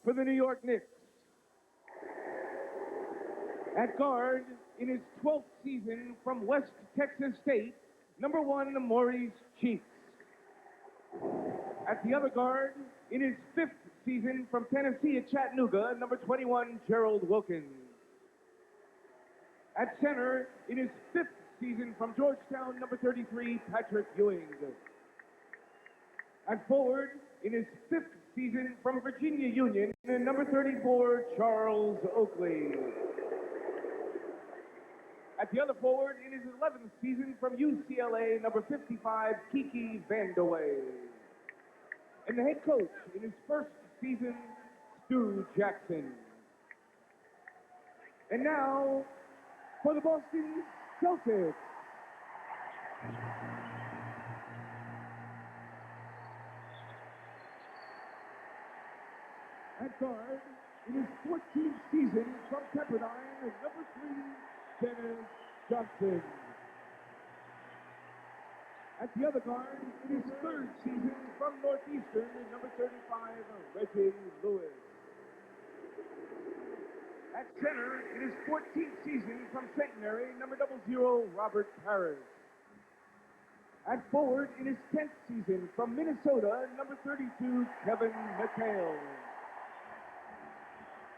for the New York Knicks. At guard, in his 12th season from West Texas State, number 1, Maurice Cheeks. At the other guard, in his 5th season from Tennessee at Chattanooga, number 21, Gerald Wilkins. At center, in his 5th season from Georgetown, number 33, Patrick Ewing. At forward, in his 5th season from Virginia Union, number 34, Charles Oakley. At the other forward, in his 11th season from UCLA, number 55, Kiki Vandeweghe. And the head coach in his first season, Stu Jackson. And now, for the Boston Celtics. At guard, in his 14th season from Pepperdine, number 3, Dennis Johnson. At the other guard, in his 3rd season from Northeastern, number 35, Reggie Lewis. At center, in his 14th season from St. Mary, number 00, Robert Parrish. At forward, in his 10th season from Minnesota, number 32, Kevin McHale.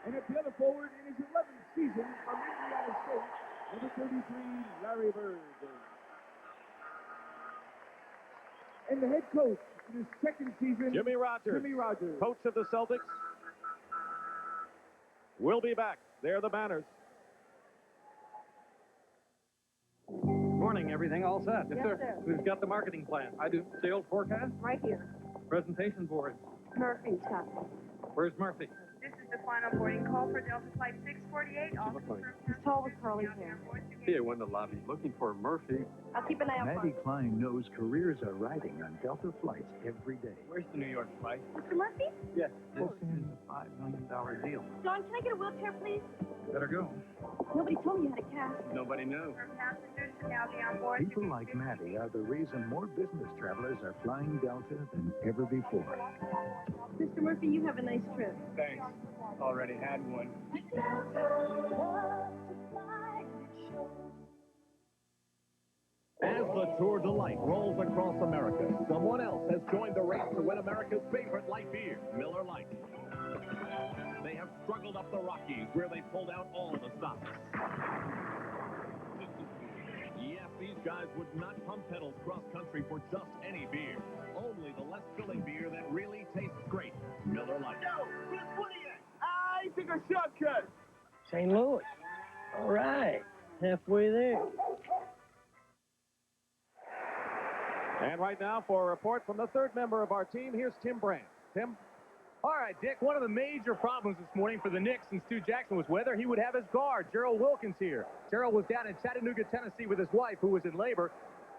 And at the other forward, in his 11th season from Indiana State, number 33, Larry Bird. And the head coach in his 2nd season, Jimmy Rogers, coach of the Celtics, will be back. They're the banners. Morning, everything all set? Yes, sir. We've got the marketing plan. I do. Sales forecast? Right here. Presentation board. Murphy's got it. Where's Murphy? This is the final boarding call for Delta Flight 648. He's tall with curly hair. He went to the lobby looking for Murphy. I'll keep an eye out for Maddie him. Klein knows careers are riding on Delta flights every day. Where's the New York flight? Mr. Murphy? Yes. This is a $5 million deal. John, can I get a wheelchair, please? Better go. Nobody told me you had a cast. Nobody knew. Passengers should now be on board. People like Maddie are the reason more business travelers are flying Delta than ever before. Mr. Murphy, you have a nice trip. Thanks. Already had one. As the Tour de Light rolls across America, someone else has joined the race to win America's favorite light beer, Miller Lite. They have struggled up the Rockies, where they pulled out all the stops. Yes, these guys would not pump pedals cross-country for just any beer. Only the less filling beer that really tastes great, Miller Lite. Yo, Chris, what are you? I took a shortcut. St. Louis. All right. Halfway there. And right now, for a report from the 3rd member of our team, here's Tim Brandt. Tim? All right, Dick, one of the major problems this morning for the Knicks and Stu Jackson was whether he would have his guard, Gerald Wilkins, here. Gerald was down in Chattanooga, Tennessee with his wife, who was in labor.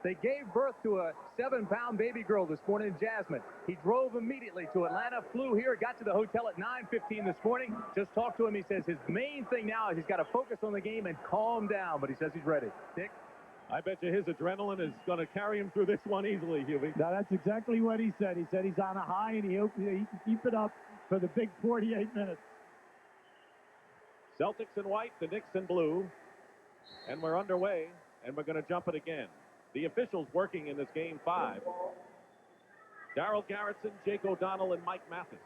They gave birth to a 7-pound baby girl this morning, Jasmine. He drove immediately to Atlanta, flew here, got to the hotel at 9:15 this morning. Just talked to him. He says his main thing now is he's got to focus on the game and calm down, but he says he's ready. Dick? I bet you his adrenaline is going to carry him through this one easily, Huey. No, that's exactly what he said. He said he's on a high, and he hopes he can keep it up for the big 48 minutes. Celtics in white, the Knicks in blue. And we're underway, and we're going to jump it again. The officials working in this game 5. Darryl Garretson, Jake O'Donnell, and Mike Mathis.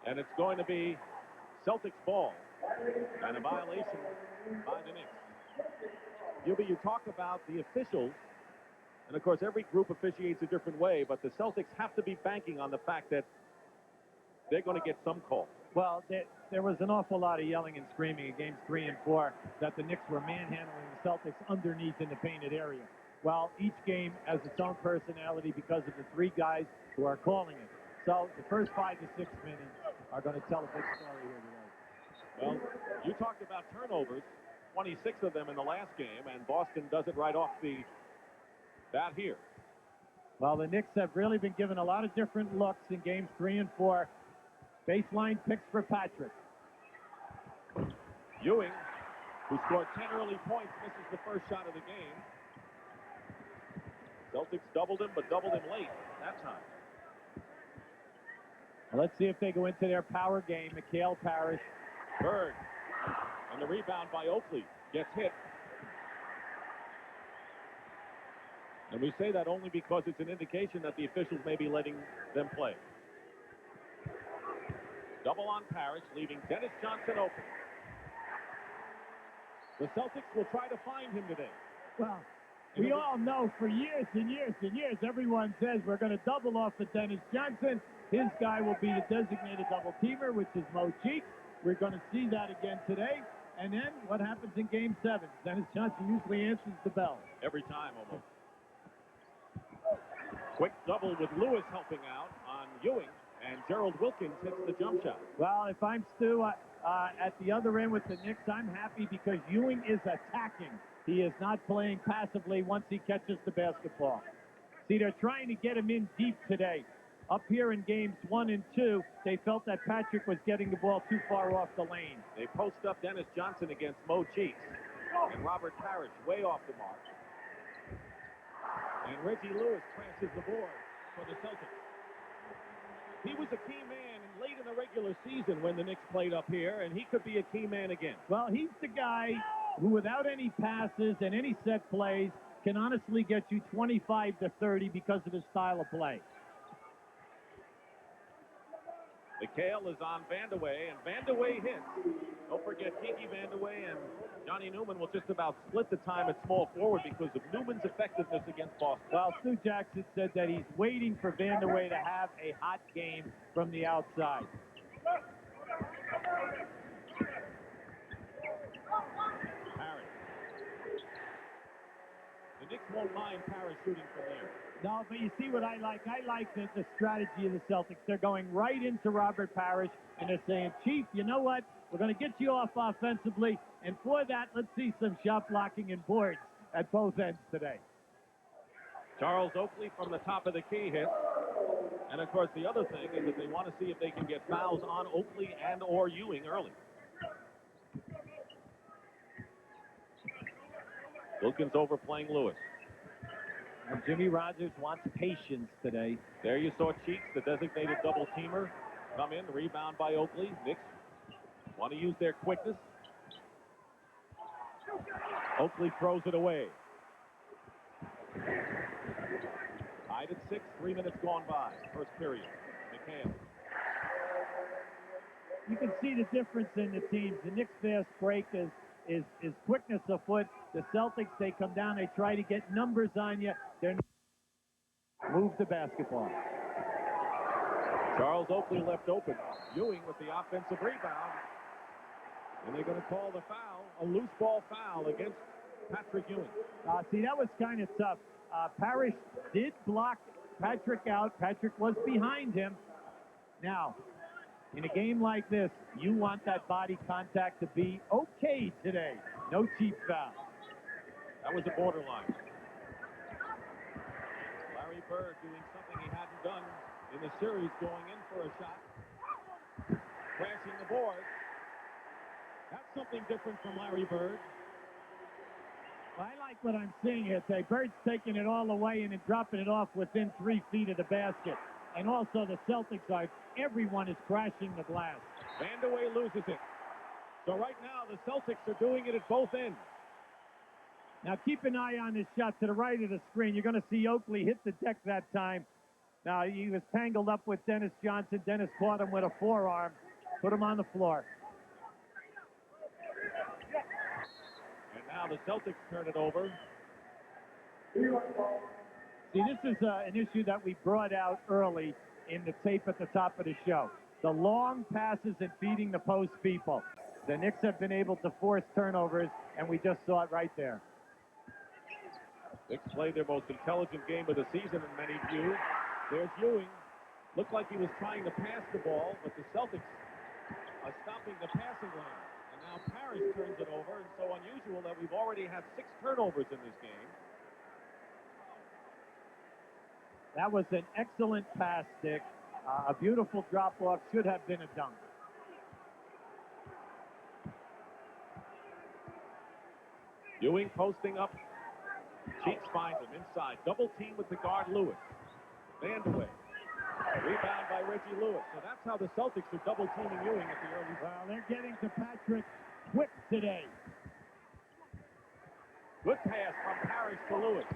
And it's going to be Celtics ball and a violation by the Knicks. Hubie, you talk about the officials, and of course every group officiates a different way, but the Celtics have to be banking on the fact that they're going to get some call. Well, there was an awful lot of yelling and screaming in games 3 and 4 that the Knicks were manhandling the Celtics underneath in the painted area. Well, each game has its own personality because of the 3 guys who are calling it. So the first 5 to 6 minutes are going to tell a big story here today. Well, you talked about turnovers, 26 of them in the last game, and Boston does it right off the bat here. Well, the Knicks have really been given a lot of different looks in games 3 and 4. Baseline picks for Patrick. Ewing, who scored 10 early points, misses the first shot of the game. Celtics doubled him, but doubled him late that time. Let's see if they go into their power game. Mikhail Parrish. Bird. And the rebound by Oakley gets hit. And we say that only because it's an indication that the officials may be letting them play. Double on Parrish, leaving Dennis Johnson open. The Celtics will try to find him today. Well, we all know for years and years and years, everyone says we're going to double off of Dennis Johnson. His guy will be the designated double teamer, which is Mo Cheeks. We're going to see that again today. And then what happens in Game 7? Dennis Johnson usually answers the bell. Every time, almost. Quick double with Lewis helping out on Ewing, and Gerald Wilkins hits the jump shot. Well, if I'm Stu at the other end with the Knicks, I'm happy because Ewing is attacking. He is not playing passively once he catches the basketball. See, they're trying to get him in deep today. Up here in Games 1 and 2, they felt that Patrick was getting the ball too far off the lane. They post up Dennis Johnson against Mo Cheeks, and Robert Parrish way off the mark. And Reggie Lewis crashes the board for the Celtics. He was a key man late in the regular season when the Knicks played up here, and he could be a key man again. Well, he's the guy who, without any passes and any set plays, can honestly get you 25 to 30 because of his style of play. McHale is on Vandeweghe, and Vandeweghe hits. Don't forget, Kiki Vandeweghe and Johnny Newman will just about split the time at small forward because of Newman's effectiveness against Boston. Well, Stu Jackson said that he's waiting for Vandeweghe to have a hot game from the outside. Parrish. The Knicks won't mind Parrish shooting from there. No, but you see what I like? I like the strategy of the Celtics. They're going right into Robert Parrish, and they're saying, Chief, you know what? We're going to get you off offensively, and for that, let's see some shot blocking and boards at both ends today. Charles Oakley from the top of the key hit. And, of course, the other thing is that they want to see if they can get fouls on Oakley and or Ewing early. Wilkins overplaying Lewis. And Jimmy Rogers wants patience today. There you saw Cheeks, the designated double teamer, come in, rebound by Oakley. Knicks want to use their quickness. Oakley throws it away. Tied at 6, 3 minutes gone by. First period. McHale. You can see the difference in the teams. The Knicks fast break is quickness of foot. The Celtics, they come down, they try to get numbers on you. They're move the basketball. Charles Oakley left open. Ewing with the offensive rebound. And they're going to call the foul, a loose ball foul against Patrick Ewing. See, that was kind of tough. Parrish did block Patrick out. Patrick was behind him. Now, in a game like this, you want that body contact to be okay today. No cheap foul. That was a borderline. Larry Bird doing something he hadn't done in the series, going in for a shot. Crashing the board. That's something different from Larry Bird. Well, I like what I'm seeing here today. Bird's taking it all away and then dropping it off within 3 feet of the basket. And also the Celtics are, everyone is crashing the glass. Vandeweghe loses it. So right now, the Celtics are doing it at both ends. Now keep an eye on this shot to the right of the screen. You're going to see Oakley hit the deck that time. Now he was tangled up with Dennis Johnson. Dennis caught him with a forearm, put him on the floor. And now the Celtics turn it over. See, this is an issue that we brought out early in the tape at the top of the show. The long passes and feeding the post people. The Knicks have been able to force turnovers, and we just saw it right there. Knicks played their most intelligent game of the season in many views. There's Ewing. Looked like he was trying to pass the ball, but the Celtics are stopping the passing lane. And now Parrish turns it over, and so unusual that we've already had 6 turnovers in this game. That was an excellent pass, Dick. A beautiful drop-off, should have been a dunk. Ewing posting up. Cheeks finds him inside. Double team with the guard Lewis. Vandeweghe. Rebound by Reggie Lewis. So that's how the Celtics are double-teaming Ewing at the early. Well, they're getting to Patrick quick today. Good pass from Parrish to Lewis.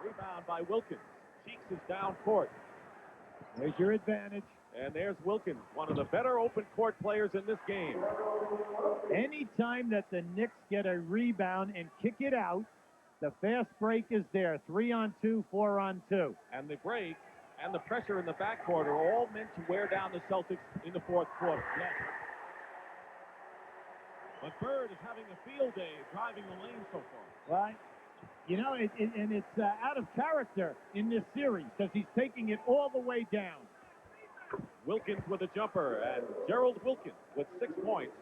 Rebound by Wilkins. Cheeks is down court. There's your advantage. And there's Wilkins, one of the better open court players in this game. Anytime that the Knicks get a rebound and kick it out, the fast break is there. 3-on-2, 4-on-2. And the break and the pressure in the backcourt are all meant to wear down the Celtics in the fourth quarter. Yes. But Bird is having a field day driving the lane so far. Right. You know, and it's out of character in this series because he's taking it all the way down. Wilkins with a jumper, and Gerald Wilkins with 6 points.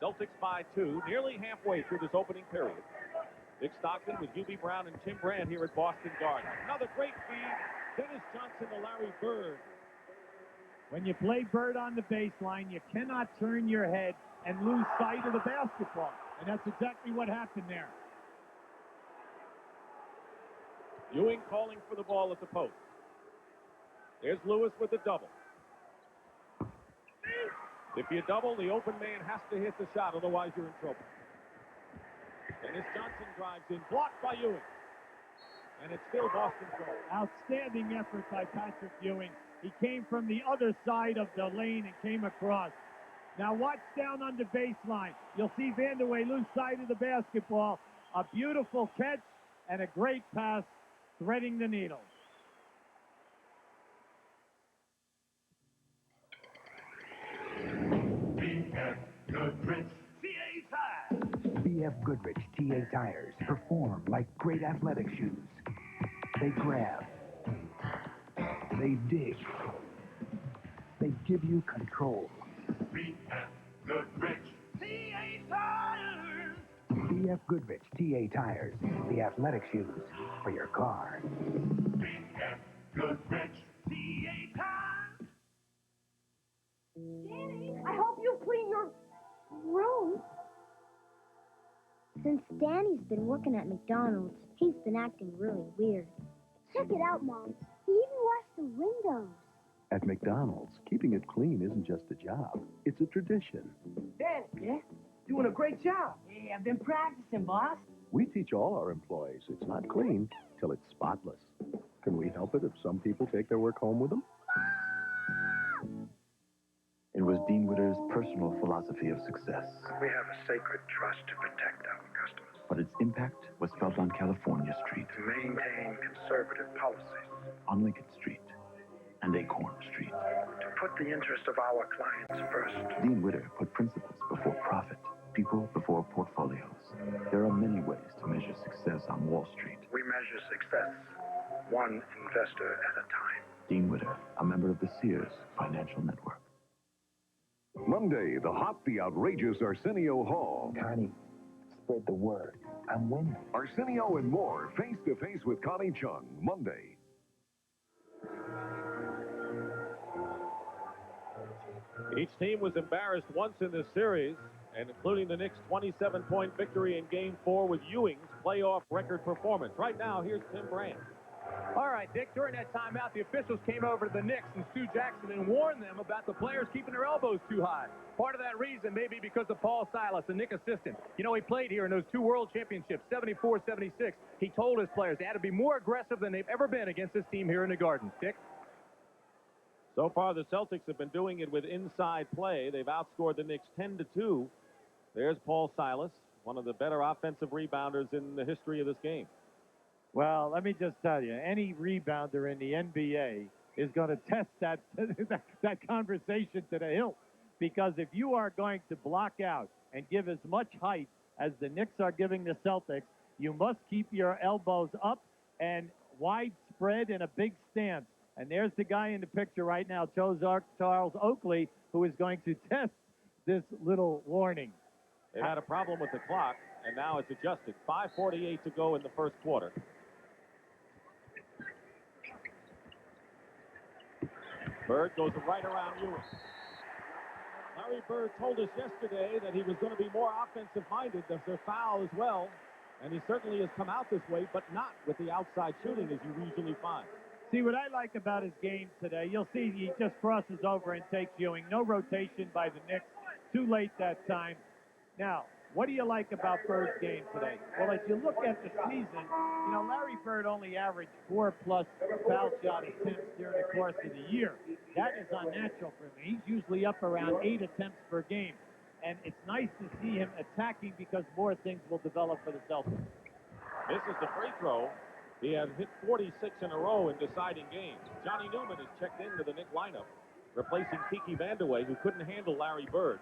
Celtics by 2, nearly halfway through this opening period. Dick Stockton with Hubie Brown and Tim Brand here at Boston Garden. Another great feed. Dennis Johnson to Larry Bird. When you play Bird on the baseline, you cannot turn your head and lose sight of the basketball. And that's exactly what happened there. Ewing calling for the ball at the post. There's Lewis with the double. If you double, the open man has to hit the shot, otherwise you're in trouble. Dennis Johnson drives in, blocked by Ewing. And it's still Boston's goal. Outstanding effort by Patrick Ewing. He came from the other side of the lane and came across. Now watch down on the baseline. You'll see Vanderway lose sight of the basketball. A beautiful catch and a great pass, threading the needle. BF Goodrich TA tires perform like great athletic shoes. They grab. They dig. They give you control. BF Goodrich TA tires. BF Goodrich TA tires, the athletic shoes for your car. BF Goodrich TA tires. Danny, I hope you clean your room. Since Danny's been working at McDonald's, he's been acting really weird. Check it out, Mom. He even washed the windows. At McDonald's, keeping it clean isn't just a job, it's a tradition. Danny, yeah? Doing a great job. Yeah, I've been practicing, boss. We teach all our employees it's not clean till it's spotless. Can we help it if some people take their work home with them? It was Dean Witter's personal philosophy of success. We have a sacred trust to protect our customers. But its impact was felt on California Street, To maintain conservative policies. on Lincoln Street, and Acorn Street. To put the interest of our clients first. Dean Witter put principles before profit, people before portfolios. There are many ways to measure success on Wall Street. We measure success one investor at a time. Dean Witter, a member of the Sears Financial Network. Monday, the hot, the outrageous Arsenio Hall. Connie, spread the word. I'm winning. Arsenio and more, face-to-face with Connie Chung, Monday. Each team was embarrassed once in this series, and including the Knicks' 27-point victory in Game 4 with Ewing's playoff record performance. Right now, here's Tim Brand. All right, Dick, during that timeout, the officials came over to the Knicks and Stu Jackson and warned them about the players keeping their elbows too high. Part of that reason may be because of Paul Silas, the Knicks assistant. You know, he played here in those 2 world championships, 74, 76. He told his players they had to be more aggressive than they've ever been against this team here in the Garden. Dick? So far, the Celtics have been doing it with inside play. They've outscored the Knicks 10-2. There's Paul Silas, one of the better offensive rebounders in the history of this game. Well, let me just tell you, any rebounder in the NBA is going to test that conversation to the hilt. Because if you are going to block out and give as much height as the Knicks are giving the Celtics, you must keep your elbows up and widespread in a big stance. And there's the guy in the picture right now, Charles Oakley, who is going to test this little warning. They've had a problem with the clock, and now it's adjusted. 5:48 to go in the first quarter. Bird goes right around Ewing. Larry Bird told us yesterday that he was going to be more offensive-minded. There's a foul as well, and he certainly has come out this way, but not with the outside shooting as you usually find. See, what I like about his game today, you'll see he just crosses over and takes Ewing. No rotation by the Knicks. Too late that time. Now, what do you like about Bird's game today? Well, as you look at the season, you know, Larry Bird only averaged 4+ foul shot attempts during the course of the year. That is unnatural for him. He's usually up around 8 attempts per game. And it's nice to see him attacking because more things will develop for the Celtics. This is the free throw. He has hit 46 in a row in deciding games. Johnny Newman is checked into the Knick lineup, replacing Kiki Vandeweghe, who couldn't handle Larry Bird.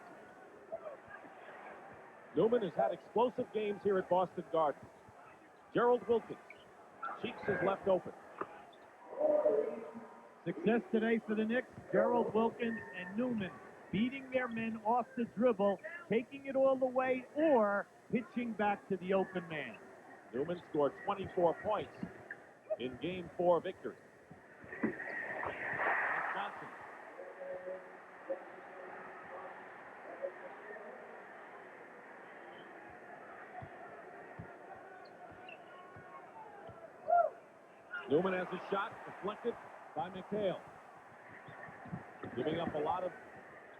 Newman has had explosive games here at Boston Garden. Gerald Wilkins. Cheeks is left open. Success today for the Knicks. Gerald Wilkins and Newman beating their men off the dribble, taking it all the way, or pitching back to the open man. Newman scored 24 points in Game 4 victory. Johnson. Newman has a shot deflected by McHale. Giving up a lot of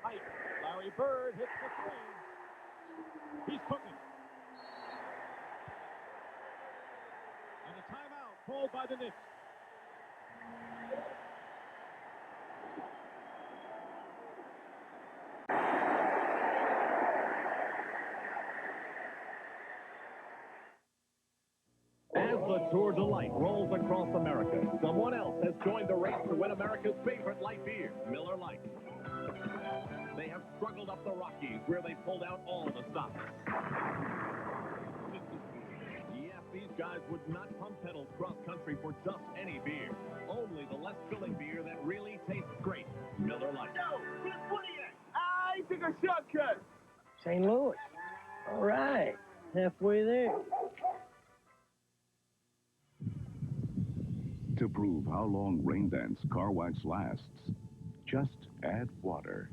height. Larry Bird hits the three. He's cooking. And a timeout called by the Knicks. As the Tour de Light rolls across America, someone else has joined the race to win America's favorite light beer, Miller Lite. They have struggled up the Rockies where they pulled out all the stops. Yes, these guys would not pump pedals cross-country for just any beer. Only the less filling beer that really tastes great, Miller Lite. Yo, Chris, what are you at? I took a shortcut. St. Louis. All right. Halfway there. To prove how long Rain Dance car wax lasts, just add water.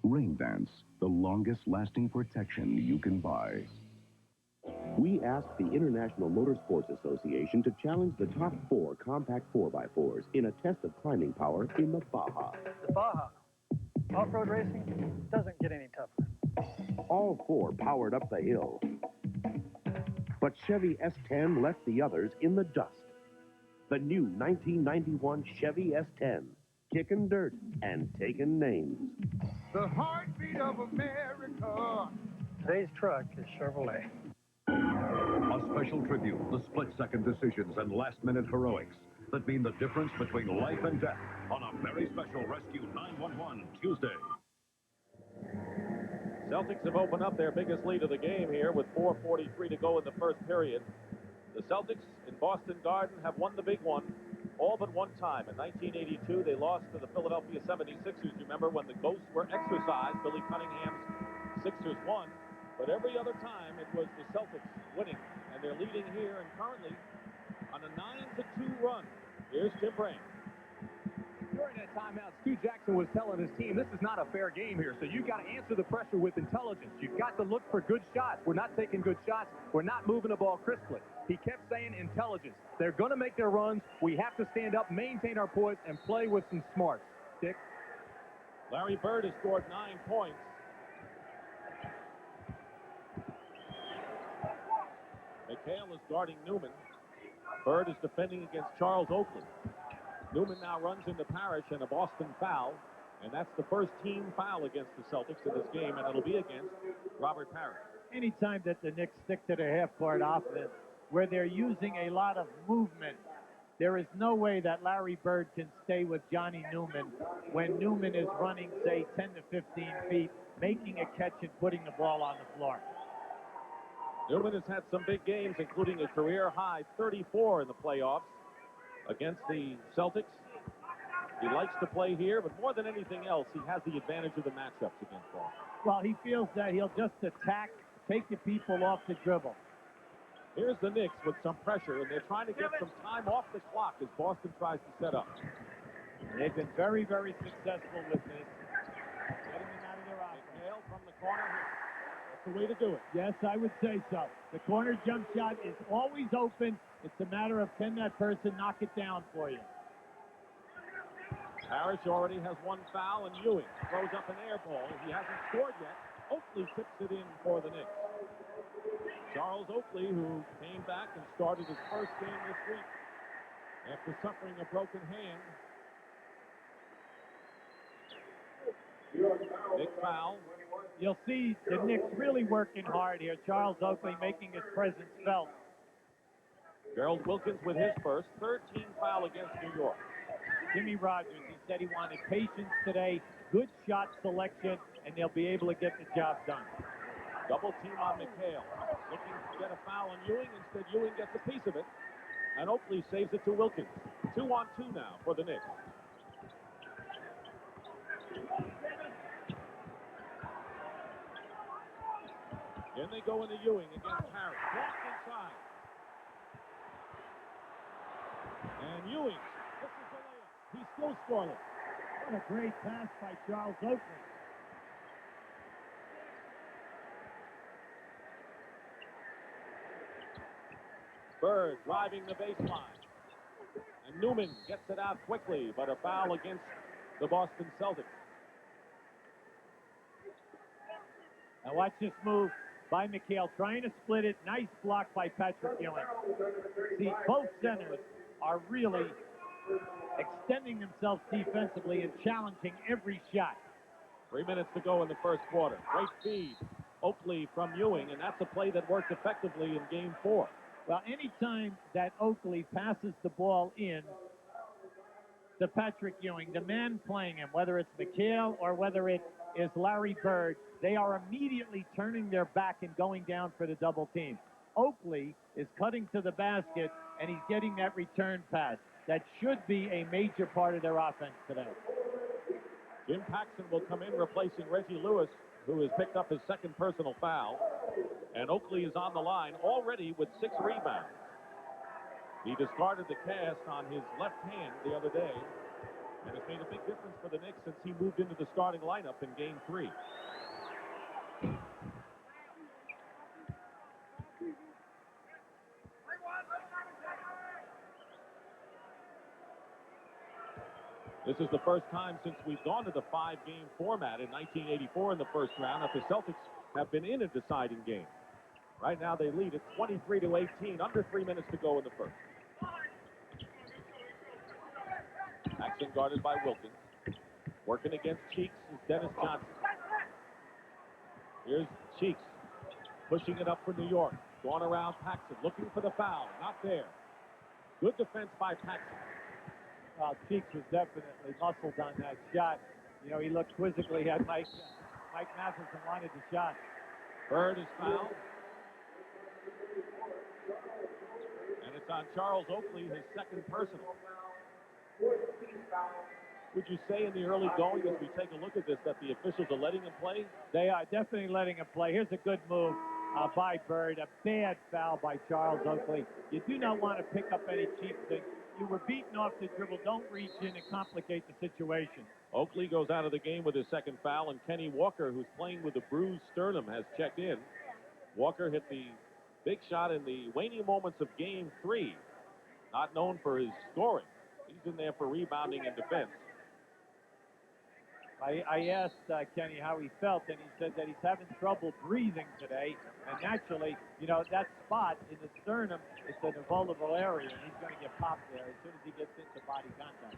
Rain Dance, the longest lasting protection you can buy. We asked the International Motorsports Association to challenge the top 4 compact 4x4s in a test of climbing power in the Baja. The Baja. Off-road racing doesn't get any tougher. All 4 powered up the hill. But Chevy S10 left the others in the dust. The new 1991 Chevy S10, kicking dirt and taking names. The heartbeat of America. Today's truck is Chevrolet. A special tribute, the split-second decisions and last-minute heroics that mean the difference between life and death on a very special Rescue 911 Tuesday. Celtics have opened up their biggest lead of the game here with 4:43 to go in the first period. The Celtics in Boston Garden have won the big one all but one time. In 1982, they lost to the Philadelphia 76ers. Remember when the ghosts were exorcised, Billy Cunningham's Sixers won. But every other time, it was the Celtics winning. And they're leading here and currently on a 9-2 run. Here's Tim Brand. During that timeout, Stu Jackson was telling his team, this is not a fair game here, so you've got to answer the pressure with intelligence. You've got to look for good shots. We're not taking good shots. We're not moving the ball crisply. He kept saying intelligence. They're going to make their runs. We have to stand up, maintain our poise, and play with some smarts. Dick? Larry Bird has scored 9 points. McHale is guarding Newman. Bird is defending against Charles Oakley. Newman now runs into Parrish and a Boston foul, and that's the first team foul against the Celtics in this game, and it'll be against Robert Parrish. Anytime that the Knicks stick to their half-court offense, where they're using a lot of movement, there is no way that Larry Bird can stay with Johnny Newman when Newman is running, say, 10 to 15 feet, making a catch and putting the ball on the floor. Newman has had some big games, including a career-high 34 in the playoffs against the Celtics. He likes to play here, but more than anything else, he has the advantage of the matchups against Boston. Well, he feels that he'll just attack, take the people off the dribble. Here's the Knicks with some pressure, and they're trying to get some time off the clock as Boston tries to set up. They've been very, very successful with this. Getting them out of their offense. McHale from the corner. That's the way to do it. Yes, I would say so. The corner jump shot is always open. It's a matter of can that person knock it down for you. Parrish already has one foul, and Ewing throws up an air ball. He hasn't scored yet. Oakley tips it in for the Knicks. Charles Oakley, who came back and started his first game this week after suffering a broken hand. Big foul. You'll see the Knicks really working hard here. Charles Oakley making his presence felt. Gerald Wilkins with his first, 13 foul against New York. Jimmy Rogers, he said he wanted patience today, good shot selection, and they'll be able to get the job done. Double team on McHale. Looking to get a foul on Ewing. Instead, Ewing gets a piece of it. And Oakley saves it to Wilkins. 2-on-2 now for the Knicks. Then they go into Ewing against Harris. Blocked inside. And Ewing misses the layup. He's still scoreless. What a great pass by Charles Oakley. Bird driving the baseline. And Newman gets it out quickly, but a foul against the Boston Celtics. Now watch this move by McHale, trying to split it. Nice block by Patrick Ewing. See, both centers are really extending themselves defensively and challenging every shot. 3 minutes to go in the first quarter. Great feed. Oakley from Ewing, and that's a play that worked effectively in Game 4. Well, anytime that Oakley passes the ball in to Patrick Ewing, the man playing him, whether it's McHale or whether it is Larry Bird, they are immediately turning their back and going down for the double team. Oakley is cutting to the basket, and he's getting that return pass. That should be a major part of their offense today. Jim Paxson will come in replacing Reggie Lewis, who has picked up his second personal foul. And Oakley is on the line already with 6 rebounds. He discarded the cast on his left hand the other day, and it's made a big difference for the Knicks since he moved into the starting lineup in Game 3. This is the first time since we've gone to the 5-game format in 1984 in the first round that the Celtics have been in a deciding game. Right now they lead at 23-18, under 3 minutes to go in the first. Paxson guarded by Wilkins. Working against Cheeks is Dennis Johnson. Here's Cheeks pushing it up for New York. Going around Paxson, looking for the foul. Not there. Good defense by Paxson. Well, Cheeks was definitely muscled on that shot. You know, he looked quizzically at Mike Matheson wanted the shot. Bird is fouled. And it's on Charles Oakley, his second personal. Would you say in the early going, as we take a look at this, that the officials are letting him play? They are definitely letting him play. Here's a good move by Bird. A bad foul by Charles Oakley. You do not want to pick up any cheap things. You were beaten off the dribble. Don't reach in and complicate the situation. Oakley goes out of the game with his second foul, and Kenny Walker, who's playing with a bruised sternum, has checked in. Walker hit the big shot in the waning moments of Game 3. Not known for his scoring. He's in there for rebounding and defense. I asked Kenny how he felt, and he said that he's having trouble breathing today. And naturally, you know, that spot in the sternum is a vulnerable area, and he's going to get popped there as soon as he gets into body contact.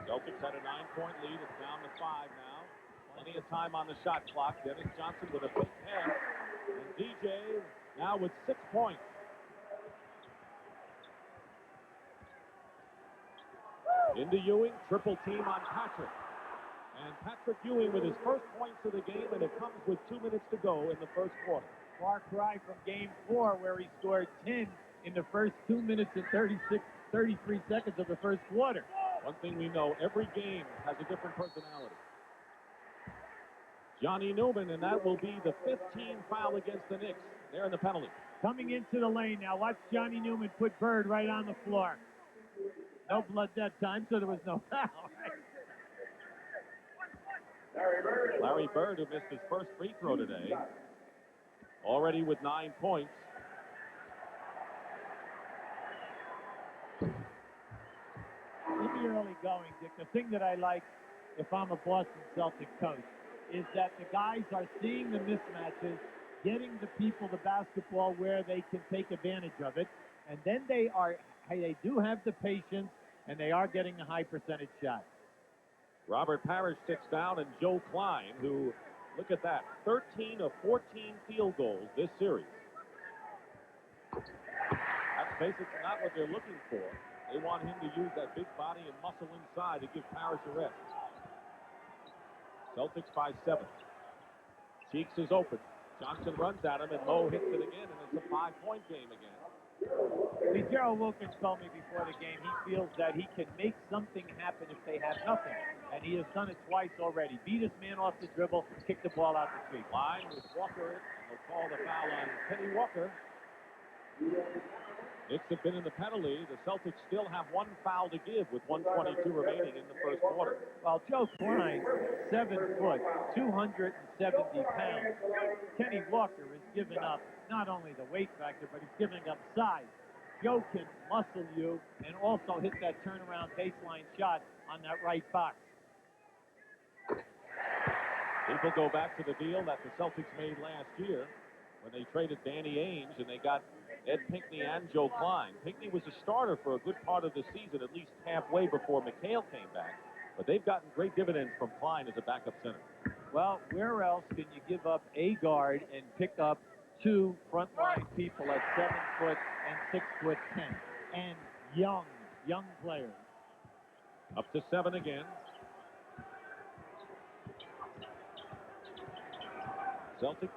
Celtics had a 9-point lead. It's down to 5 now. Plenty of time on the shot clock. Dennis Johnson with a big pass. And DJ now with 6 points. Into Ewing, triple team on Patrick. And Patrick Ewing with his first points of the game, and it comes with 2 minutes to go in the first quarter. Far cry from Game 4, where he scored 10 in the first 2 minutes and 33 seconds of the first quarter. One thing we know, every game has a different personality. Johnny Newman, and that will be the 15th foul against the Knicks. They're in the penalty. Coming into the lane now. Watch Johnny Newman put Bird right on the floor. No blood that time, so there was no foul. Larry Bird, who missed his first free throw today, already with 9 points. In the early going, Dick, the thing that I like, if I'm a Boston Celtic coach, is that the guys are seeing the mismatches, getting the people the basketball where they can take advantage of it, and then they do have the patience, and they are getting a high percentage shot. Robert Parrish sits down, and Joe Klein, who, look at that, 13 of 14 field goals this series. That's basically not what they're looking for. They want him to use that big body and muscle inside to give Parrish a rest. Celtics by 7. Cheeks is open. Johnson runs at him, and Mo hits it again, and it's a 5-point game again. See, Gerald Wilkins told me before the game he feels that he can make something happen if they have nothing. And he has done it twice already. Beat his man off the dribble, kick the ball out the street. Line with Walker. They'll call the foul on Kenny Walker. Knicks have been in the penalty. The Celtics still have one foul to give with 1:22 remaining in the first quarter. Well, Joe Klein, 7 foot, 270 pounds. Kenny Walker has given up not only the weight factor, but he's giving up size. Joe can muscle you and also hit that turnaround baseline shot on that right box. People go back to the deal that the Celtics made last year when they traded Danny Ainge and they got Ed Pinckney and Joe Klein. Pinckney was a starter for a good part of the season, at least halfway before McHale came back. But they've gotten great dividends from Klein as a backup center. Well, where else can you give up a guard and pick up 2 frontline people at 7 foot and 6'10", and young players? Up to 7 again. Celtics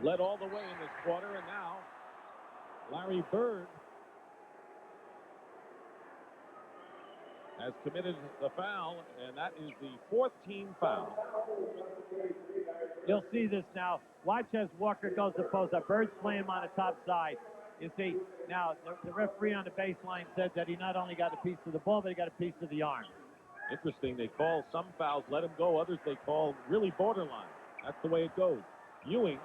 led all the way in this quarter, and now Larry Bird has committed the foul, and that is the 4th team foul. You'll see this now. Watch as Walker goes to post up. Bird's playing him on the top side. You see, now the referee on the baseline said that he not only got a piece of the ball, but he got a piece of the arm. Interesting. They call some fouls, let him go. Others they call really borderline. That's the way it goes. Ewing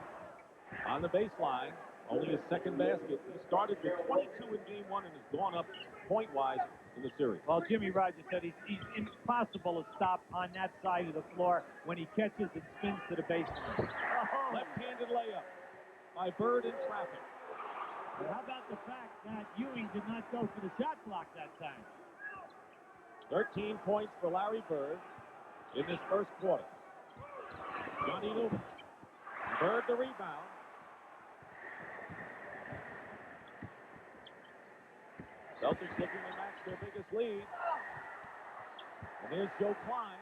on the baseline, only his second basket. He started with 22 in game 1 and has gone up point-wise in the series. Well, Jimmy Rogers said he's impossible to stop on that side of the floor when he catches and spins to the baseline. Oh, left-handed layup by Bird in traffic. But how about the fact that Ewing did not go for the shot block that time? 13 points for Larry Bird in this first quarter. Johnny Newman. Bird the rebound. Celtics looking to match their biggest lead. And there's Joe Klein.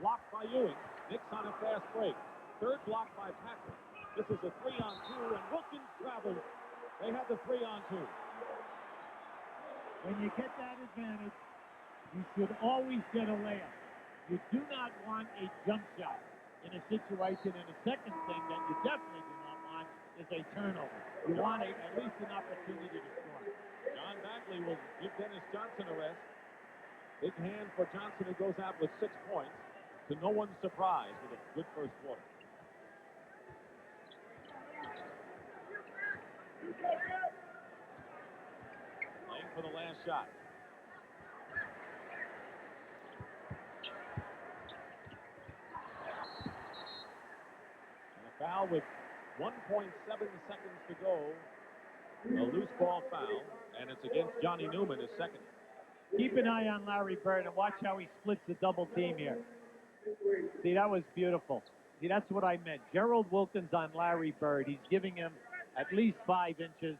Blocked by Ewing. Knicks on a fast break. Third block by Patrick. This is a 3-on-2, and Wilkins travels. They have the 3-on-2. When you get that advantage, you should always get a layup. You do not want a jump shot in a situation. And the second thing that you definitely do not want is a turnover. You want at least an opportunity to score. John Bagley will give Dennis Johnson a rest. Big hand for Johnson, who goes out with 6 points. To no one's surprise with a good first quarter. Playing for the last shot. And a foul with 1.7 seconds to go. A loose ball foul, and it's against Johnny Newman, his second. Keep an eye on Larry Bird and watch how he splits the double team here. See, that was beautiful. See, that's what I meant. Gerald Wilkins on Larry Bird. He's giving him at least 5 inches,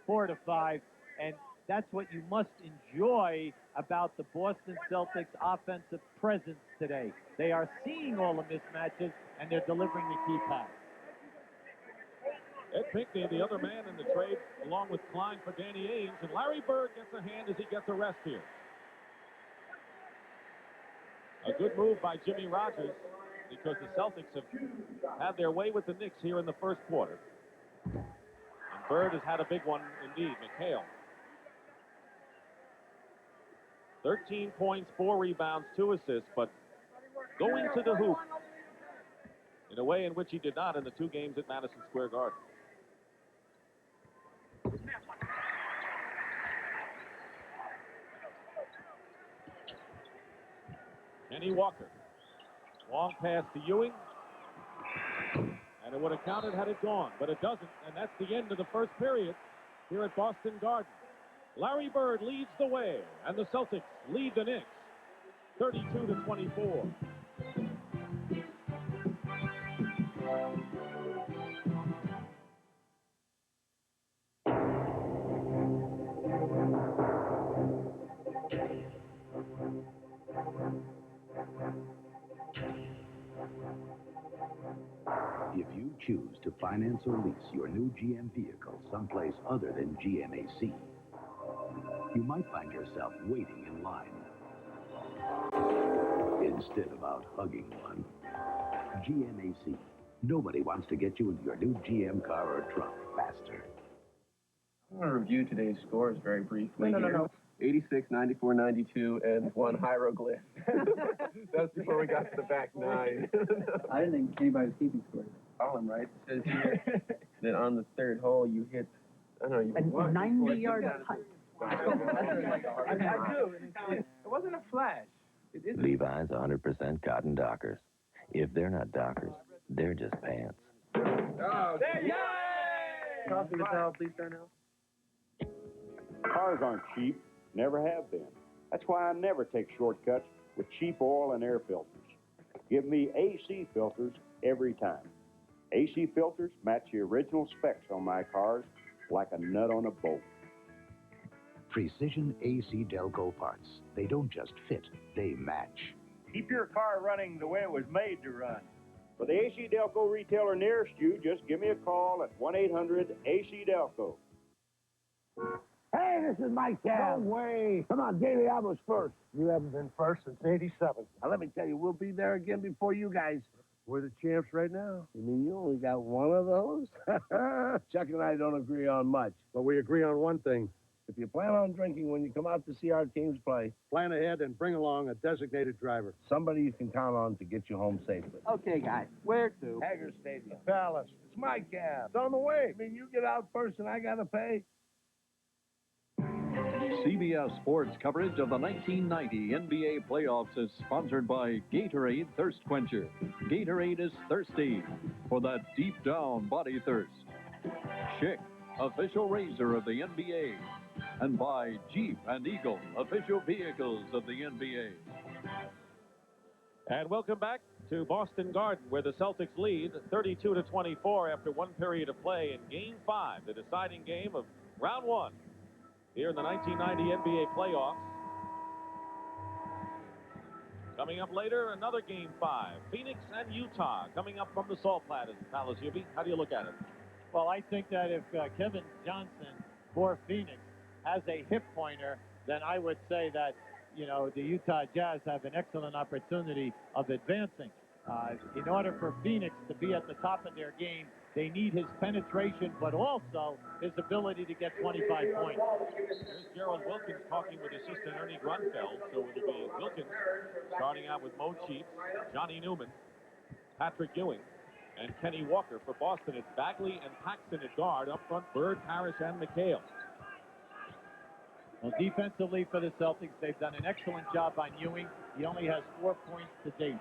4 to 5, and that's what you must enjoy about the Boston Celtics offensive presence today. They are seeing all the mismatches, and they're delivering the key pass. Ed Pinckney, the other man in the trade, along with Klein for Danny Ainge, and Larry Bird gets a hand as he gets a rest here. A good move by Jimmy Rogers. because the Celtics have had their way with the Knicks here in the first quarter. And Bird has had a big one indeed, McHale. 13 points, 4 rebounds, 2 assists, but going to the hoop in a way in which he did not in the 2 games at Madison Square Garden. Kenny Walker. Long pass to Ewing. And it would have counted had it gone, but it doesn't. And that's the end of the first period here at Boston Garden. Larry Bird leads the way, and the Celtics lead the Knicks 32-24. If you choose to finance or lease your new GM vehicle someplace other than GMAC, you might find yourself waiting in line instead of out hugging one. GMAC. Nobody wants to get you into your new GM car or truck faster. I'm going to review today's scores very briefly. No. 86, 94, 92, and 1 hieroglyph. That's before we got to the back 9. I didn't think anybody was keeping score. Column, right? It says here that on the 3rd hole you hit, I don't know, you A 90-yard putt. I do. It wasn't a flash. Levi's 100% cotton Dockers. If they're not Dockers, they're just pants. Oh, there you go! Coffee with towel, please, Darnell. Cars aren't cheap, never have been. That's why I never take shortcuts with cheap oil and air filters. Give me AC filters every time. AC filters match the original specs on my cars like a nut on a bolt. Precision AC Delco parts. They don't just fit, they match. Keep your car running the way it was made to run. For the AC Delco retailer nearest you, just give me a call at 1-800-AC-DELCO. Hey, this is Mike Cal. No way. Come on, Davey, I was first. You haven't been first since 87. Now, let me tell you, we'll be there again before you guys. We're the champs right now. You mean you only got one of those? Chuck and I don't agree on much. But we agree on one thing. If you plan on drinking when you come out to see our teams play, Plan ahead and bring along a designated driver. somebody you can count on to get you home safely. Okay, guys, where to? Hager Stadium. Palace. It's my cab. It's on the way. I mean, you get out first and I got to pay. CBS Sports coverage of the 1990 NBA playoffs is sponsored by Gatorade Thirst Quencher. Gatorade is thirsty for that deep down body thirst. Schick, official razor of the NBA. And by Jeep and Eagle, official vehicles of the NBA. And welcome back to Boston Garden, where the Celtics lead 32-24 after 1 period of play in Game 5, the deciding game of Round 1 here in the 1990 NBA playoffs. Coming up later, another Game 5, Phoenix and Utah, coming up from the Salt Palace. Yubi, how do you look at it? Well, I think that if Kevin Johnson for Phoenix has a hip pointer, then I would say that, you know, the Utah Jazz have an excellent opportunity of advancing. In order for Phoenix to be at the top of their game, they need his penetration, but also his ability to get 25 points. Here's Gerald Wilkins talking with assistant Ernie Grunfeld. So it'll be Wilkins starting out with Mo Cheeks, Johnny Newman, Patrick Ewing, and Kenny Walker. For Boston, it's Bagley and Paxson at guard. Up front, Bird, Parrish, and McHale. Well, defensively for the Celtics, they've done an excellent job on Ewing. He only has 4 points to date.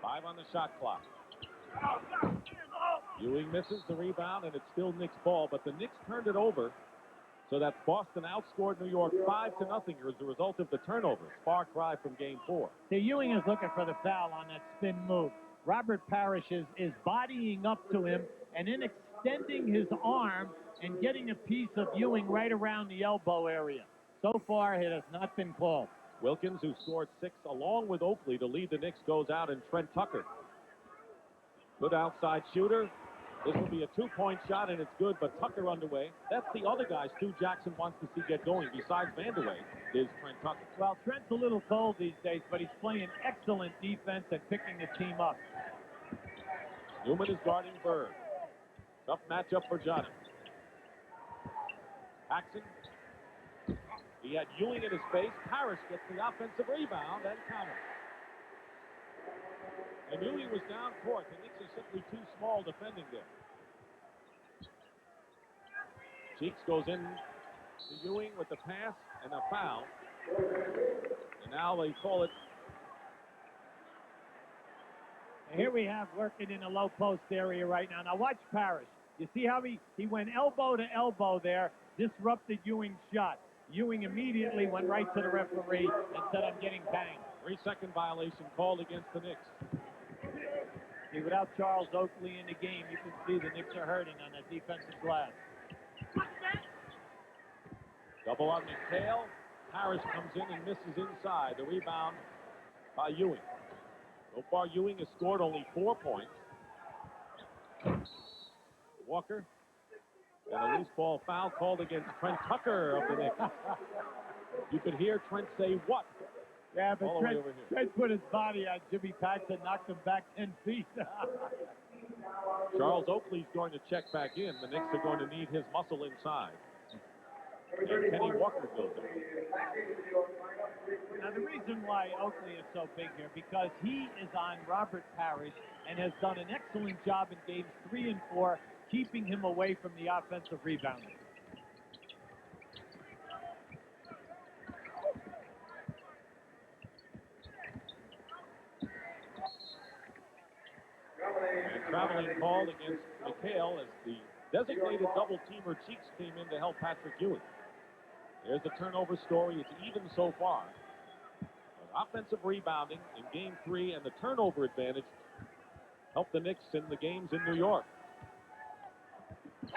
5 on the shot clock. Ewing misses the rebound, and it's still Knicks ball, but the Knicks turned it over, so that Boston outscored New York 5-0 as a result of the turnovers. Far cry from Game 4. See, Ewing is looking for the foul on that spin move. Robert Parrish is bodying up to him and then extending his arm and getting a piece of Ewing right around the elbow area. So far, it has not been called. Wilkins, who scored 6 along with Oakley to lead the Knicks, goes out, and Trent Tucker. Good outside shooter. This will be a 2-point shot, and it's good, but Tucker underway. That's the other guy Stu Jackson wants to see get going, besides Vanderway. is Trent Tucker. Well, Trent's a little cold these days, but he's playing excellent defense and picking the team up. Newman is guarding Bird. Tough matchup for Johnny. Paxson. He had Ewing in his face. Parrish gets the offensive rebound and counter. And Ewing was down court. The Knicks are simply too small defending there. Cheeks goes in to Ewing with the pass and a foul. And now they call it. And here we have working in a low post area right now. Now watch Parrish. You see how he went elbow to elbow there, disrupted Ewing's shot. Ewing immediately went right to the referee and said, "I'm getting banged." 3-second violation called against the Knicks. See, without Charles Oakley in the game, you can see the Knicks are hurting on that defensive glass. Double on McHale. Harris comes in and misses inside. The rebound by Ewing. So far, Ewing has scored only 4 points. Walker. And a loose ball foul called against Trent Tucker of the Knicks. You could hear Trent say, "What?" Yeah, but all the way over here. Trent put his body on Jimmy Paxson, knocked him back 10 feet. Charles Oakley's going to check back in. The Knicks are going to need his muscle inside. And Kenny Walker goes in. Now, the reason why Oakley is so big here, because he is on Robert Parrish and has done an excellent job in games 3 and 4, keeping him away from the offensive rebounding. And traveling call against McHale as the designated double-teamer Cheeks came in to help Patrick Ewing. There's the turnover story. It's even so far. But offensive rebounding in Game 3 and the turnover advantage helped the Knicks in the games in New York.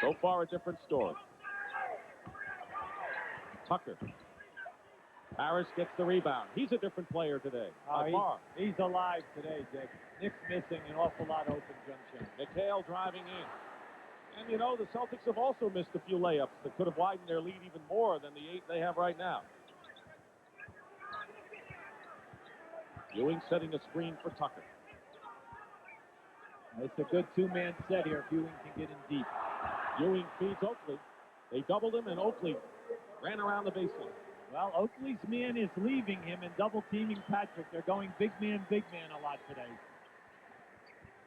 So far, a different story. Tucker. Harris gets the rebound. He's a different player today. He's alive today, Dick. Knicks missing an awful lot of open jump shots. McHale driving in. And, you know, the Celtics have also missed a few layups that could have widened their lead even more than the 8 they have right now. Ewing setting a screen for Tucker. It's a good two-man set here if Ewing can get in deep. Ewing feeds Oakley. They doubled him, and Oakley ran around the baseline. Well, Oakley's man is leaving him and double-teaming Patrick. They're going big man a lot today.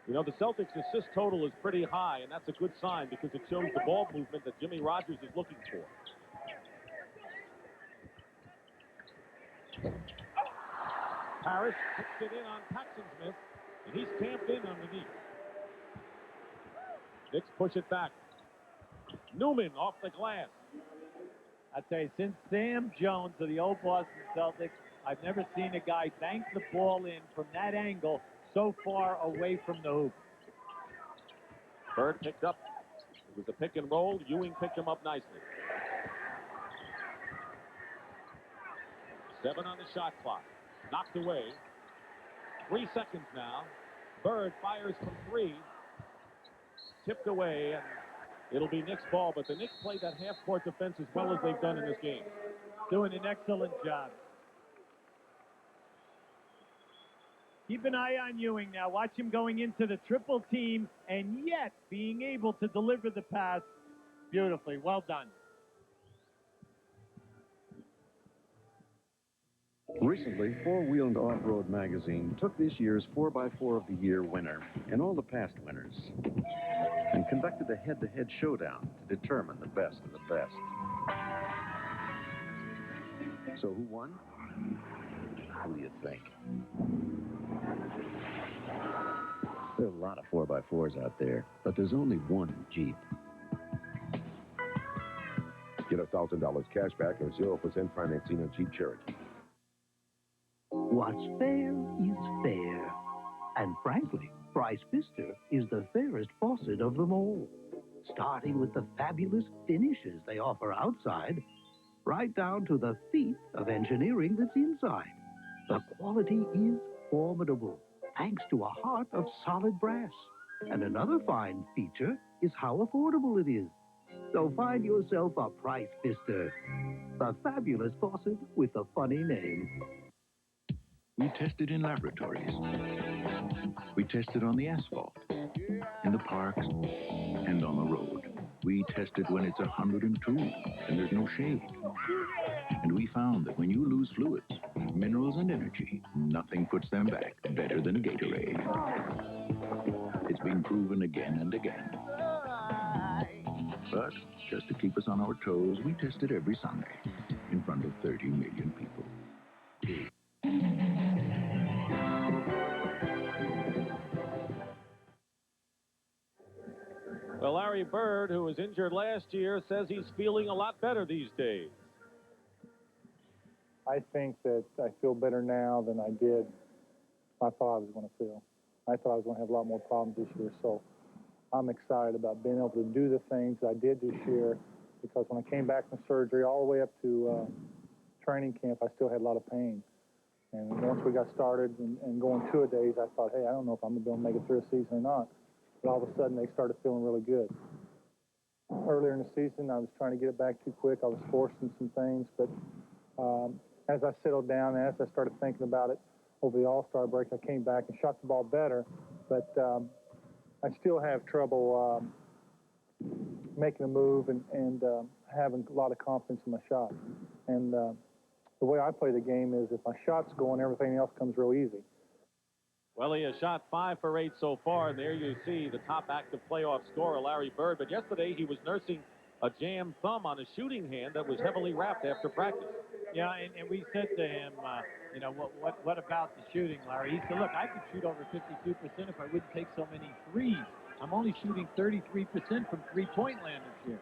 You know, the Celtics' assist total is pretty high, and that's a good sign because it shows the ball movement that Jimmy Rogers is looking for. Parrish puts it in on Paxson's miss, and he's camped in underneath. Knicks push it back. Newman off the glass. I'd say since Sam Jones of the old Boston Celtics, I've never seen a guy bank the ball in from that angle so far away from the hoop. Bird picked up. It was a pick and roll. Ewing picked him up nicely. 7 on the shot clock. Knocked away. 3 seconds now. Bird fires from 3. Tipped away, and it'll be Knicks ball, but the Knicks play that half-court defense as well as they've done in this game. Doing an excellent job. Keep an eye on Ewing now. Watch him going into the triple team and yet being able to deliver the pass beautifully. Well done. Recently, Four Wheeled Off-Road magazine took this year's 4x4 of the Year winner and all the past winners and conducted a head-to-head showdown to determine the best of the best. So who won? Who do you think? There are a lot of 4x4s out there, but there's only one Jeep. Get $1,000 cash back or 0% financing on Jeep Cherokee. What's fair is fair. And frankly, Price Pfister is the fairest faucet of them all. Starting with the fabulous finishes they offer outside, right down to the feat of engineering that's inside. The quality is formidable, thanks to a heart of solid brass. And another fine feature is how affordable it is. So find yourself a Price Fister, the fabulous faucet with a funny name. We tested in laboratories. We tested on the asphalt, in the parks, and on the road. We tested when it's 102 and there's no shade. And we found that when you lose fluids, minerals, and energy, nothing puts them back better than Gatorade. It's been proven again and again. But just to keep us on our toes, we test it every Sunday in front of 30 million people. Well, Larry Bird, who was injured last year, says he's feeling a lot better these days. I think that I feel better now than I did I thought I was going to feel. I thought I was going to have a lot more problems this year, so I'm excited about being able to do the things I did this year, because when I came back from surgery all the way up to training camp, I still had a lot of pain. And once we got started and going 2-a-days, I thought, hey, I don't know if I'm going to be able to make it through a season or not. But all of a sudden, they started feeling really good. Earlier in the season, I was trying to get it back too quick. I was forcing some things. But as I settled down, and as I started thinking about it over the All-Star break, I came back and shot the ball better. But I still have trouble making a move and having a lot of confidence in my shot. And the way I play the game is if my shot's going, everything else comes real easy. Well, he has shot 5 for 8 so far, and there you see the top active playoff scorer, Larry Bird. But yesterday he was nursing a jammed thumb on a shooting hand that was heavily wrapped after practice. Yeah, and we said to him, you know, what about the shooting, Larry? He said, look, I could shoot over 52% if I wouldn't take so many threes. I'm only shooting 33% from three-point land this year.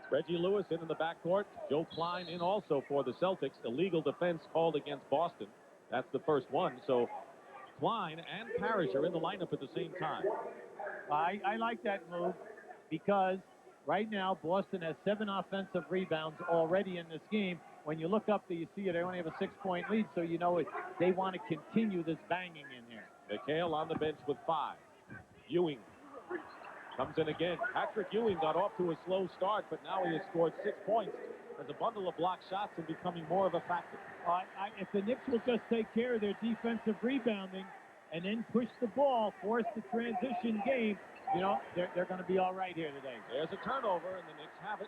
Reggie Lewis in the backcourt. Joe Klein in also for the Celtics. Illegal defense called against Boston. That's the first one. So Klein and Parrish are in the lineup at the same time. I like that move because right now Boston has 7 offensive rebounds already in this game. When you look up there, you see they only have a 6-point lead, so you know they want to continue this banging in here. McHale on the bench with 5. Ewing comes in again. Patrick Ewing got off to a slow start, but now he has scored 6 points. There's a bundle of blocked shots and becoming more of a factor. If the Knicks will just take care of their defensive rebounding and then push the ball, force the transition game, you know, they're going to be all right here today. There's a turnover, and the Knicks have it.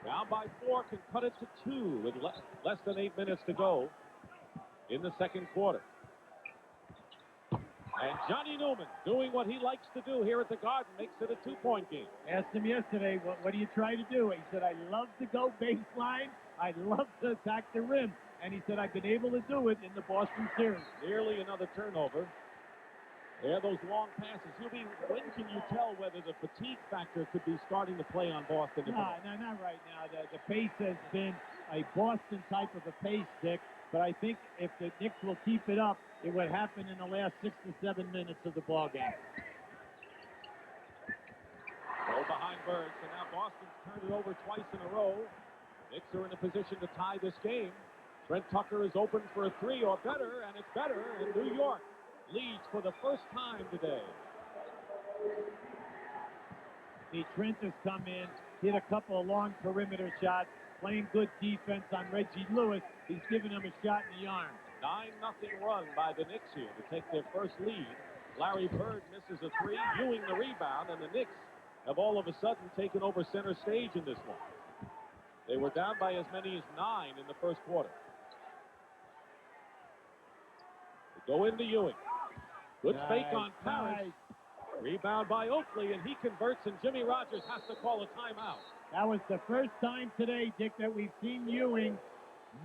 Down by 4, can cut it to 2 with less than 8 minutes to go in the second quarter. And Johnny Newman doing what he likes to do here at the Garden, makes it a 2-point game. Asked him yesterday, what do you try to do? He said, I love to go baseline. I love to attack the rim. And he said, I've been able to do it in the Boston series. Nearly another turnover. There, those long passes. When can you tell whether the fatigue factor could be starting to play on Boston? No, not right now. The pace has been a Boston type of a pace, Dick. But I think if the Knicks will keep it up, it would happen in the last 6 to 7 minutes of the ball game. Go behind Bird, so now Boston's turned it over twice in a row. Knicks are in a position to tie this game. Trent Tucker is open for a 3 or better, and it's better, and New York leads for the first time today. Trent has come in, hit a couple of long perimeter shots, playing good defense on Reggie Lewis. He's giving him a shot in the arm. 9-0 run by the Knicks here to take their first lead. Larry Bird misses a 3, Ewing the rebound, and the Knicks have all of a sudden taken over center stage in this one. They were down by as many as 9 in the first quarter. They go into Ewing. Good fake on Parrish. Rebound by Oakley, and he converts, and Jimmy Rogers has to call a timeout. That was the first time today, Dick, that we've seen Ewing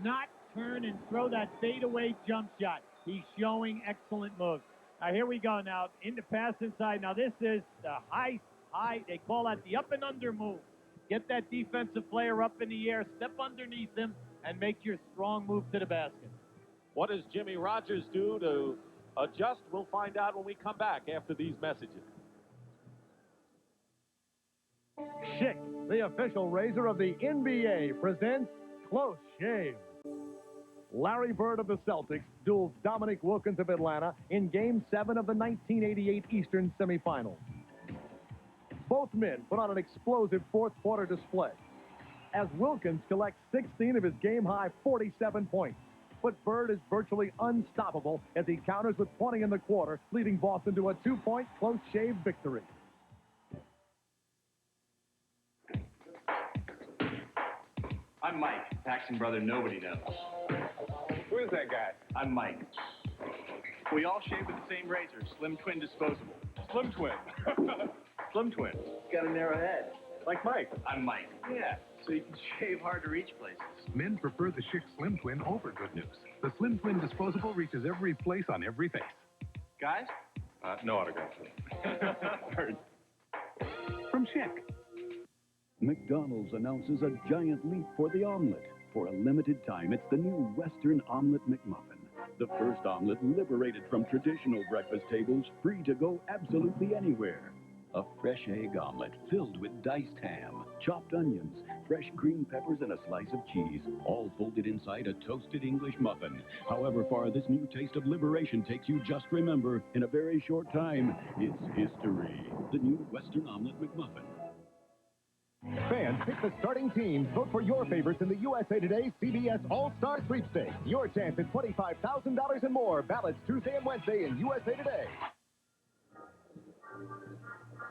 not turn and throw that fadeaway jump shot. He's showing excellent moves. Now, here we go now. In the pass inside. Now, this is the high, they call that the up and under move. Get that defensive player up in the air, step underneath him, and make your strong move to the basket. What does Jimmy Rogers do to adjust? We'll find out when we come back after these messages. Schick, the official razor of the NBA, presents Close Shave. Larry Bird of the Celtics duels Dominique Wilkins of Atlanta in Game 7 of the 1988 Eastern semifinals. Both men put on an explosive fourth-quarter display, as Wilkins collects 16 of his game-high 47 points. But Bird is virtually unstoppable as he counters with 20 in the quarter, leading Boston to a 2-point close-shave victory. I'm Mike, Paxton brother nobody knows. Who is that guy? I'm Mike. We all shave with the same razor, Slim Twin disposable. Slim Twin. Slim Twin. Got a narrow head. Like Mike. I'm Mike. Yeah, so you can shave hard to reach places. Men prefer the Schick Slim Twin over Good News. The Slim Twin disposable reaches every place on every face. Guys? No autographs. From Schick. McDonald's announces a giant leap for the omelet. For a limited time, it's the new Western Omelet McMuffin. The first omelet liberated from traditional breakfast tables, free to go absolutely anywhere. A fresh egg omelet filled with diced ham, chopped onions, fresh green peppers, and a slice of cheese, all folded inside a toasted English muffin. However far this new taste of liberation takes you, just remember, in a very short time, it's history. The new Western Omelet McMuffin. Fans, pick the starting teams. Vote for your favorites in the USA Today CBS All-Star Sweepstakes. Your chance at $25,000 and more. Ballots Tuesday and Wednesday in USA Today.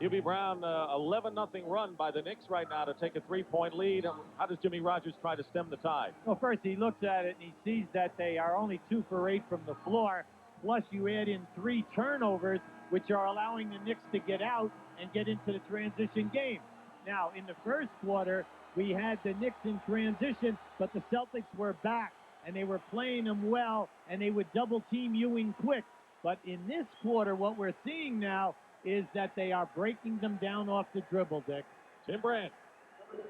Hubie Brown, 11-0 run by the Knicks right now to take a 3-point lead. How does Jimmy Rogers try to stem the tide? Well, first he looks at it and he sees that they are only 2 for 8 from the floor. Plus you add in 3 turnovers, which are allowing the Knicks to get out and get into the transition game. Now, in the first quarter, we had the Knicks in transition, but the Celtics were back, and they were playing them well, and they would double-team Ewing quick. But in this quarter, what we're seeing now is that they are breaking them down off the dribble, Dick. Tim Brand.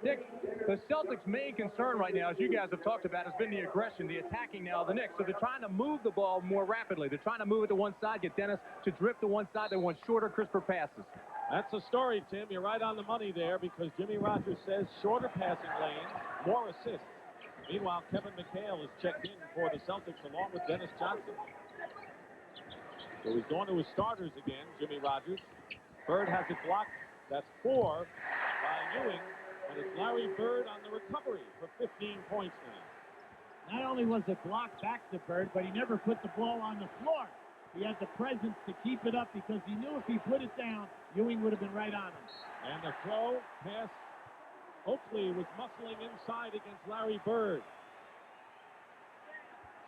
Dick, the Celtics' main concern right now, as you guys have talked about, has been the aggression, the attacking now of the Knicks. So they're trying to move the ball more rapidly. They're trying to move it to one side, get Dennis to drift to one side. They want shorter, crisper passes. That's the story, Tim. You're right on the money there because Jimmy Rogers says shorter passing lanes, more assists. Meanwhile, Kevin McHale is checked in for the Celtics along with Dennis Johnson. So he's going to his starters again, Jimmy Rogers. Bird has it blocked. That's 4 by Ewing. And it's Larry Bird on the recovery for 15 points now. Not only was it blocked back to Bird, but he never put the ball on the floor. He had the presence to keep it up because he knew if he put it down, Ewing would have been right on him. And the throw pass, Oakley was muscling inside against Larry Bird.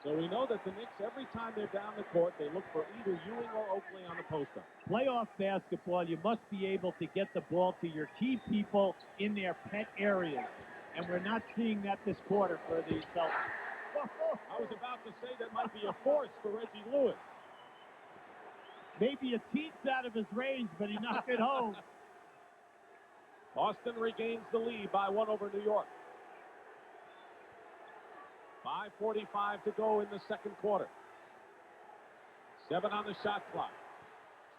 So we know that the Knicks, every time they're down the court, they look for either Ewing or Oakley on the post-up. Playoff basketball, you must be able to get the ball to your key people in their pet areas. And we're not seeing that this quarter for the Celtics. I was about to say that might be a force for Reggie Lewis. Maybe a teeth out of his range, but he knocked it home. Boston regains the lead by 1 over New York. 5:45 to go in the second quarter. 7 on the shot clock.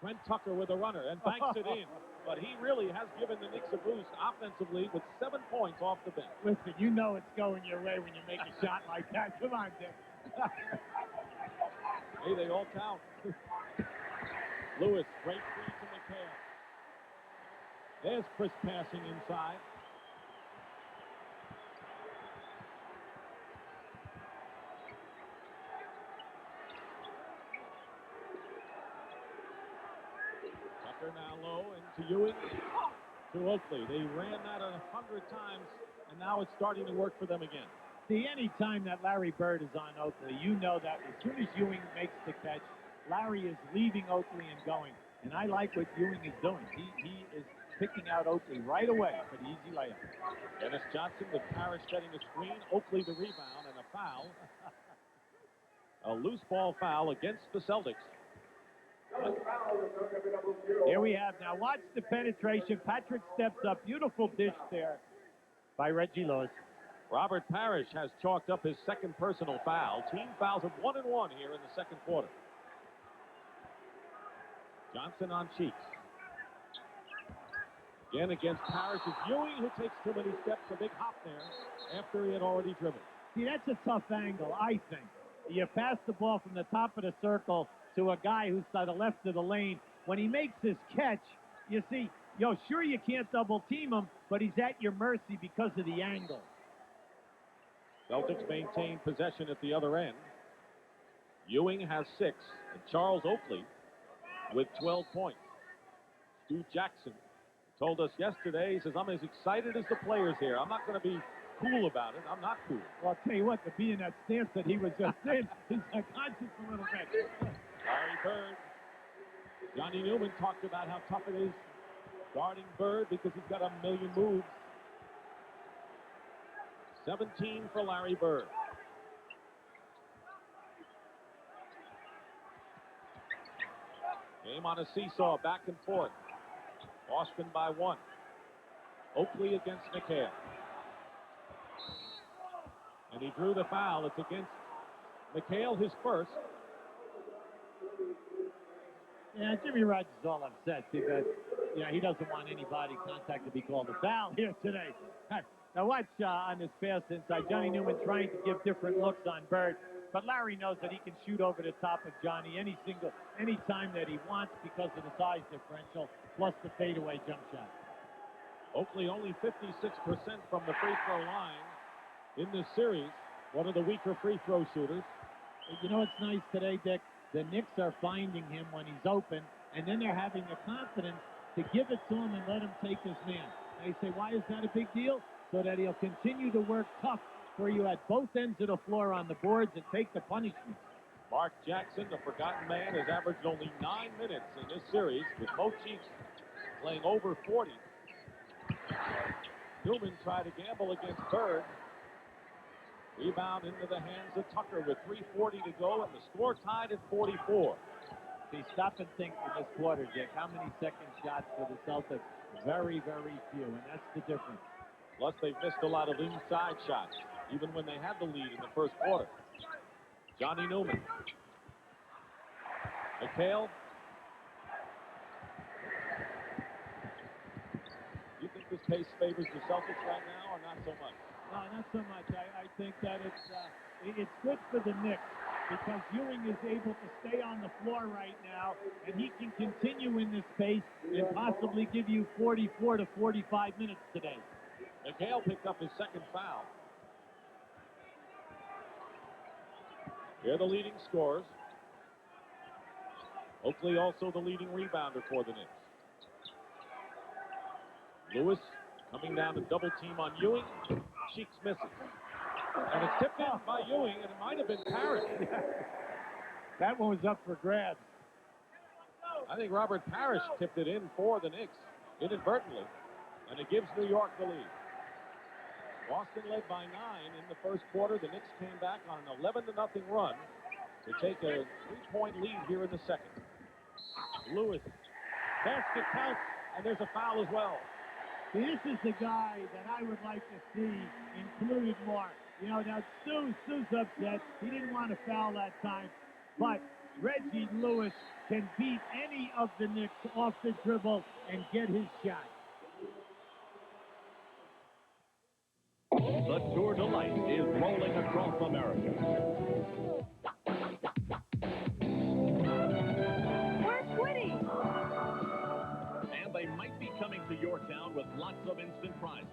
Trent Tucker with a runner and banks it in. But he really has given the Knicks a boost offensively with 7 points off the bench. Listen, you know it's going your way when you make a shot like that. Come on, Dick. Hey, they all count. Lewis, great free to McHale. There's Chris passing inside. Tucker now low into Ewing, to Oakley. They ran that 100 times, and now it's starting to work for them again. See, any time that Larry Bird is on Oakley, you know that as soon as Ewing makes the catch, Larry is leaving Oakley and going. And I like what Ewing is doing. He is picking out Oakley right away for the easy layup. Dennis Johnson with Parrish setting the screen. Oakley the rebound and a foul. A loose ball foul against the Celtics. Here we have now. Watch the penetration. Patrick steps up. Beautiful dish there by Reggie Lewis. Robert Parrish has chalked up his second personal foul. Team fouls of 1 and 1 here in the second quarter. Johnson on Cheeks. Again against Parrish is Ewing, who takes too many steps. A big hop there after he had already driven. See, that's a tough angle, I think. You pass the ball from the top of the circle to a guy who's to the left of the lane. When he makes his catch, you see, sure you can't double team him, but he's at your mercy because of the angle. Celtics maintain possession at the other end. Ewing has 6, and Charles Oakley with 12 points. Stu Jackson told us yesterday, he says, I'm as excited as the players here. I'm not going to be cool about it. I'm not cool. Well, I'll tell you what, to be in that stance that he was just in, he's unconscious a little bit. Larry Bird. Johnny Newman talked about how tough it is guarding Bird because he's got a million moves. 17 for Larry Bird. Game on a seesaw, back and forth. Boston by 1. Oakley against McHale. And he drew the foul. It's against McHale, his first. Yeah, Jimmy Rogers is all upset because, he doesn't want any body contact to be called a foul here today. Now watch on this pass inside. Johnny Newman trying to give different looks on Bird, but Larry knows that he can shoot over the top of Johnny any time that he wants because of the size differential, plus the fadeaway jump shot. Oakley only 56% from the free throw line in this series. One of the weaker free throw shooters. You know what's nice today, Dick? The Knicks are finding him when he's open, and then they're having the confidence to give it to him and let him take his man. They say, why is that a big deal? So that he'll continue to work tough for you at both ends of the floor on the boards and take the punishment. Mark Jackson, the forgotten man, has averaged only 9 minutes in this series, with both Chiefs playing over 40. Newman tried to gamble against Bird. Rebound into the hands of Tucker with 3:40 to go, and the score tied at 44. See, stop and think in this quarter, Dick. How many second shots for the Celtics? Very, very few, and that's the difference. Plus, they've missed a lot of inside shots, even when they had the lead in the first quarter. Johnny Newman. McHale. Do you think this pace favors the Celtics right now, or not so much? No, not so much. I think that it's good for the Knicks because Ewing is able to stay on the floor right now, and he can continue in this pace and possibly give you 44 to 45 minutes today. McHale picked up his second foul. Here are the leading scorers. Oakley also the leading rebounder for the Knicks. Lewis coming down to double team on Ewing. Cheeks misses. And it's tipped in by Ewing, and it might have been Parrish. That one was up for grabs. I think Robert Parrish tipped it in for the Knicks inadvertently, and it gives New York the lead. Boston led by 9 in the first quarter. The Knicks came back on an 11-0 run to take a 3-point lead here in the second. Lewis, basket counts, and there's a foul as well. See, this is the guy that I would like to see included more. Now Stu's upset. He didn't want to foul that time, but Reggie Lewis can beat any of the Knicks off the dribble and get his shot. The Tour de Light is rolling across America. Where's Woody? And they might be coming to your town with lots of instant prizes.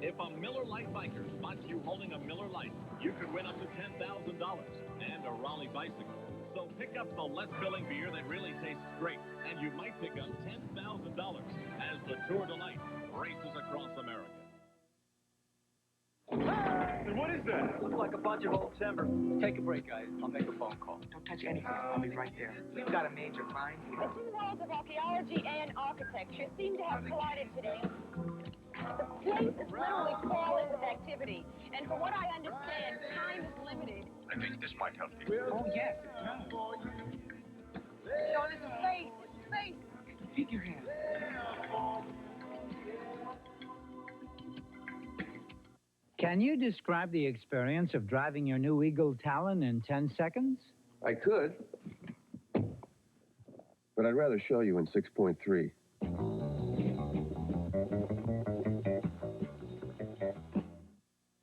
If a Miller Lite biker spots you holding a Miller Lite, you could win up to $10,000 and a Raleigh bicycle. So pick up the less filling beer that really tastes great, and you might pick up $10,000 as the Tour de Light races across America. And what is that? Looks like a bunch of old timber. Take a break, guys. I'll make a phone call. Don't touch anything. I'll be right there. We've got a major find here. The two worlds of archaeology and architecture seem to have collided today. The place is literally crawling with activity, and from what I understand, time is limited. I think this might help you. Oh, yes. No, this is space. It's space. Figurehead. Can you describe the experience of driving your new Eagle Talon in 10 seconds? I could, but I'd rather show you in 6.3.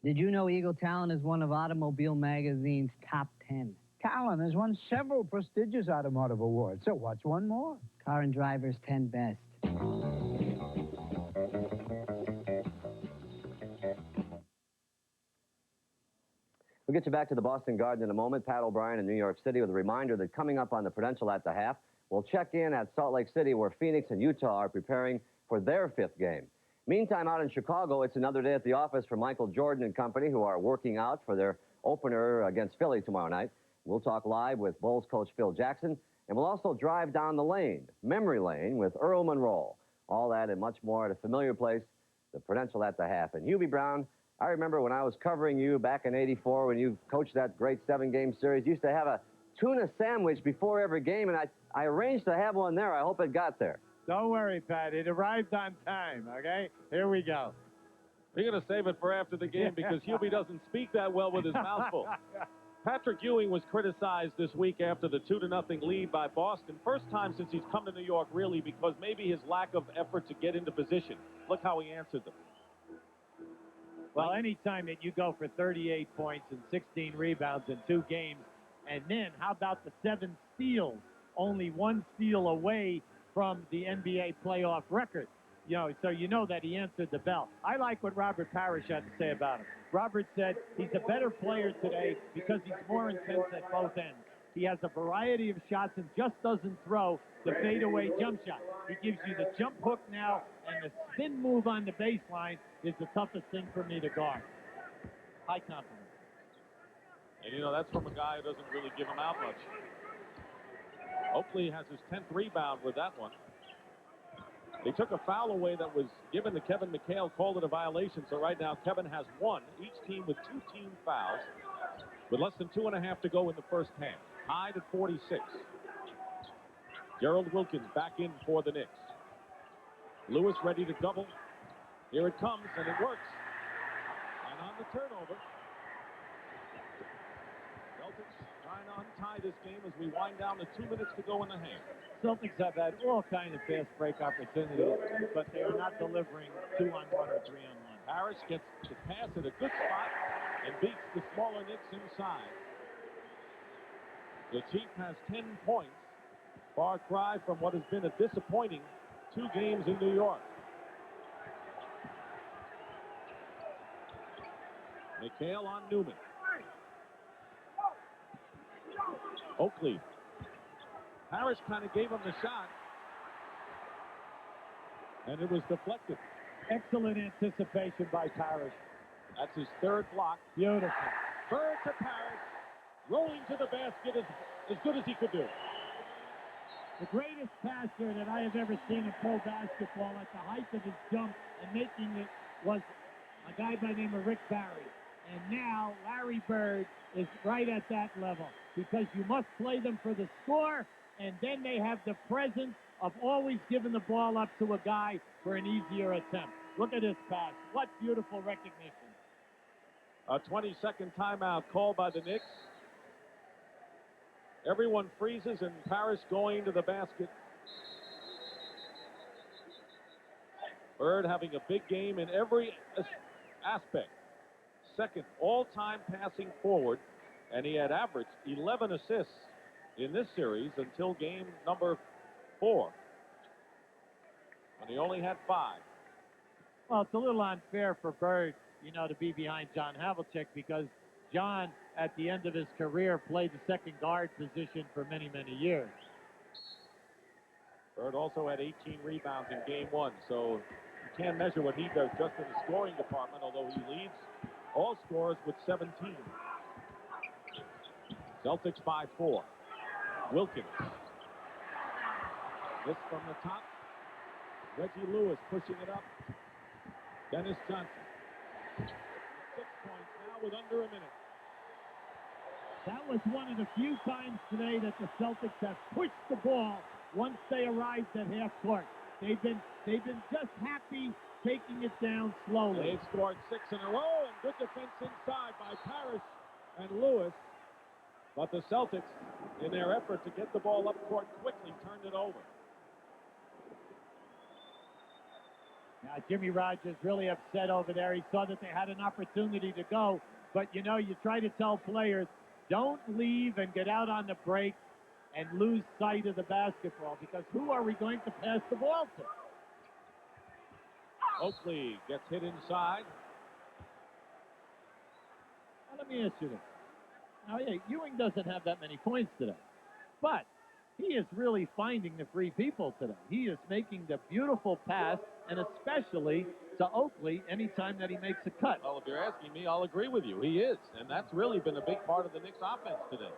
Did you know Eagle Talon is one of Automobile Magazine's top 10? Talon has won several prestigious automotive awards, so what's one more? Car and Driver's 10 Best. We'll get you back to the Boston Garden in a moment. Pat O'Brien in New York City with a reminder that coming up on the Prudential at the half, we'll check in at Salt Lake City where Phoenix and Utah are preparing for their 5th game. Meantime, out in Chicago, it's another day at the office for Michael Jordan and company, who are working out for their opener against Philly tomorrow night. We'll talk live with Bulls coach Phil Jackson, and we'll also drive down the lane, memory lane, with Earl Monroe. All that and much more at a familiar place, the Prudential at the half. And Hubie Brown, I remember when I was covering you back in '84 when you coached that great 7-game series, you used to have a tuna sandwich before every game, and I arranged to have one there. I hope it got there. Don't worry, Pat. It arrived on time, okay? Here we go. We're going to save it for after the game because Hubie doesn't speak that well with his mouth full. Patrick Ewing was criticized this week after the 2-0 lead by Boston. First time since he's come to New York, really, because maybe his lack of effort to get into position. Look how he answered them. Well, anytime that you go for 38 points and 16 rebounds in 2 games, and then how about the 7 steals? Only 1 steal away from the NBA playoff record. You know, so you know that he answered the bell. I like what Robert Parrish had to say about him. Robert said he's a better player today because he's more intense at both ends. He has a variety of shots and just doesn't throw the fadeaway jump shot. He gives you the jump hook now, and the spin move on the baseline is the toughest thing for me to guard. High compliment. And, you know, that's from a guy who doesn't really give him out much. Oakley has his 10th rebound with that one. They took a foul away that was given to Kevin McHale, called it a violation. So right now, Kevin has 1, each team with 2 team fouls, with less than 2.5 to go in the first half. Tied at 46. Gerald Wilkins back in for the Knicks. Lewis ready to double. Here it comes, and it works. And on the turnover, Celtics trying to untie this game as we wind down to 2 minutes to go in the half. Celtics have had all kinds of fast break opportunities, but they are not delivering 2-on-1 or 3-on-1. Harris gets the pass at a good spot and beats the smaller Knicks inside. The Chief has 10 points. Far cry from what has been a disappointing 2 games in New York. McHale on Newman. Oakley. Harris kind of gave him the shot, and it was deflected. Excellent anticipation by Parrish. That's his 3rd block. Beautiful. Bird to Parrish, rolling to the basket as good as he could do. The greatest passer that I have ever seen in pro basketball at the height of his jump and making it was a guy by the name of Rick Barry. And now Larry Bird is right at that level because you must play them for the score, and then they have the presence of always giving the ball up to a guy for an easier attempt. Look at this pass. What beautiful recognition. A 20-second timeout called by the Knicks. Everyone freezes, and Parrish going to the basket. Bird having a big game in every aspect. 2nd all-time passing forward, and he had averaged 11 assists in this series until game number 4. And he only had 5. Well, it's a little unfair for Bird, you know, to be behind John Havlicek because John, at the end of his career, played the 2nd guard position for many, many years. Bird also had 18 rebounds in game 1, so you can't measure what he does just in the scoring department, although he leads all scorers with 17. Celtics by 4. Wilkins. This from the top. Reggie Lewis pushing it up. Dennis Johnson. 6 points now with under a minute. That was one of the few times today that the Celtics have pushed the ball once they arrived at half court. They've been just happy taking it down slowly. They've scored 6 in a row, and good defense inside by Parrish and Lewis. But the Celtics, in their effort to get the ball up court quickly, turned it over. Now, Jimmy Rogers really upset over there. He saw that they had an opportunity to go. But, you know, you try to tell players, don't leave and get out on the break and lose sight of the basketball, because who are we going to pass the ball to? Oakley gets hit inside. Now, let me ask you this. Now, yeah, Ewing doesn't have that many points today, but he is really finding the free people today. He is making the beautiful pass, and especially to Oakley anytime that he makes a cut. Well, if you're asking me, I'll agree with you. He is, and that's really been a big part of the Knicks' offense today.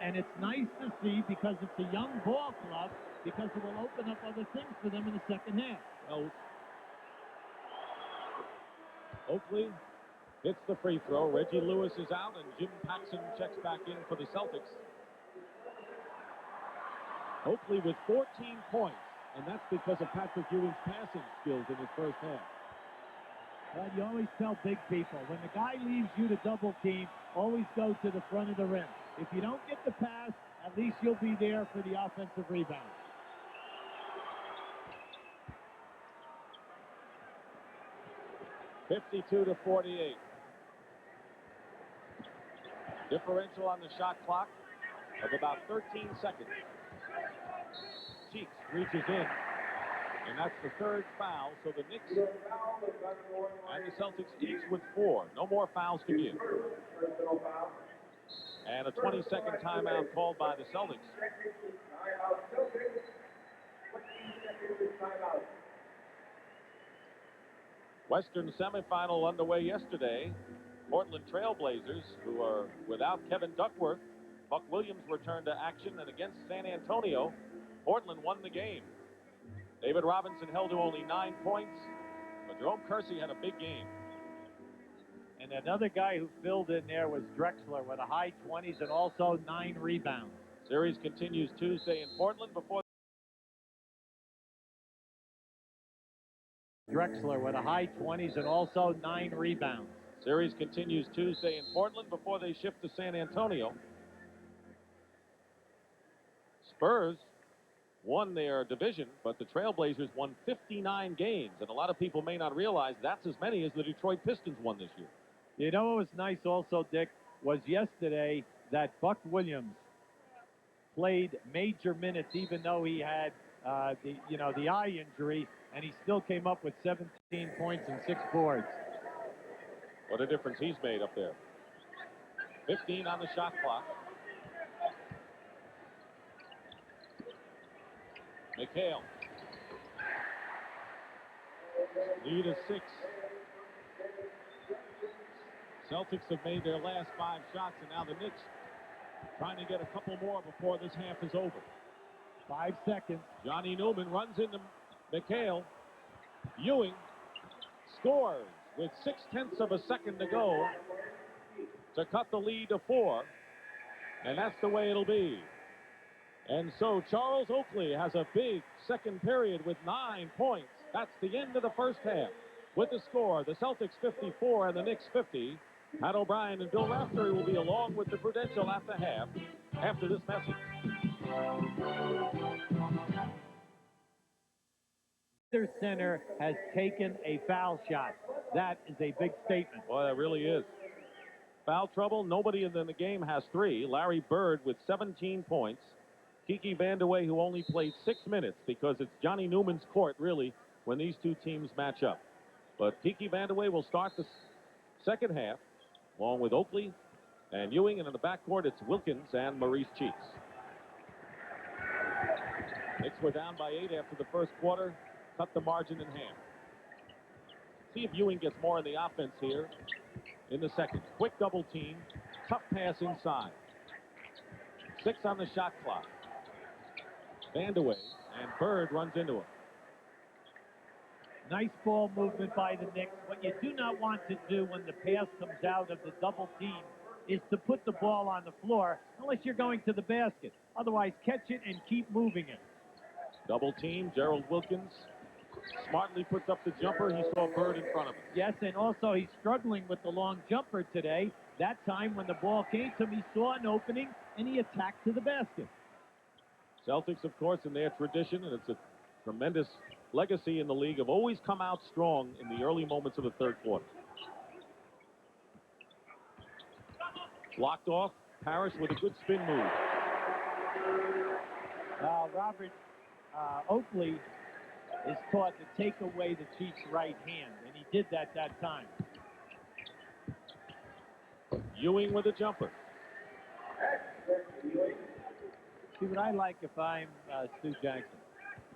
And it's nice to see because it's a young ball club, because it will open up other things for them in the second half. Well, Oakley hits the free throw. Reggie Lewis is out, and Jim Paxson checks back in for the Celtics. Oakley with 14 points, and that's because of Patrick Ewing's passing skills in his first half. Well, you always tell big people, when the guy leaves you to double team, always go to the front of the rim. If you don't get the pass, at least you'll be there for the offensive rebound. (52-48). Differential on the shot clock of about 13 seconds. Cheeks reaches in, and that's the third foul. So the Knicks and the Celtics each with 4. No more fouls to give. And a 20-second timeout called by the Celtics. Western semifinal underway yesterday. Portland Trailblazers, who are without Kevin Duckworth. Buck Williams returned to action, and against San Antonio, Portland won the game. David Robinson held to only 9 points, but Jerome Kersey had a big game. And another guy who filled in there was Drexler with a high 20s and also 9 rebounds. Series continues Tuesday in Portland before Drexler with a high 20s and also 9 rebounds. Series continues Tuesday in Portland before they shift to San Antonio. Spurs won their division, but the Trailblazers won 59 games, and a lot of people may not realize that's as many as the Detroit Pistons won this year. You know what was nice also, Dick, was yesterday that Buck Williams played major minutes, even though he had the eye injury, and he still came up with 17 points and 6 boards. What a difference he's made up there. 15 on the shot clock. McHale. Lead is 6. Celtics have made their last 5 shots, and now the Knicks trying to get a couple more before this half is over. 5 seconds. Johnny Newman runs into McHale. Ewing scores with 0.6 of a second to go to cut the lead to 4, and that's the way it'll be. And so Charles Oakley has a big second period with 9 points. That's the end of the first half. With the score, the Celtics 54 and the Knicks 50. Pat O'Brien and Bill Raftery will be along with the Prudential at the half after this message. Their center has taken a foul shot. That is a big statement. Boy, that really is. Foul trouble. Nobody in the game has 3. Larry Bird with 17 points. Kiki Vandeweghe, who only played 6 minutes because it's Johnny Newman's court, really, when these two teams match up. But Kiki Vandeweghe will start the second half, along with Oakley and Ewing. And in the backcourt, it's Wilkins and Maurice Cheeks. Knicks were down by 8 after the first quarter. Cut the margin in half. See if Ewing gets more in the offense here in the second. Quick double team. Tough pass inside. 6 on the shot clock. Vandeweghe, and Bird runs into him. Nice ball movement by the Knicks. What you do not want to do when the pass comes out of the double team is to put the ball on the floor unless you're going to the basket. Otherwise, catch it and keep moving it. Double team. Gerald Wilkins smartly puts up the jumper. He saw Bird in front of him. Yes, and also he's struggling with the long jumper today. That time when the ball came to him, he saw an opening and he attacked to the basket. Celtics, of course, in their tradition, and it's a tremendous legacy in the league, have always come out strong in the early moments of the third quarter. Blocked off. Parrish with a good spin move. Robert Oakley is taught to take away the Chiefs' right hand, and he did that time. Ewing with a jumper. See, what I like if I'm Stu Jackson,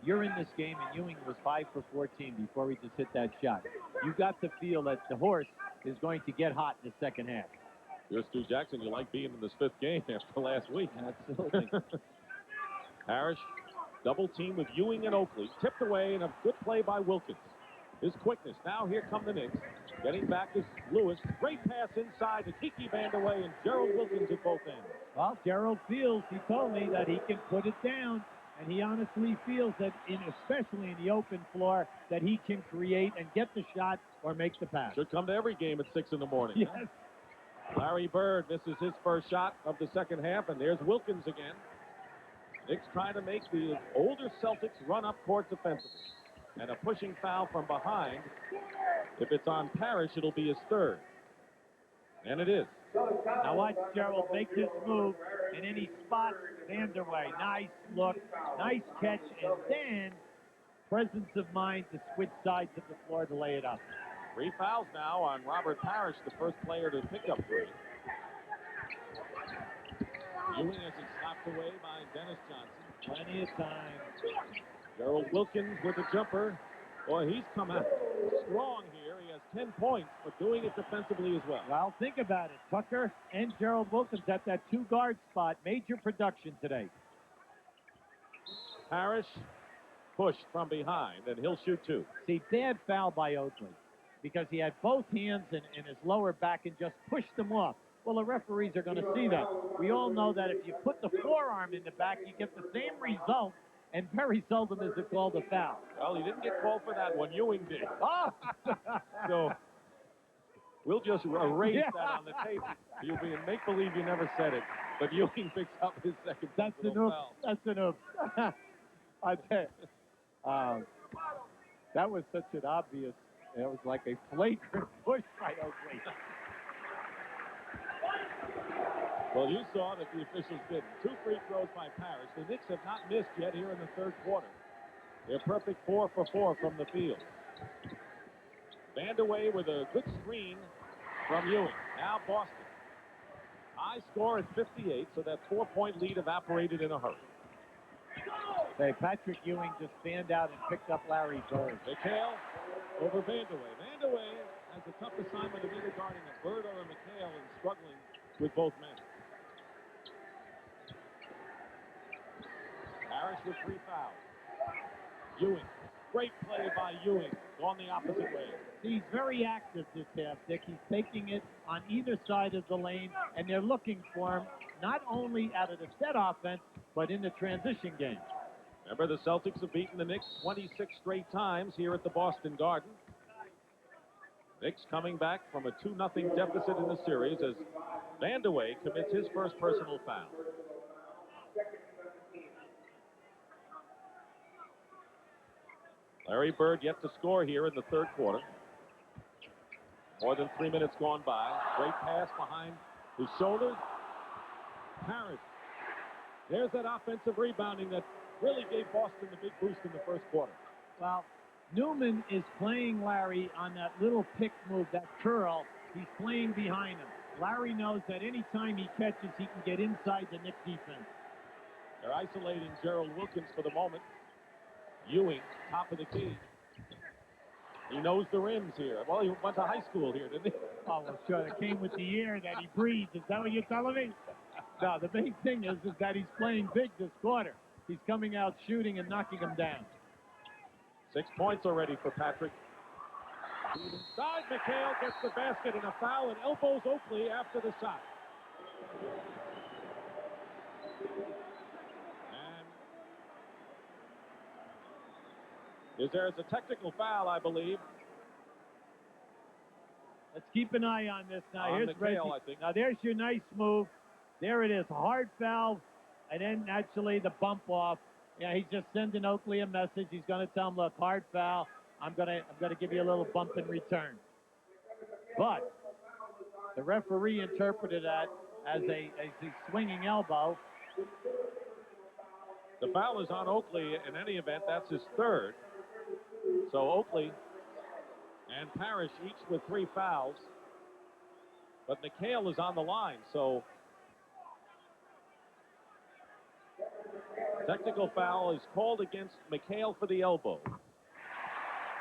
you're in this game, and Ewing was 5 for 14 before he just hit that shot. You got to feel that the horse is going to get hot in the second half. You're Stu Jackson. You like being in this fifth game after last week. Absolutely. Parrish double team with Ewing and Oakley. Tipped away, and a good play by Wilkins. His quickness. Now here come the Knicks. Getting back is Lewis. Great pass inside to Kiki Vandeweghe and Gerald Wilkins at both ends. Well, Gerald feels, he told me, that he can put it down. And he honestly feels that, especially in the open floor, that he can create and get the shot or make the pass. Should come to every game at 6 in the morning. Yes. Huh? Larry Bird misses his first shot of the second half, and there's Wilkins again. Knicks trying to make the older Celtics run up court defensively. And a pushing foul from behind. If it's on Parrish, it'll be his third. And it is. Now watch Gerald make this move, and then he spots Vandeweghe. Nice look, nice catch, and then presence of mind to switch sides of the floor to lay it up. 3 fouls now on Robert Parrish, the first player to pick up 3. Ewing has it stopped away by Dennis Johnson. Plenty of time. Gerald Wilkins with a jumper. Boy, he's come out strong here. He has 10 points, but doing it defensively as well. Well, think about it. Tucker and Gerald Wilkins at that 2-guard spot. Major production today. Parrish pushed from behind, and he'll shoot 2. See, bad foul by Oakley because he had both hands in his lower back and just pushed them off. Well, the referees are going to see that. We all know that if you put the forearm in the back, you get the same result, and very seldom is it called a foul. Well, he didn't get called for that one. Ewing did. Oh! So we'll just erase that on the tape. You'll be in make-believe you never said it. But Ewing picks up his second That's an personal oops. foul. That's an oops. I tell you, that was such an obvious, it was like a flagrant push by Oakley. Well, you saw that the officials didn't. 2 free throws by Parrish. The Knicks have not missed yet here in the third quarter. They're perfect 4 for 4 from the field. Vandeweghe with a good screen from Ewing. Now Boston. High score at 58, so that 4-point lead evaporated in a hurry. Hey, Patrick Ewing just fanned out and picked up Larry Bird. McHale over Vandeweghe. Vandeweghe has a tough assignment of either guarding a Bird or a McHale and struggling with both men. Parrish with 3 fouls. Ewing. Great play by Ewing. Gone the opposite way. He's very active this half, Dick. He's taking it on either side of the lane, and they're looking for him not only out of the set offense, but in the transition game. Remember, the Celtics have beaten the Knicks 26 straight times here at the Boston Garden. Knicks coming back from a 2-0 deficit in the series as Vandeweghe commits his first personal foul. Larry Bird yet to score here in the third quarter. More than 3 minutes gone by. Great pass behind his shoulders. Parrish. There's that offensive rebounding that really gave Boston the big boost in the first quarter. Well, Newman is playing Larry on that little pick move, that curl. He's playing behind him. Larry knows that any time he catches, he can get inside the Knicks defense. They're isolating Gerald Wilkins for the moment. Ewing, top of the key. He knows the rims here. Well, he went to high school here, didn't he? Oh, well, sure. It came with the air that he breathed. Is that what you're telling me? No, the big thing is that he's playing big this quarter. He's coming out shooting and knocking them down. 6 points already for Patrick. Inside, McHale gets the basket and a foul and elbows Oakley after the shot. And there's a technical foul, I believe. Let's keep an eye on this now. On Here's McHale, Reggie. I think. Now there's your nice move. There it is, a hard foul, and then actually the bump off. Yeah, he's just sending Oakley a message. He's going to tell him, look, hard foul. I'm gonna give you a little bump in return. But the referee interpreted that as a swinging elbow. The foul is on Oakley in any event. That's his third. So Oakley and Parrish each with 3 fouls. But McHale is on the line, so Technical foul is called against McHale for the elbow.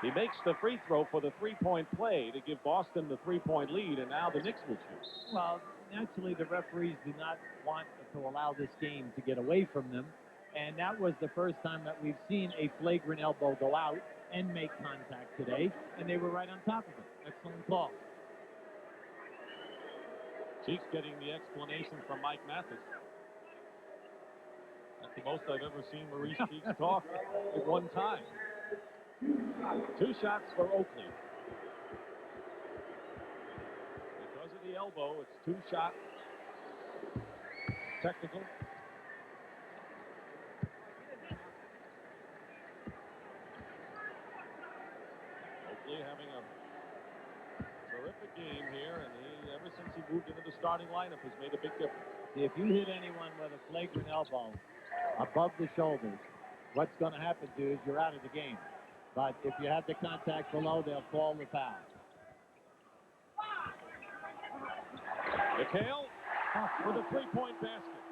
He makes the free throw for the three-point play to give Boston the three-point lead, and now the Knicks will shoot. Well, naturally, the referees do not want to allow this game to get away from them, and that was the first time that we've seen a flagrant elbow go out and make contact today, and they were right on top of it. Excellent call. Cheeks getting the explanation from Mike Mathis. That's the most I've ever seen Maurice Cheeks talk at one time. 2 shots for Oakley. Because of the elbow, it's 2 shots. Technical. Oakley having a terrific game here, and ever since he moved into the starting lineup, has made a big difference. See, if you hit anyone with a flagrant elbow above the shoulders, what's going to happen to you is you're out of the game. But if you have the contact below, they'll call the foul. McHale for the three-point basket.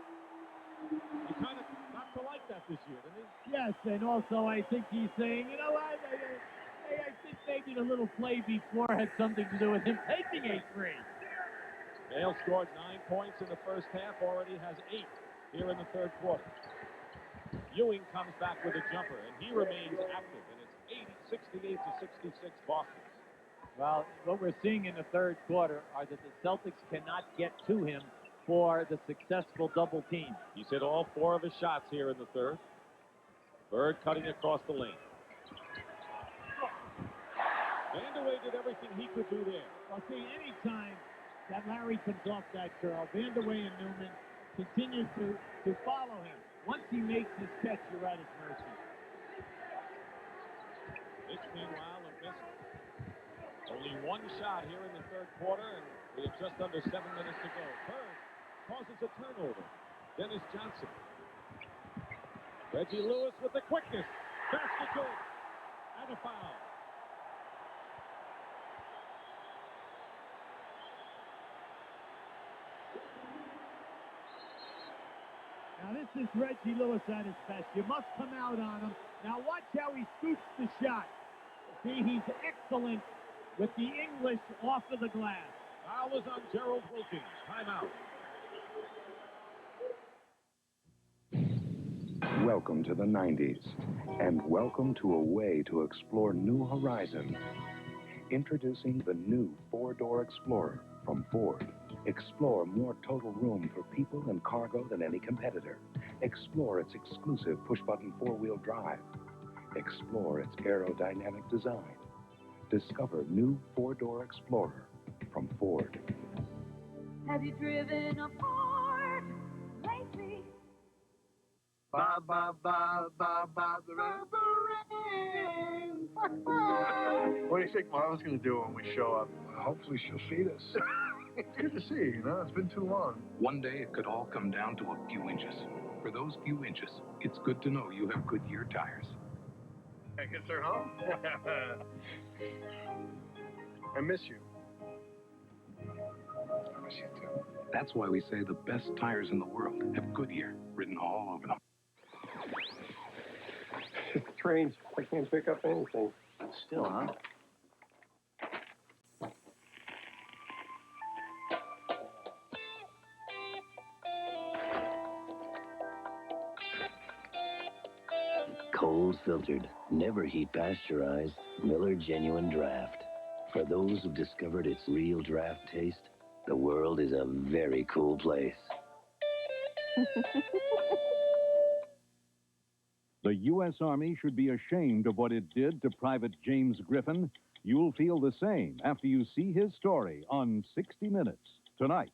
He kind of got to like that this year, didn't he? Yes, and also I think he's saying, you know what, I think maybe the little play before had something to do with him taking a three. McHale scored 9 points in the first half, already has 8 here in the third quarter. Ewing comes back with a jumper, and he remains active, and it's 68 to 66 Boston. Well, what we're seeing in the third quarter are that the Celtics cannot get to him for the successful double team. He's hit all 4 of his shots here in the third. Bird cutting across the lane. Vanderway did everything he could do there. Well, see, anytime that Larry comes off that curl, Vanderway and Newman continue to follow him. Once he makes his catch, you're at his mercy. Knicks, meanwhile, have missed only 1 shot here in the third quarter, and we have just under 7 minutes to go. Bird causes a turnover. Dennis Johnson. Reggie Lewis with the quickness. Basket good. And a foul. Now, this is Reggie Lewis at his best. You must come out on him. Now, watch how he scoops the shot. See, he's excellent with the English off of the glass. Foul is on Gerald Wilkins. Timeout. Welcome to the 90s, and welcome to a way to explore new horizons. Introducing the new 4-door Explorer from Ford. Explore more total room for people and cargo than any competitor. Explore its exclusive push-button 4-wheel drive. Explore its aerodynamic design. Discover new 4-door Explorer from Ford. Have you driven a Ford lately? Bob, Bob, Bob, Bob, Bob, the rain. What do you think Marla's going to do when we show up? Hopefully she'll feed us. It's good to see you, you know? It's been too long. One day it could all come down to a few inches. For those few inches, it's good to know you have Goodyear tires. I guess they're home. I miss you. I miss you too. That's why we say the best tires in the world have Goodyear written all over them. Trains, I can't pick up anything. Still, huh? Cold filtered, never heat pasteurized, Miller Genuine Draft. For those who've discovered its real draft taste, the world is a very cool place. The U.S. Army should be ashamed of what it did to Private James Griffin. You'll feel the same after you see his story on 60 Minutes tonight.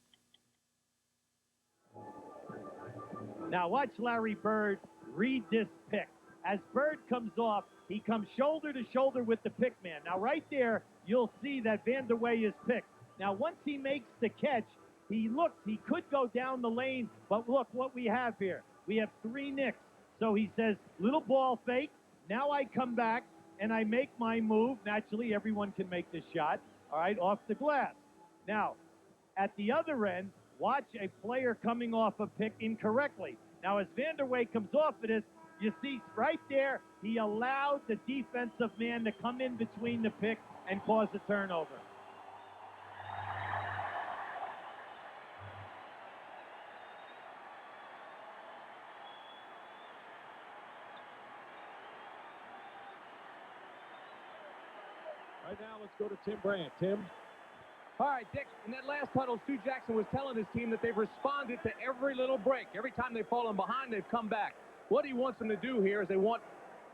Now watch Larry Bird read this pick. As Bird comes off, he comes shoulder to shoulder with the pick man. Now right there, you'll see that Vanderway is picked. Now once he makes the catch, he looks, he could go down the lane, but look what we have here. We have 3 Knicks. So he says, little ball fake. Now I come back and I make my move. Naturally, everyone can make this shot, all right, off the glass. Now, at the other end, watch a player coming off a pick incorrectly. Now, as Vanderway comes off of this, you see right there, he allowed the defensive man to come in between the pick and cause a turnover. Right now, let's go to Tim Brandt. Tim? All right, Dick, in that last huddle, Stu Jackson was telling his team that they've responded to every little break. Every time they've fallen behind, they've come back. What he wants them to do here is they want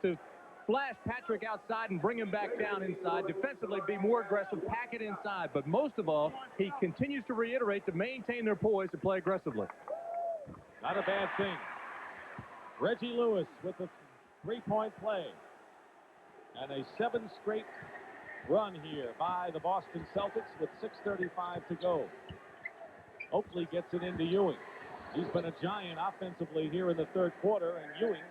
to flash Patrick outside and bring him back down inside. Defensively, be more aggressive, pack it inside. But most of all, he continues to reiterate to maintain their poise to play aggressively. Not a bad thing. Reggie Lewis with the three-point play. And a 7th straight run here by the Boston Celtics with 6:35 to go. Oakley gets it into Ewing. He's been a giant offensively here in the third quarter, and Ewing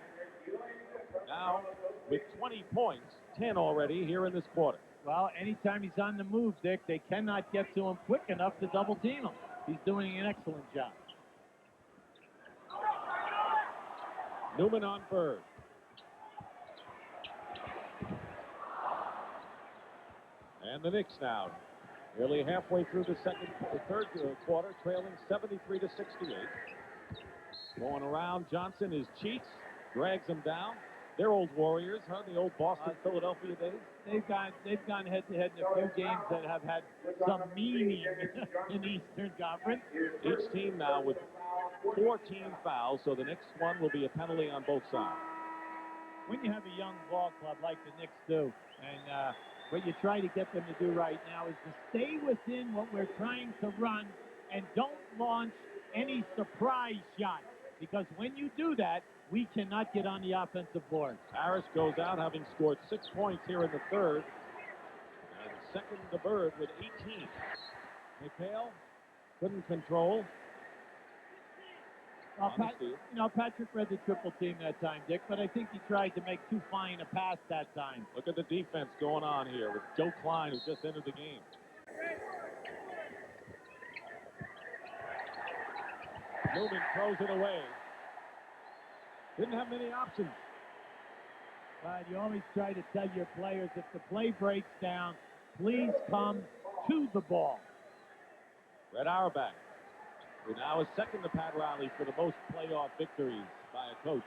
now with 20 points, 10 already here in this quarter. Well, anytime he's on the move, Dick, they cannot get to him quick enough to double team him. He's doing an excellent job. Newman on Bird. And the Knicks now, nearly halfway through the third quarter, trailing 73 to 68. Going around, Johnson, his cheats, drags him down. They're old Warriors, huh? The old Boston, Philadelphia days. They've gone head-to-head in a few games that have had some meaning in the Eastern Conference. Each team now with 4 team fouls, so the next one will be a penalty on both sides. When you have a young ball club like the Knicks do, and what you try to get them to do right now is to stay within what we're trying to run and don't launch any surprise shots. Because when you do that, we cannot get on the offensive board. Harris goes out having scored 6 points here in the third. And second to Bird with 18. McHale couldn't control. Patrick read the triple team that time, Dick, but I think he tried to make too fine a pass that time. Look at the defense going on here with Joe Klein, who just entered the game. Newman throws it away. Didn't have many options. But you always try to tell your players, if the play breaks down, please come to the ball. Red Auerbach, who now is second to Pat Riley for the most playoff victories by a coach.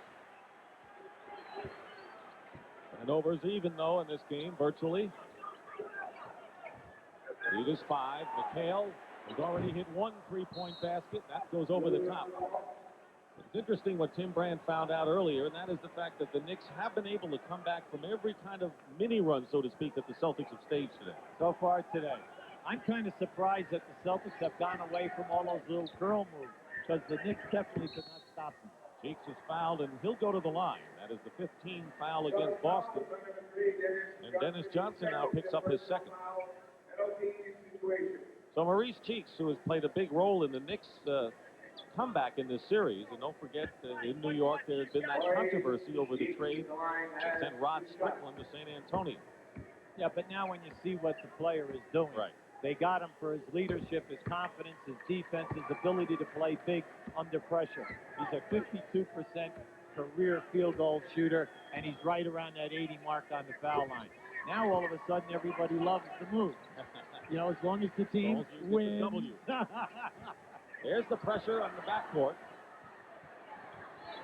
Turnovers even, though, in this game, virtually. Lead is 5. McHale has already hit 1 3-point basket. That goes over the top. It's interesting what Tim Brandt found out earlier, and that is the fact that the Knicks have been able to come back from every kind of mini run, so to speak, that the Celtics have staged today. So far today. I'm kind of surprised that the Celtics have gone away from all those little curl moves, because the Knicks definitely could not stop them. Cheeks is fouled, and he'll go to the line. That is the 15th foul against Boston. And Dennis Johnson now picks up his second. So Maurice Cheeks, who has played a big role in the Knicks' comeback in this series, and don't forget in New York there had been that controversy over the trade that sent Rod Strickland to San Antonio. Yeah, but now when you see what the player is doing, right. They got him for his leadership, his confidence, his defense, his ability to play big under pressure. He's a 52% career field goal shooter, and he's right around that 80 mark on the foul line. Now all of a sudden everybody loves the move. As long as the team wins. There's the pressure on the backcourt.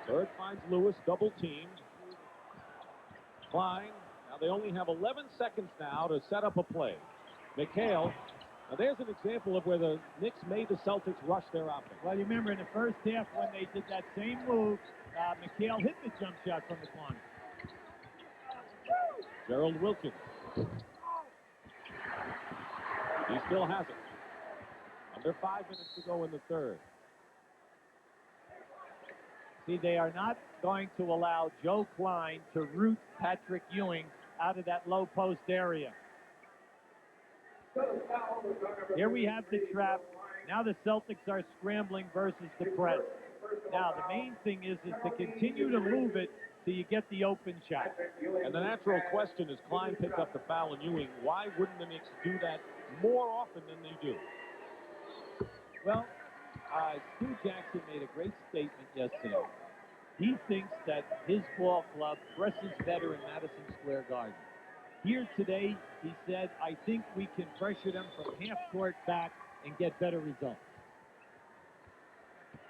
Bird finds Lewis double teamed. Klein. Now they only have 11 seconds now to set up a play. McHale. Now there's an example of where the Knicks made the Celtics rush their offense. Well, you remember in the first half when they did that same move, McHale hit the jump shot from the corner. Gerald Wilkins. He still has it. Under 5 minutes to go in the third. See, they are not going to allow Joe Klein to root Patrick Ewing out of that low post area. Here we have the trap. Now the Celtics are scrambling versus the press. Now the main thing is to continue to move it till you get the open shot. And the natural question is, Klein picked up the foul on Ewing. Why wouldn't the Knicks do that more often than they do? Well, Stu Jackson made a great statement yesterday. He thinks that his ball club presses better in Madison Square Garden. Here today, he said, I think we can pressure them from half court back and get better results.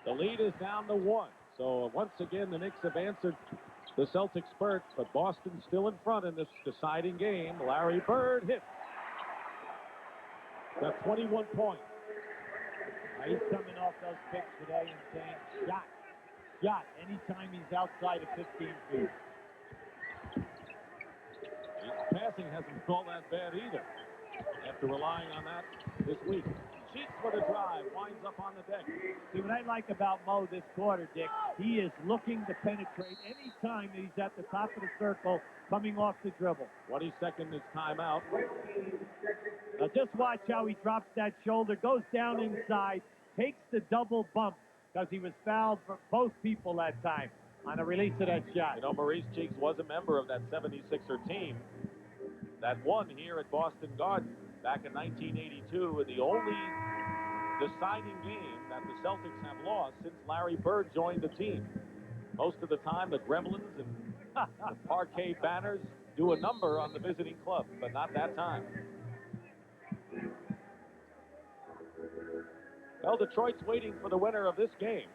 The lead is down to 1. So once again, the Knicks have answered the Celtics spurt, but Boston's still in front in this deciding game. Larry Bird hits. Got 21 points. Now he's coming off those picks today and saying, shot, anytime he's outside of 15 feet. His passing hasn't been all that bad either, after relying on that this week. Cheeks for the drive, winds up on the deck. See, what I like about Mo this quarter, Dick, he is looking to penetrate any time that he's at the top of the circle coming off the dribble. 22nd is timeout. Now just watch how he drops that shoulder, goes down inside, takes the double bump, because he was fouled for both people that time on a release of that shot. You know, Maurice Cheeks was a member of that 76er team that won here at Boston Garden back in 1982, and the only deciding game that the Celtics have lost since Larry Bird joined the team. Most of the time, the Gremlins and the parquet banners do a number on the visiting club, but not that time. Well, Detroit's waiting for the winner of this game.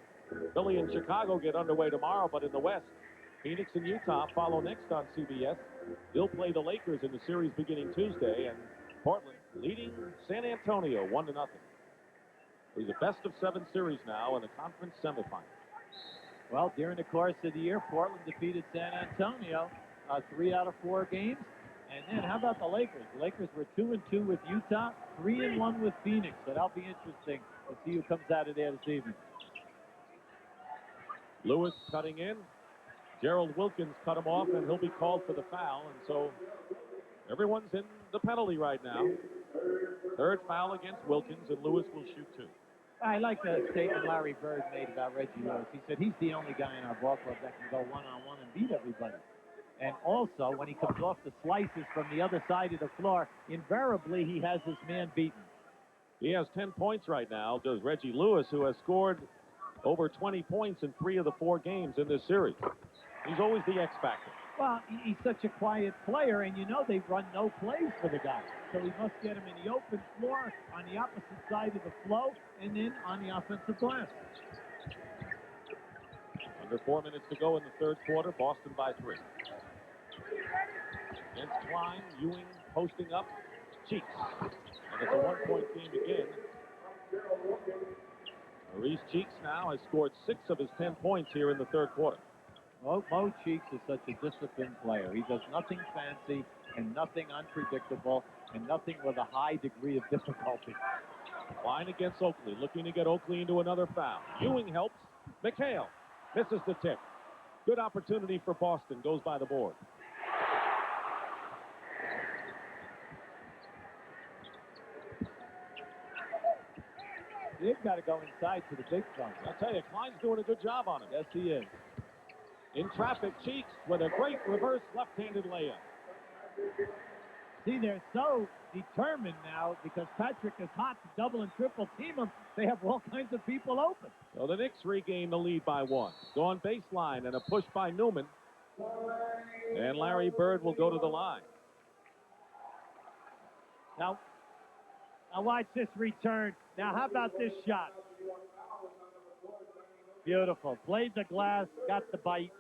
Philly and Chicago get underway tomorrow, but in the West, Phoenix and Utah follow next on CBS. They'll play the Lakers in the series beginning Tuesday, and Portland leading San Antonio 1-0. It was a best-of-7 series now in the conference semifinal. Well, during the course of the year, Portland defeated San Antonio 3 out of 4 games. And then how about the Lakers? The Lakers were 2-2 with Utah, 3-1 with Phoenix. So that'll be interesting to see who comes out of there this evening. Lewis cutting in. Gerald Wilkins cut him off, and he'll be called for the foul. And so everyone's in the penalty right now. Third foul against Wilkins, and Lewis will shoot 2. I like the statement Larry Bird made about Reggie Lewis. He said he's the only guy in our ball club that can go one-on-one and beat everybody. And also, when he comes off the slices from the other side of the floor, invariably he has his man beaten. He has 10 points right now, does Reggie Lewis, who has scored over 20 points in 3 of the 4 games in this series. He's always the X factor. Well, he's such a quiet player, and you know they run no plays for the guy. So he must get him in the open floor, on the opposite side of the flow, and then on the offensive glass. Under 4 minutes to go in the third quarter, Boston by 3. Against Klein, Ewing posting up, Cheeks. And it's a 1-point game again. Maurice Cheeks now has scored 6 of his 10 points here in the third quarter. Well, Mo Cheeks is such a disciplined player. He does nothing fancy and nothing unpredictable and nothing with a high degree of difficulty. Klein against Oakley, looking to get Oakley into another foul. Ewing helps. McHale misses the tip. Good opportunity for Boston. Goes by the board. They've got to go inside to the big front. I'll tell you, Klein's doing a good job on him. Yes, he is. In traffic, Cheeks with a great reverse left-handed layup. See, they're so determined now because Patrick is hot to double and triple team him. They have all kinds of people open. So the Knicks regain the lead by 1. Gone baseline and a push by Newman. And Larry Bird will go to the line. Now watch this return. Now, how about this shot? Beautiful. Played the glass, got the bite.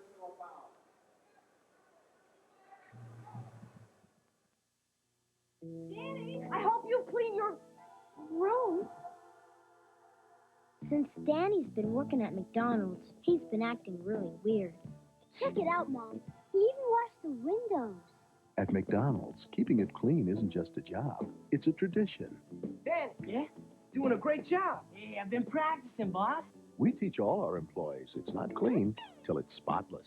Danny, I hope you clean your room. Since Danny's been working at McDonald's, he's been acting really weird. Check it out, Mom. He even washed the windows. At McDonald's, keeping it clean isn't just a job, it's a tradition. Danny, yeah? Doing a great job. Yeah, I've been practicing, boss. We teach all our employees it's not clean till it's spotless.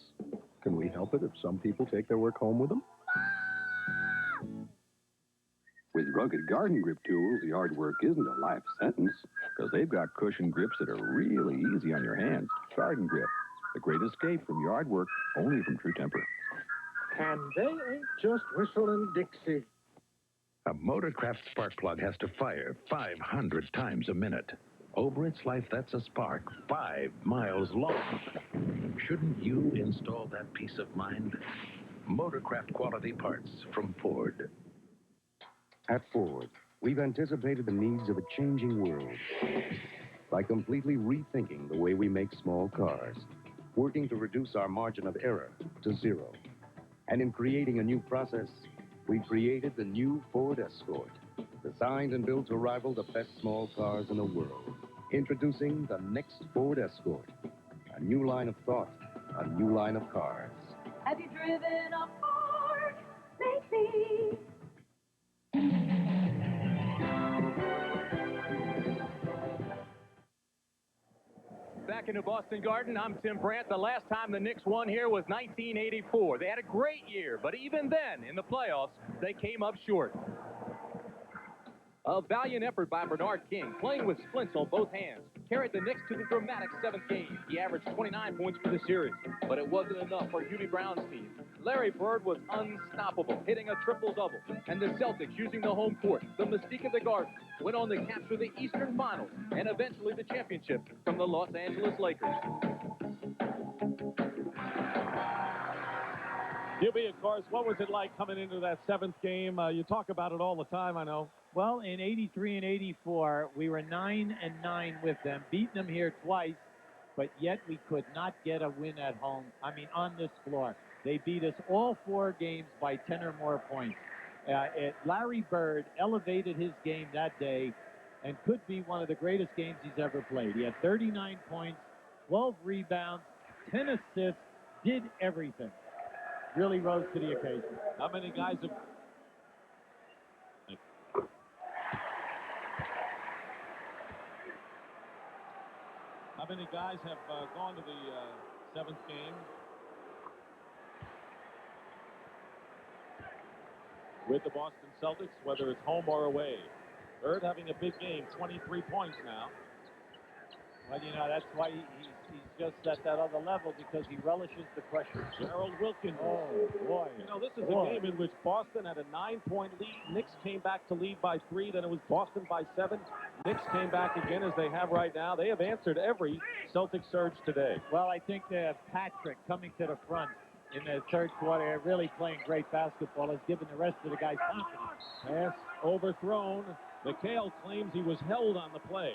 Can we help it if some people take their work home with them? With rugged garden grip tools, yard work isn't a life sentence, because they've got cushion grips that are really easy on your hands. Garden grip, the great escape from yard work, only from True Temper. And they ain't just whistling Dixie. A Motorcraft spark plug has to fire 500 times a minute. Over its life, that's a spark 5 miles long. Shouldn't you install that peace of mind? Motorcraft quality parts from Ford. At Ford, we've anticipated the needs of a changing world by completely rethinking the way we make small cars, working to reduce our margin of error to 0. And in creating a new process, we created the new Ford Escort, designed and built to rival the best small cars in the world. Introducing the next Ford Escort, a new line of thought, a new line of cars. Have you driven a Ford lately? Back in the Boston Garden, I'm Tim Brandt. The last time the Knicks won here was 1984. They had a great year, but even then, in the playoffs, they came up short. A valiant effort by Bernard King, playing with splints on both hands, carried the Knicks to the dramatic 7th game. He averaged 29 points for the series, but it wasn't enough for Hubie Brown's team. Larry Bird was unstoppable, hitting a triple-double. And the Celtics, using the home court, the mystique of the Garden, went on to capture the Eastern Finals and eventually the championship from the Los Angeles Lakers. Hubie, of course, what was it like coming into that 7th game? You talk about it all the time, I know. Well, in 83 and 84, we were 9-9 with them, beating them here twice, but yet we could not get a win at home. I mean, on this floor. They beat us all 4 games by 10 or more points. Larry Bird elevated his game that day and could be one of the greatest games he's ever played. He had 39 points, 12 rebounds, 10 assists, did everything. Really rose to the occasion. How many guys have... How many guys have gone to the 7th game with the Boston Celtics, whether it's home or away? Bird having a big game, 23 points now. Well, you know, that's why he's just at that other level, because he relishes the pressure. Gerald Wilkins. Oh, boy. You know, this is a game in which Boston had a 9-point lead. Knicks came back to lead by 3. Then it was Boston by 7. Knicks came back again, as they have right now. They have answered every Celtic surge today. Well, I think Patrick coming to the front in the third quarter, really playing great basketball, has given the rest of the guys confidence. Pass overthrown. McHale claims he was held on the play.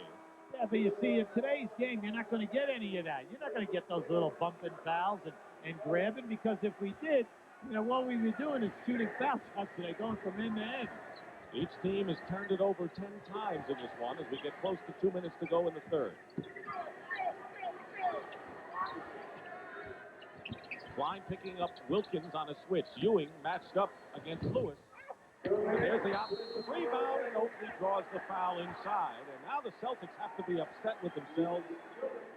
Yeah, but you see, in today's game, you're not going to get any of that. You're not going to get those little bumping fouls and grabbing, because if we did, you know, what we were doing is shooting foul shots today, going from end to end. Each team has turned it over 10 times in this one as we get close to 2 minutes to go in the third. Klein picking up Wilkins on a switch. Ewing matched up against Lewis. And there's the offensive rebound, and Oakley draws the foul inside. And now the Celtics have to be upset with themselves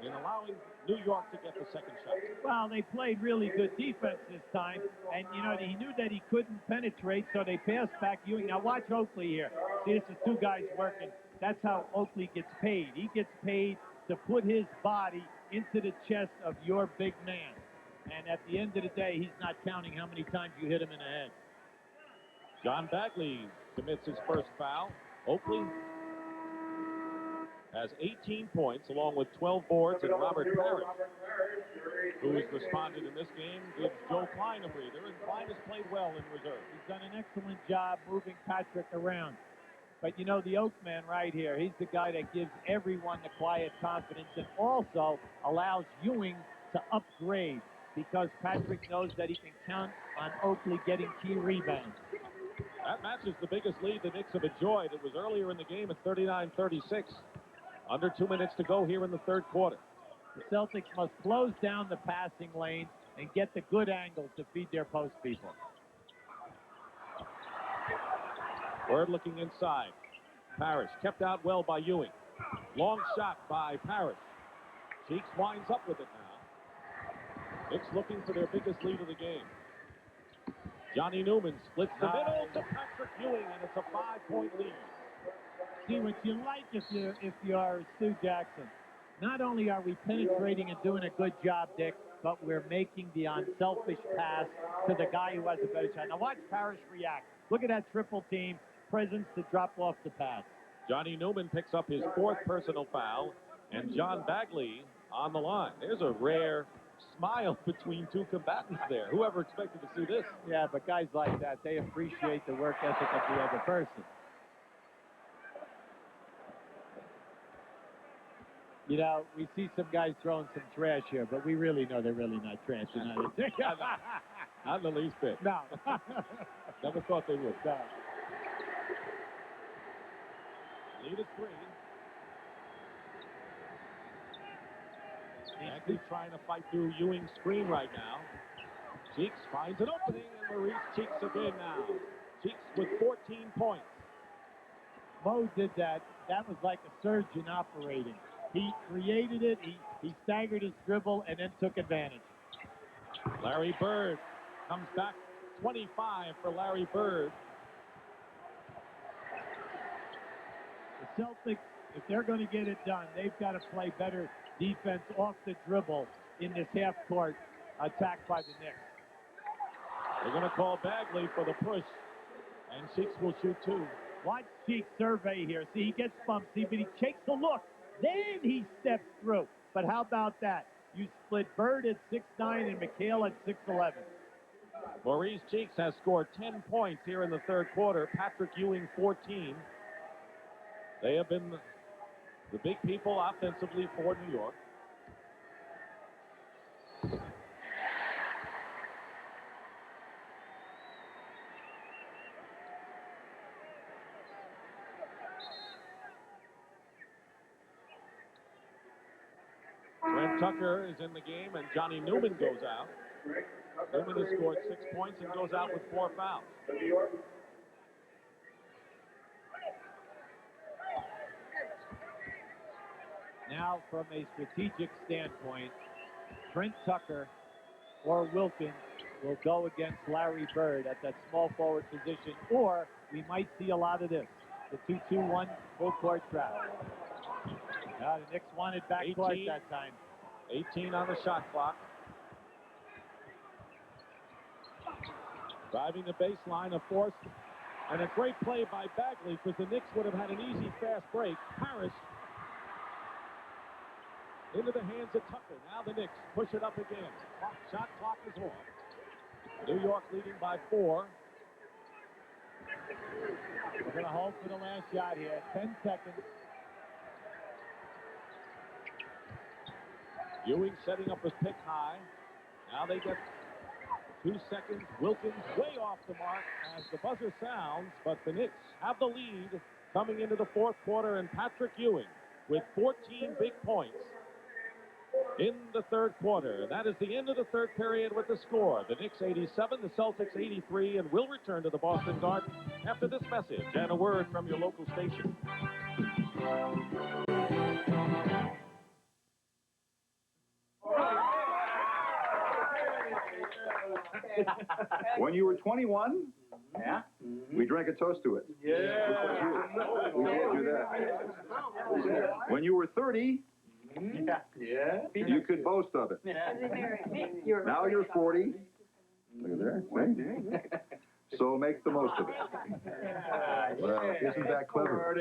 in allowing New York to get the second shot. Well, they played really good defense this time, and, you know, he knew that he couldn't penetrate, so they passed back Ewing. Now watch Oakley here. See, this is 2 guys working. That's how Oakley gets paid. He gets paid to put his body into the chest of your big man. And at the end of the day, he's not counting how many times you hit him in the head. John Bagley commits his first foul. Oakley has 18 points along with 12 boards, and Robert Parrish, who has responded in this game, gives Joe Klein a breather, and Klein has played well in reserve. He's done an excellent job moving Patrick around. But, you know, the Oakman right here, he's the guy that gives everyone the quiet confidence and also allows Ewing to upgrade, because Patrick knows that he can count on Oakley getting key rebounds. That matches the biggest lead the Knicks have enjoyed. It was earlier in the game at 39-36. Under 2 minutes to go here in the third quarter. The Celtics must close down the passing lane and get the good angles to feed their post people. Bird looking inside. Parrish kept out well by Ewing. Long shot by Parrish. Cheeks winds up with it now. Knicks looking for their biggest lead of the game. Johnny Newman splits the middle to Patrick Ewing, and it's a 5-point lead. See, what you like if you're Stu Jackson, not only are we penetrating and doing a good job, Dick, but we're making the unselfish pass to the guy who has a better shot. Now watch Parrish react. Look at that triple team presence to drop off the pass. Johnny Newman picks up his 4th personal foul, and John Bagley on the line. There's a rare smile between two combatants there. Whoever expected to see this? Yeah, but guys like that, they appreciate the work ethic of the other person. You know, we see some guys throwing some trash here, but we really know they're really not trash. Not in the least bit. No. Never thought they would. No. Lead is 3. Bagley trying to fight through Ewing's screen right now. Cheeks finds an opening, and Maurice Cheeks again now. Cheeks with 14 points. Mo did that. That was like a surgeon operating. He created it, he staggered his dribble, and then took advantage. Larry Bird comes back. 25 for Larry Bird. The Celtics, if they're going to get it done, they've got to play better defense off the dribble in this half-court attack by the Knicks. They're going to call Bagley for the push, and Cheeks will shoot 2. Watch Cheeks survey here. See, he gets bumpy, but he takes a look. Then he steps through. But how about that? You split Bird at 6'9" and McHale at 6'11". Maurice Cheeks has scored 10 points here in the 3rd quarter. Patrick Ewing, 14. They have been the big people offensively for New York. Trent Tucker is in the game, and Johnny Newman goes out. Newman has scored 6 points and goes out with 4 fouls. Now, from a strategic standpoint, Trent Tucker or Wilkins will go against Larry Bird at that small forward position, or we might see a lot of this. The 2-2-1 full court trap. The Knicks wanted backcourt that time. 18 on the shot clock. Driving the baseline, a force, and a great play by Bagley, because the Knicks would have had an easy fast break. Harris into the hands of Tucker. Now the Knicks push it up again. Shot clock is off. New York leading by 4. We're going to hold for the last shot here. 10 seconds. Ewing setting up his pick high. Now they get 2 seconds. Wilkins way off the mark as the buzzer sounds, but the Knicks have the lead coming into the 4th quarter, and Patrick Ewing with 14 big points in the 3rd quarter. That is the end of the 3rd period with the score. The Knicks 87, the Celtics 83, and we'll return to the Boston Garden after this message and a word from your local station. When you were 21, yeah, we drank a toast to it. Yeah. We can't do that. When you were 30, yeah, you could boast of it. Now you're 40. Look at there. See? So make the most of it. Well, isn't that clever?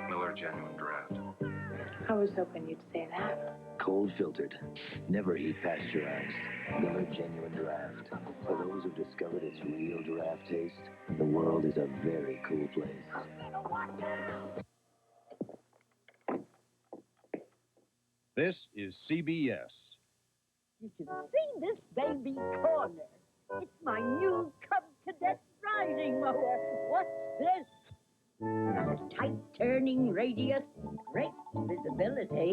Miller Genuine Draft. I was hoping you'd say that. Cold filtered, never heat pasteurized. Miller Genuine Draft. For those who've discovered its real draft taste, the world is a very cool place. This is CBS. You should see this baby corner. It's my new Cub Cadet riding mower. What's this? A tight turning radius, great visibility,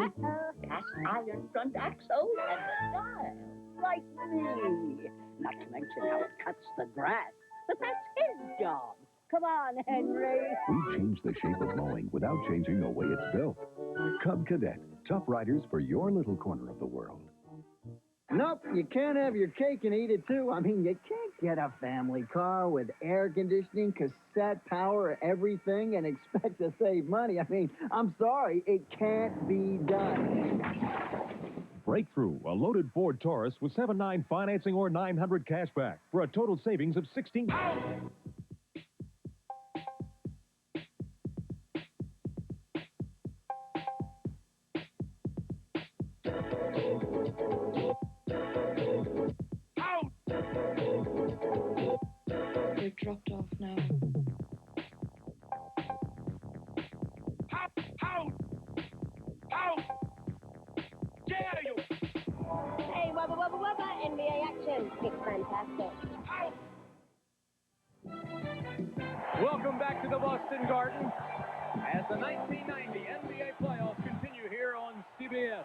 cast iron front axle, and the style, like me. Not to mention how it cuts the grass. But that's his job. Come on, Henry. We change the shape of mowing without changing the way it's built. Cub Cadet, tough riders for your little corner of the world. Nope, you can't have your cake and eat it too. I mean, you can't get a family car with air conditioning, cassette power, everything, and expect to save money. I mean, I'm sorry, it can't be done. Breakthrough, a loaded Ford Taurus with 7.9 financing or 900 cash back for a total savings of 16. They're dropped off now. Hey, wubba, wubba, wubba, NBA action. It's fantastic. Welcome back to the Boston Garden as the 1990 NBA playoffs continue here on CBS.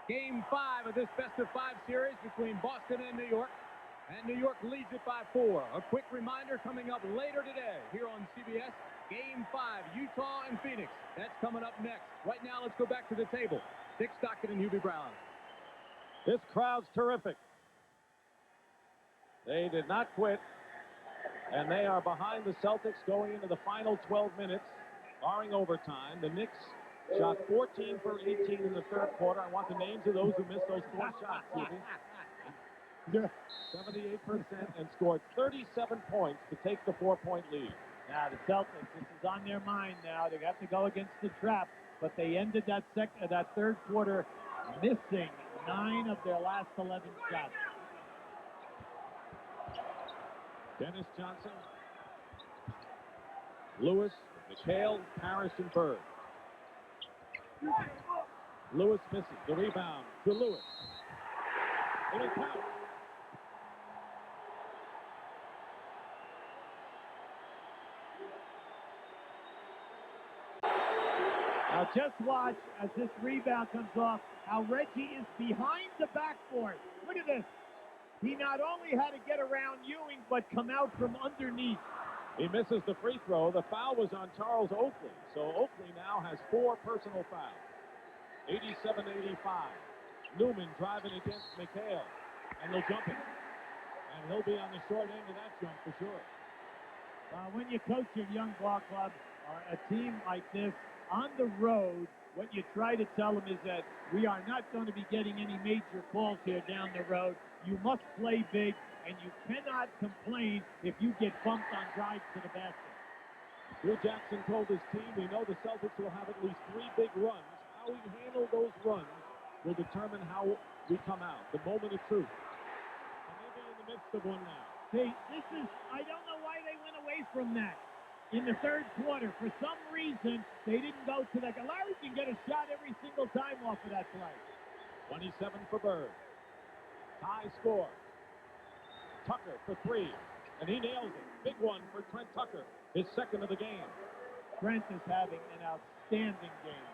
Game 5 of this best-of-5 series between Boston and New York. And New York leads it by 4. A quick reminder coming up later today here on CBS. Game 5, Utah and Phoenix. That's coming up next. Right now, let's go back to the table. Dick Stockton and Hubie Brown. This crowd's terrific. They did not quit, and they are behind the Celtics going into the final 12 minutes, barring overtime. The Knicks shot 14 for 18 in the third quarter. I want the names of those who missed those 4 shots, Hubie. 78% and scored 37 points to take the 4-point lead. Now, the Celtics, this is on their mind now. They have to go against the trap, but they ended that third quarter missing 9 of their last 11 shots. Dennis Johnson, Lewis, McHale, Harris, and Bird. Lewis misses the rebound to Lewis. It'll count. Now just watch as this rebound comes off, how Reggie is behind the backboard. Look at this. He not only had to get around Ewing, but come out from underneath. He misses the free throw. The foul was on Charles Oakley. So Oakley now has 4 personal fouls. 87-85. Newman driving against McHale. And they'll jump it. And he'll be on the short end of that jump for sure. When you coach a young ball club or a team like this on the road, what you try to tell them is that we are not going to be getting any major calls here down the road. You must play big, and you cannot complain if you get bumped on drives to the basket. Drew Jackson told his team, we know the Celtics will have at least 3 big runs. How we handle those runs will determine how we come out. The moment of truth. And they'll be in the midst of one now. See, I don't know why they went away from that in the third quarter. For some reason, they didn't go to that. Larry can get a shot every single time off of that play. 27 for Bird. High score. Tucker for 3. And he nails it. Big one for Trent Tucker. His second of the game. Trent is having an outstanding game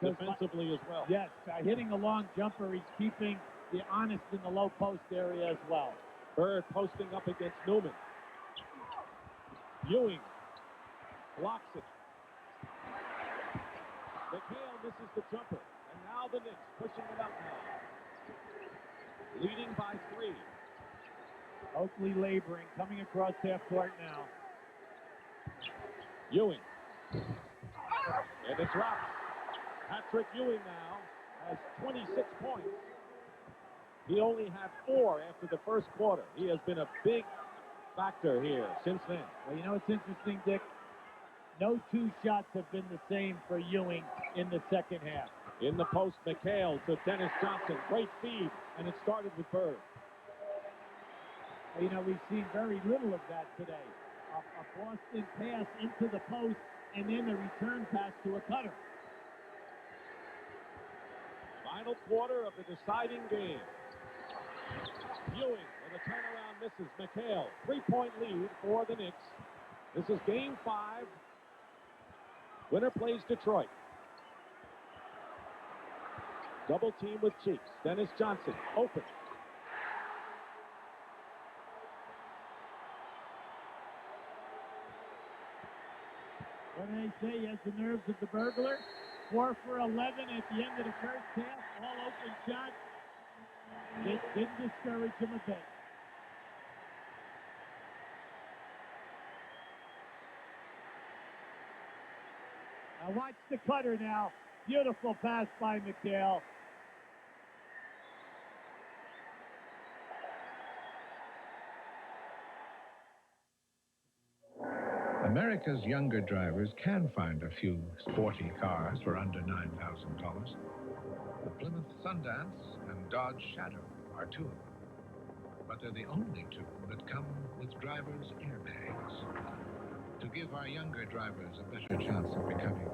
today. Defensively as well. Yes, by hitting a long jumper, he's keeping the honest in the low post area as well. Bird posting up against Newman. Ewing blocks it. McHale misses the jumper. And now the Knicks pushing it up now. Leading by 3. Oakley laboring, coming across half court now. Ewing. And it's dropped. Patrick Ewing now has 26 points. He only had 4 after the first quarter. He has been a big factor here since then. Well, you know what's interesting, Dick? No 2 shots have been the same for Ewing in the second half. In the post, McHale to Dennis Johnson. Great feed, and it started with Bird. You know, we've seen very little of that today. A Boston pass into the post, and then the return pass to a cutter. Final quarter of the deciding game. Ewing with a turnaround misses. McHale, 3-point lead for the Knicks. This is game 5. Winner plays Detroit. Double team with Cheeks. Dennis Johnson, open. What do they say? He has the nerves of the burglar. 4 for 11 at the end of the first half. All open shots. It didn't discourage him a bit. Now watch the cutter now. Beautiful pass by McHale. America's younger drivers can find a few sporty cars for under $9,000. The Plymouth Sundance and Dodge Shadow are two of them. But they're the only two that come with driver's airbags to give our younger drivers a better chance of becoming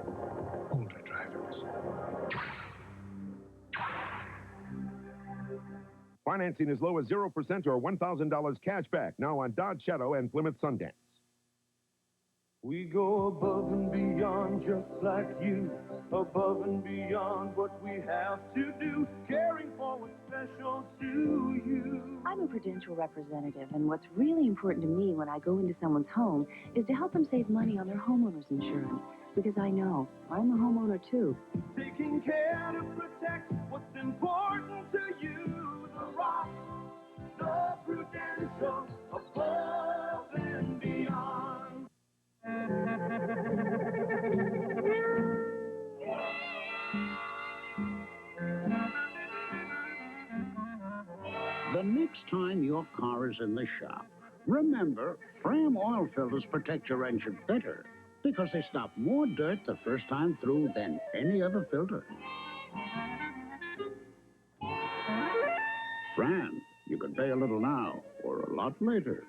older drivers. Financing as low as 0% or $1,000 cash back now on Dodge Shadow and Plymouth Sundance. We go above and beyond just like you, above and beyond what we have to do, caring for what's special to you. I'm a Prudential representative, and what's really important to me when I go into someone's home is to help them save money on their homeowner's insurance, because I know I'm a homeowner too. Taking care to protect what's important to you, the rock, the Prudential, above and beyond. The next time your car is in the shop, remember, Fram oil filters protect your engine better because they stop more dirt the first time through than any other filter. Fram, you can pay a little now or a lot later.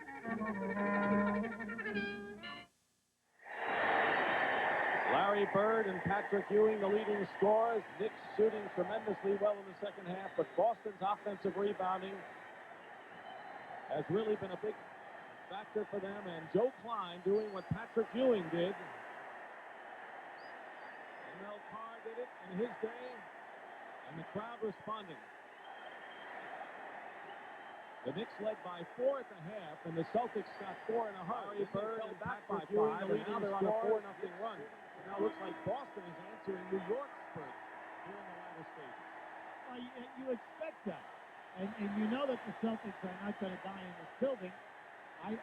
Larry Bird and Patrick Ewing, the leading scorers. Knicks shooting tremendously well in the second half, but Boston's offensive rebounding has really been a big factor for them, and Joe Klein doing what Patrick Ewing did. And Mel Carr did it in his day, and the crowd responding. The Knicks led by 4 at the half, and the Celtics got 4 in a hurry. Bird and back by 5, and now they're on a 4-0 run. It now looks like Boston is answering New York's spurt here in the latter stages. Well, you expect that. And you know that the Celtics are not going to die in this building. I'm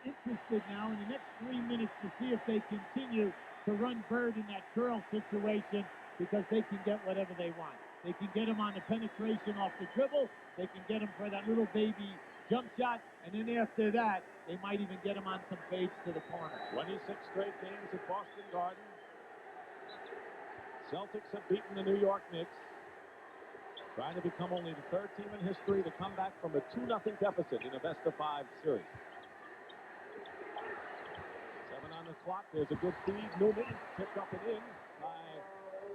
interested now in the next 3 minutes to see if they continue to run Bird in that curl situation, because they can get whatever they want. They can get him on the penetration off the dribble. They can get him for that little baby jump shot. And then after that, they might even get him on some fades to the corner. 26 straight games at Boston Garden. Celtics have beaten the New York Knicks, trying to become only the third team in history to come back from a 2-0 deficit in a best-of-5 series. 7 on the clock. There's a good feed. Newman tipped up and in by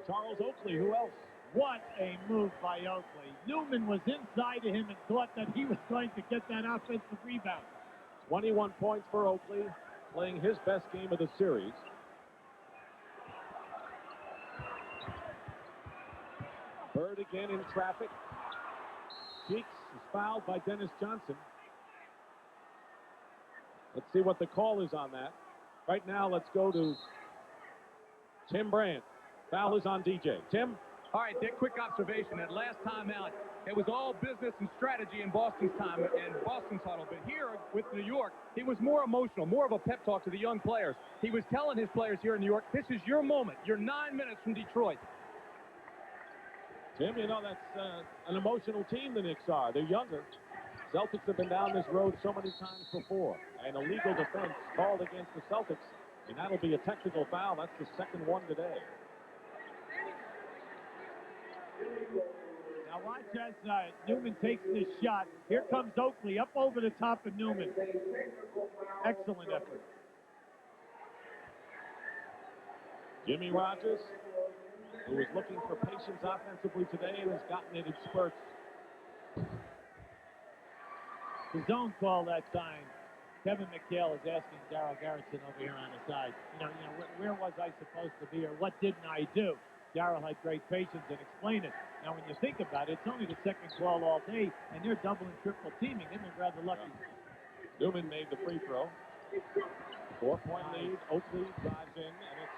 Charles Oakley. Who else? What a move by Oakley. Newman was inside of him and thought that he was going to get that offensive rebound. 21 points for Oakley, playing his best game of the series. Bird again in traffic. Cheeks is fouled by Dennis Johnson. Let's see what the call is on that. Right now, let's go to Tim Brandt. Foul is on DJ. Tim? All right, Dick, quick observation. That last time out, it was all business and strategy in Boston's time and Boston's huddle. But here with New York, he was more emotional, more of a pep talk to the young players. He was telling his players here in New York, this is your moment. You're 9 minutes from Detroit. Tim, you know, that's an emotional team the Knicks are. They're younger. Celtics have been down this road so many times before. And a legal defense called against the Celtics. And that'll be a technical foul. That's the second one today. Now watch as Newman takes this shot. Here comes Oakley up over the top of Newman. Excellent effort. Jimmy Rogers, who was looking for patience offensively today and has gotten it in spurts. The zone call that time. Kevin McHale is asking Darryl Garrettson over here on the side. You know, where was I supposed to be, or what didn't I do? Darryl had great patience and explained it. Now, when you think about it, it's only the second call all day, and they're double and triple teaming. They've been rather lucky. Newman made the free throw. 4-point lead. Oakley drives in, and it's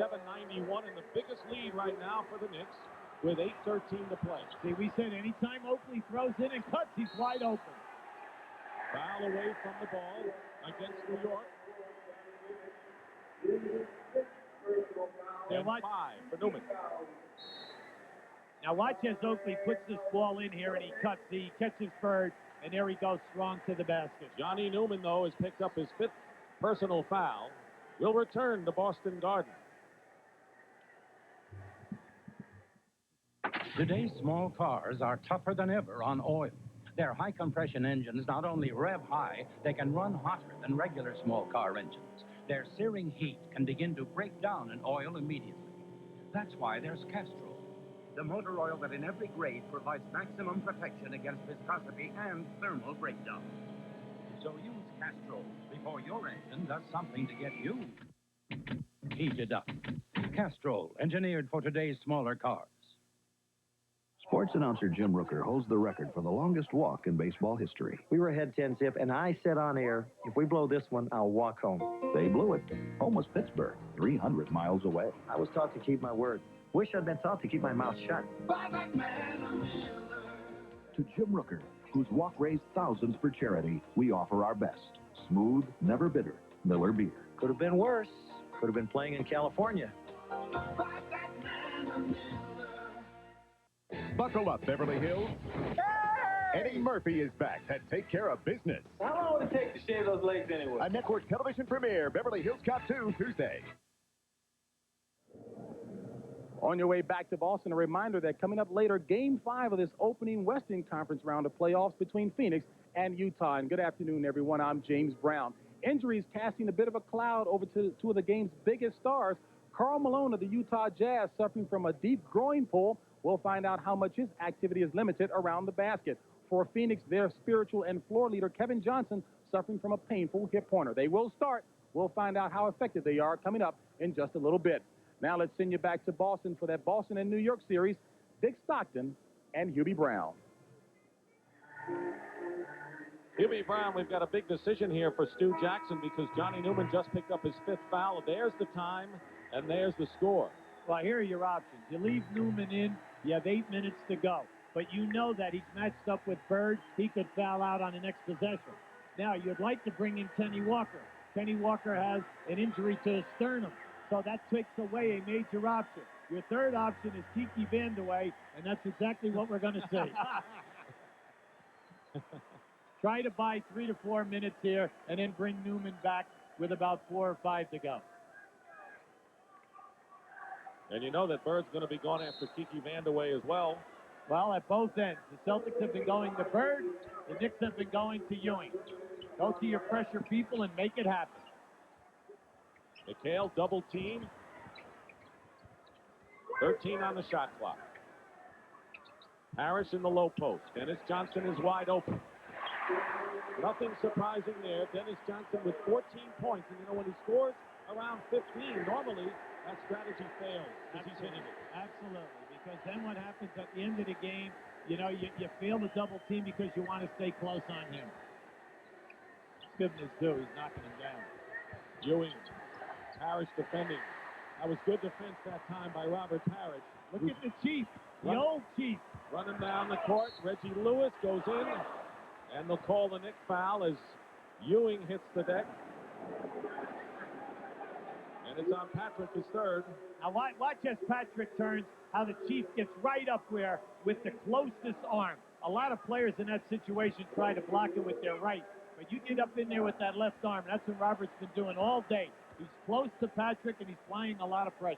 97-91, and the biggest lead right now for the Knicks with 8:13 to play. See, we said anytime Oakley throws in and cuts, he's wide open. Foul away from the ball against New York. Now And watch. 5 for Newman. Now watch as Oakley puts this ball in here and he cuts. He catches Bird, and there he goes strong to the basket. Johnny Newman, though, has picked up his 5th personal foul. Will return to Boston Garden. Today's small cars are tougher than ever on oil. Their high-compression engines not only rev high, they can run hotter than regular small car engines. Their searing heat can begin to break down an oil immediately. That's why there's Castrol, the motor oil that in every grade provides maximum protection against viscosity and thermal breakdown. So use Castrol before your engine does something to get you heated up. Castrol, engineered for today's smaller cars. Sports announcer Jim Rooker holds the record for the longest walk in baseball history. We were ahead 10-zip, and I said on air, if we blow this one, I'll walk home. They blew it. Home was Pittsburgh, 300 miles away. I was taught to keep my word. Wish I'd been taught to keep my mouth shut. To Jim Rooker, whose walk raised thousands for charity, we offer our best. Smooth, never bitter, Miller beer. Could have been worse. Could have been playing in California. Buckle up, Beverly Hills. Eddie Murphy is back to take care of business. How long would it take to shave those legs anyway? A network television premiere, Beverly Hills Cop 2, Tuesday. On your way back to Boston, a reminder that coming up later, Game 5 of this opening Western Conference round of playoffs between Phoenix and Utah. And good afternoon, everyone. I'm James Brown. Injuries casting a bit of a cloud over to two of the game's biggest stars. Karl Malone of the Utah Jazz suffering from a deep groin pull. We'll find out how much his activity is limited around the basket. For Phoenix, their spiritual and floor leader, Kevin Johnson, suffering from a painful hip pointer. They will start. We'll find out how effective they are coming up in just a little bit. Now let's send you back to Boston for that Boston and New York series, Dick Stockton and Hubie Brown. Hubie Brown, we've got a big decision here for Stu Jackson because Johnny Newman just picked up his 5th foul. There's the time, and there's the score. Well, here are your options. You leave Newman in, you have 8 minutes to go. But you know that he's matched up with Bird. He could foul out on the next possession. Now, you'd like to bring in Kenny Walker. Kenny Walker has an injury to his sternum, so that takes away a major option. Your third option is Kiki Vandeweghe, and that's exactly what we're going to see. Try to buy 3 to 4 minutes here, and then bring Newman back with about 4 or 5 to go. And you know that Bird's going to be going after Kiki Vandeweghe as well. Well, at both ends. The Celtics have been going to Bird. The Knicks have been going to Ewing. Go to your pressure people and make it happen. McHale double team. 13 on the shot clock. Harris in the low post. Dennis Johnson is wide open. Nothing surprising there. Dennis Johnson with 14 points. And you know, when he scores around 15, normally that strategy fails because he's hitting it. Absolutely. Because then what happens at the end of the game, you know, you fail the double team because you want to stay close on him. He's giving his due. He's knocking him down. Ewing. Parrish defending. That was good defense that time by Robert Parrish. Look at the Chief, the old Chief. Running down the court. Reggie Lewis goes in, and they'll call the Knicks foul as Ewing hits the deck. And it's on Patrick, his third. Now watch as Patrick turns, how the Chief gets right up there with the closest arm. A lot of players in that situation try to block it with their right, but you get up in there with that left arm. That's what Robert's been doing all day. He's close to Patrick, and he's applying a lot of pressure.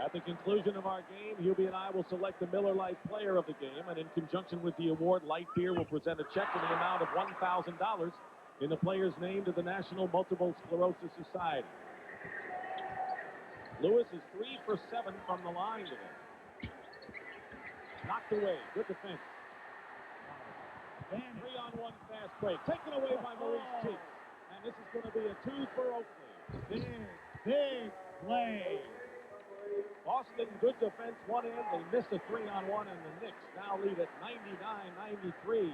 At the conclusion of our game, Hubie and I will select the Miller Lite Player of the Game, and in conjunction with the award, Light Beer will present a check in the amount of $1,000 in the player's name to the National Multiple Sclerosis Society. Lewis is 3 for 7 from the line today. Knocked away. Good defense. And 3-on-1 fast break. Taken away by Maurice Cheeks. And this is going to be a 2 for Oakley. Big play. Boston, good defense, one end. They missed a 3-on-1, and the Knicks now lead at 99-93.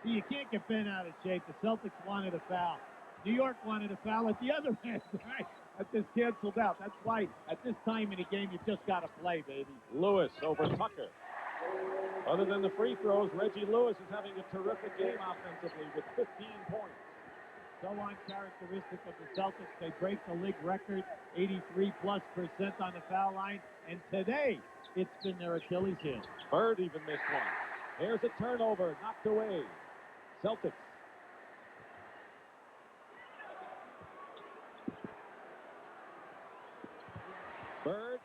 See, you can't get bent out of shape. The Celtics wanted a foul. New York wanted a foul at the other end, right? That just canceled out. That's why at this time in the game, you just got to play, baby. Lewis over Tucker. Other than the free throws, Reggie Lewis is having a terrific game offensively with 15 points. so uncharacteristic of the Celtics. They break the league record, 83+% on the foul line. And today, it's been their Achilles heel. Bird even missed one. Here's a turnover, knocked away. Celtics. Bird.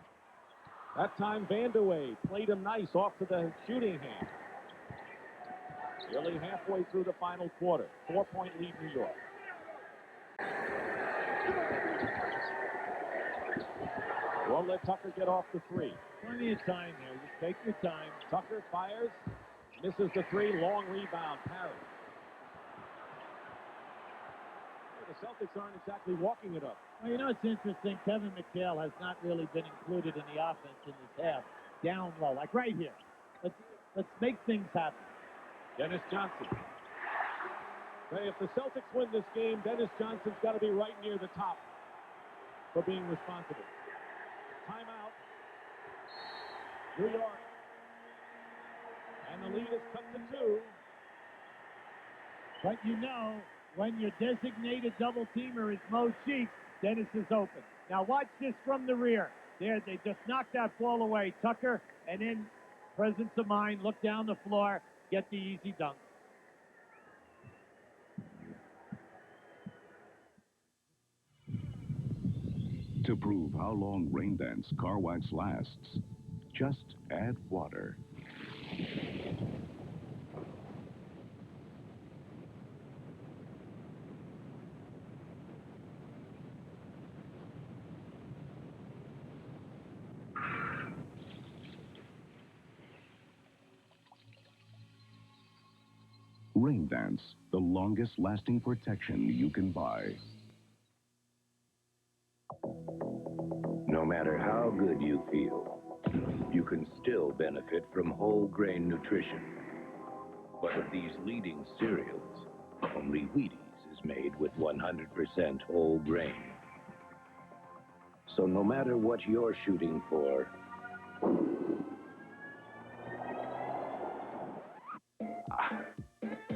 That time Vandeweghe played him nice off to the shooting hand. Nearly halfway through the final quarter. 4-point lead, New York. Won't let Tucker get off the three. Plenty of time there. Just take your time. Tucker fires. Misses the three. Long rebound. Parrish. The Celtics aren't exactly walking it up. Well, you know, it's interesting. Kevin McHale has not really been included in the offense in this half. Down low, like right here. Let's make things happen. Dennis Johnson. Hey, if the Celtics win this game, Dennis Johnson's got to be right near the top for being responsible. Timeout. New York. And the lead is cut to 2. But you know, when your designated double teamer is Mo Cheeks, Dennis is open. Now watch this from the rear. There, they just knocked that ball away. Tucker, and then presence of mind, look down the floor, get the easy dunk. To prove how long Rain Dance car wax lasts, just add water. Rain Dance, the longest lasting protection you can buy. No matter how good you feel, you can still benefit from whole grain nutrition. But of these leading cereals, only Wheaties is made with 100% whole grain. So no matter what you're shooting for,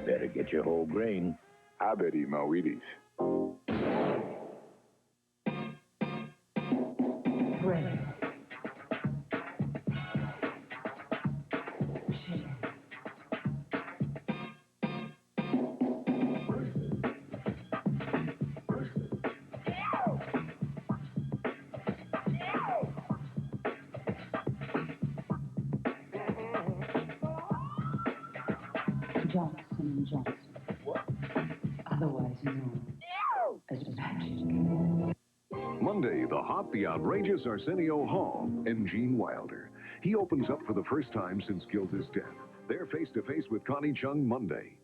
better get your whole grain. I bet eat my Wheaties. Grain. Johnson & Johnson. Otherwise known as Magic. Monday, the hot, the outrageous Arsenio Hall and Gene Wilder. He opens up for the first time since Gilda's death. They're face-to-face with Connie Chung Monday.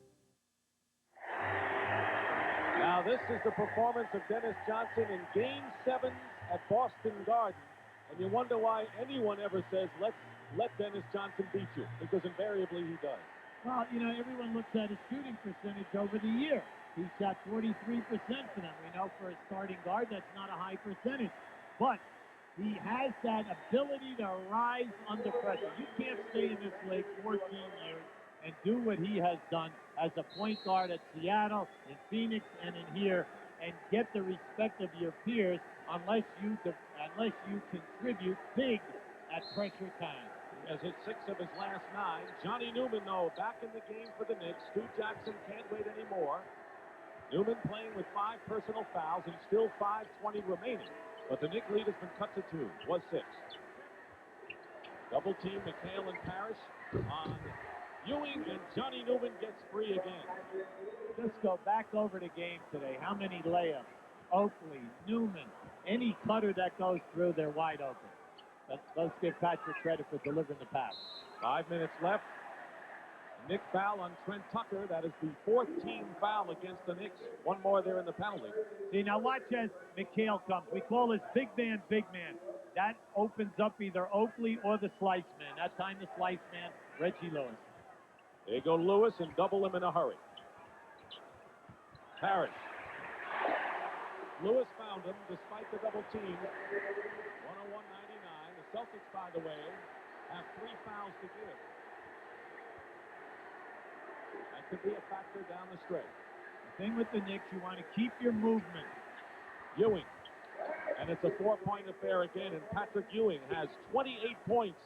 Now this is the performance of Dennis Johnson in Game 7 at Boston Garden. And you wonder why anyone ever says, let's let Dennis Johnson beat you, because invariably he does. Well, you know, everyone looks at his shooting percentage over the year. He shot 43% for them. We know for a starting guard, that's not a high percentage. But he has that ability to rise under pressure. You can't stay in this league 14 years and do what he has done as a point guard at Seattle, in Phoenix, and in here, and get the respect of your peers unless you contribute big at pressure time. He has hit 6 of his last 9. Johnny Newman, though, back in the game for the Knicks. Stu Jackson can't wait anymore. Newman playing with 5 personal fouls and still 5:20 remaining. But the Knicks lead has been cut to 2. Was 6. Double team McHale and Parrish on Ewing, and Johnny Newman gets free again. Let's go back over the game today. How many layups? Oakley, Newman, any cutter that goes through, they're wide open. But let's give Patrick credit for delivering the pass. 5 minutes left. Knicks foul on Trent Tucker. That is the 14th foul against the Knicks. One more there in the penalty. See, now watch as McHale comes. We call this big man, big man. That opens up either Oakley or the slice man. That time the slice man, Reggie Lewis. There you go Lewis and double him in a hurry. Parrish. Lewis found him despite the double team. 101-99. The Celtics, by the way, have 3 fouls to give. That could be a factor down the stretch. Thing with the Knicks, you want to keep your movement. Ewing. And it's a 4-point affair again, and Patrick Ewing has 28 points.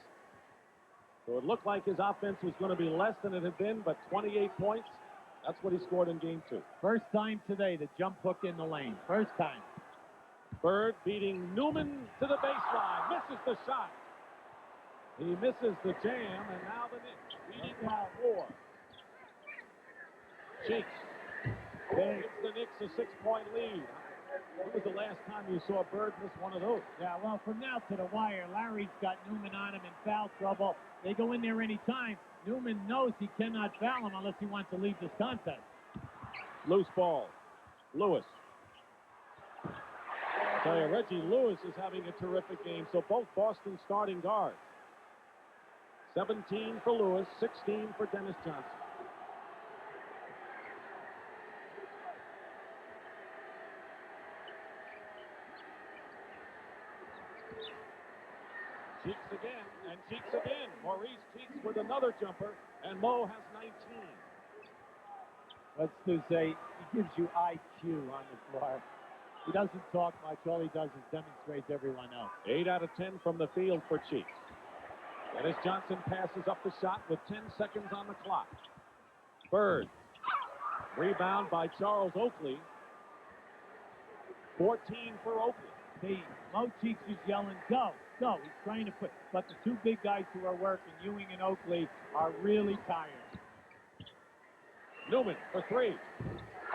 So it looked like his offense was going to be less than it had been, but 28 points, that's what he scored in game 2. First time today, the jump hook in the lane. First time. Bird beating Newman to the baseline. Misses the shot. He misses the jam, and now the Knicks leading by 4. Cheeks gives the Knicks a 6-point lead. When was the last time you saw Bird miss one of those? Yeah, well, from now to the wire, Larry's got Newman on him in foul trouble. They go in there any time. Newman knows he cannot foul him unless he wants to leave this contest. Loose ball. Lewis. I tell you, Reggie Lewis is having a terrific game. So both Boston starting guards. 17 for Lewis, 16 for Dennis Johnson. Cheeks again, and Cheeks again. Maurice Cheeks with another jumper, and Mo has 19. Let's just say he gives you IQ on the floor. He doesn't talk much. All he does is demonstrate to everyone else. 8 out of 10 from the field for Cheeks. Dennis Johnson passes up the shot with 10 seconds on the clock. Bird. Rebound by Charles Oakley. 14 for Oakley. See, Mo Cheeks is yelling, go, go. He's trying to put, but the two big guys who are working, Ewing and Oakley, are really tired. Newman for 3. A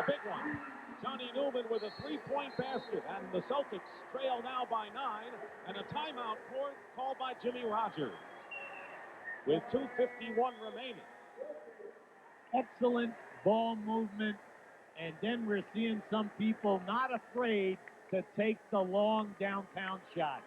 big one. Johnny Newman with a 3-point basket, and the Celtics trail now by 9, and a timeout called by Jimmy Rogers with 2:51 remaining. Excellent ball movement, and then we're seeing some people not afraid to take the long downtown shot.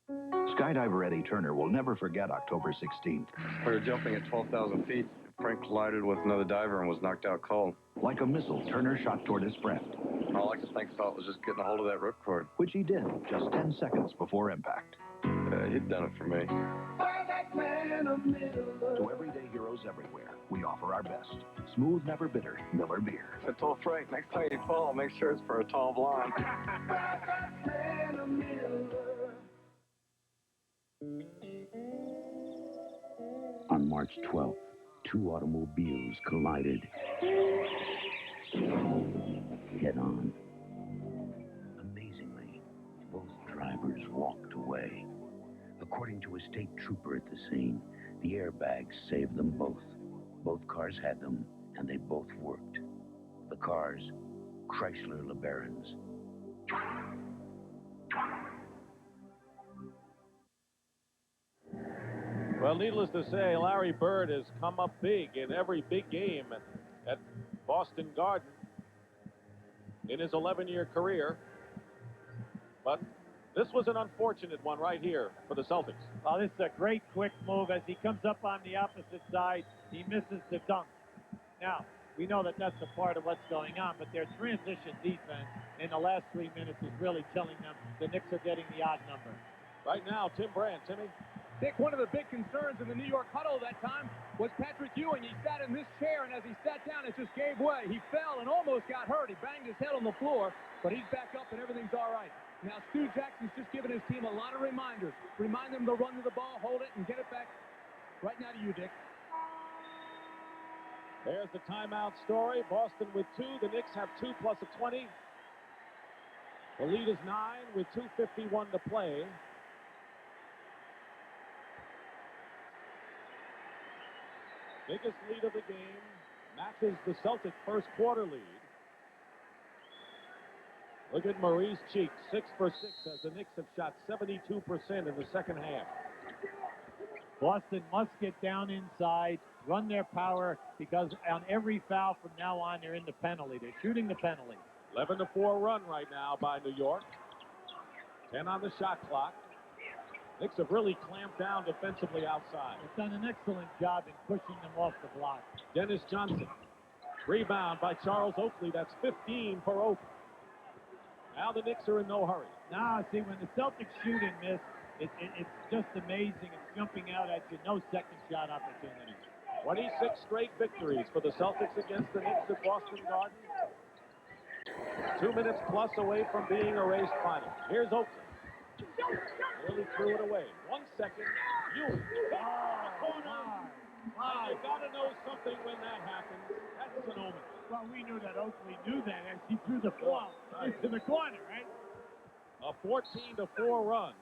Skydiver Eddie Turner will never forget October 16th. We were jumping at 12,000 feet. Frank collided with another diver and was knocked out cold. Like a missile, Turner shot toward his friend. All I could think about was just getting a hold of that ripcord. Which he did, just 10 seconds before impact. He'd done it for me. To everyday heroes everywhere, we offer our best. Smooth, never bitter, Miller Beer. I told Frank, next time you fall, make sure it's for a tall blonde. On March 12th, 2 automobiles collided head-on. Amazingly, both drivers walked away. According to a state trooper at the scene, the airbags saved them both. Both cars had them, and they both worked. The cars, Chrysler LeBarons. Well, needless to say, Larry Bird has come up big in every big game at Boston Garden in his 11-year career. But this was an unfortunate one right here for the Celtics. Oh, this is a great quick move. As he comes up on the opposite side, he misses the dunk. Now, we know that that's a part of what's going on, but their transition defense in the last 3 minutes is really telling them the Knicks are getting the odd number. Right now, Tim Brand. Timmy? Dick, one of the big concerns in the New York huddle that time was Patrick Ewing. He sat in this chair, and as he sat down, it just gave way. He fell and almost got hurt. He banged his head on the floor, but he's back up and everything's all right. Now, Stu Jackson's just given his team a lot of reminders. Remind them to run to the ball, hold it, and get it back. Right now to you, Dick. There's the timeout story. Boston with 2. The Knicks have 2 plus a 20. The lead is 9 with 2:51 to play. Biggest lead of the game matches the Celtic first quarter lead. Look at Maurice Cheeks, 6 for 6, as the Knicks have shot 72% in the second half. Boston must get down inside, run their power, because on every foul from now on, they're in the penalty. They're shooting the penalty. 11-4 run right now by New York. 10 on the shot clock. Knicks have really clamped down defensively outside. They've done an excellent job in pushing them off the block. Dennis Johnson. Rebound by Charles Oakley. That's 15 for Oakley. Now the Knicks are in no hurry. Now, see, when the Celtics shoot and miss, it's just amazing. It's jumping out at you. No second shot opportunity. 26 straight victories for the Celtics against the Knicks at Boston Garden. 2 minutes plus away from being a race final. Here's Oakley. Nearly threw it away. 1 second. Ewing. Corner. Wow. You got to know something when that happens. That's an omen. Well, we knew that Oakley knew that as he threw the ball into the corner, right? A 14-4 run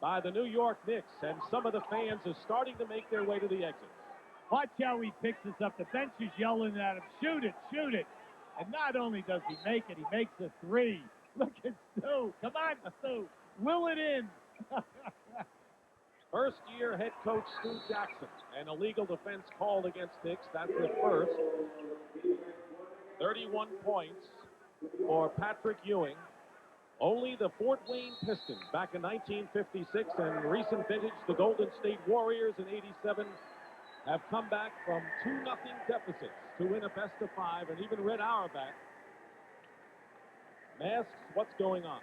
by the New York Knicks, and some of the fans are starting to make their way to the exit. Watch how he picks this up. The bench is yelling at him, shoot it, shoot it. And not only does he make it, he makes a three. Look at Stu. Come on, Stu. Will it in. First-year head coach Stu Jackson, and illegal defense called against Knicks. That's the first. 31 points for Patrick Ewing. Only the Fort Wayne Pistons back in 1956 and recent vintage, the Golden State Warriors in '87, have come back from 2-0 deficits to win a best-of-5, and even Red Auerbach masks what's going on.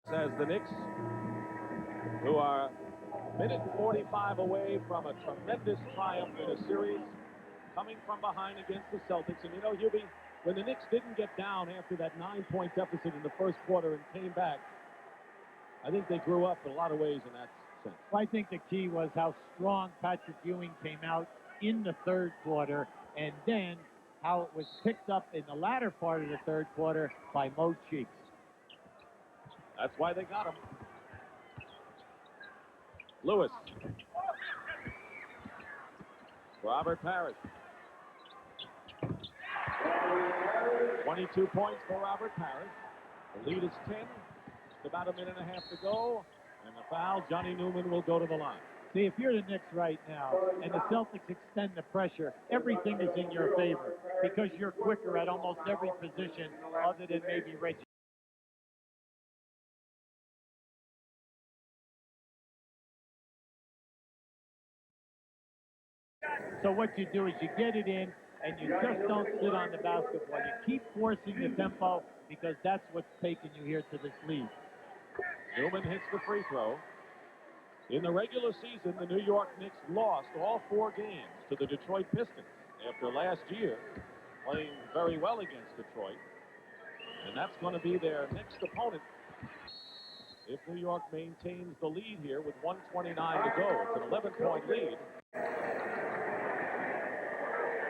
Says the Knicks, who are minute 45 away from a tremendous triumph in a series, coming from behind against the Celtics. And you know, Hubie, when the Knicks didn't get down after that 9-point deficit in the first quarter and came back, I think they grew up in a lot of ways in that sense. Well, I think the key was how strong Patrick Ewing came out in the third quarter, and then how it was picked up in the latter part of the third quarter by Mo Cheeks. That's why they got him. Lewis. Robert Parrish. 22 points for Robert Parrish. The lead is 10. About a minute and a half to go. And the foul, Johnny Newman will go to the line. See, if you're the Knicks right now and the Celtics extend the pressure, everything is in your favor because you're quicker at almost every position other than maybe Reggie. So what you do is you get it in, and you just don't sit on the basketball. You keep forcing the tempo because that's what's taking you here to this lead. Newman hits the free throw. In the regular season, the New York Knicks lost all 4 games to the Detroit Pistons after last year playing very well against Detroit. And that's going to be their next opponent if New York maintains the lead here with 1:29 to go. It's an 11-point lead.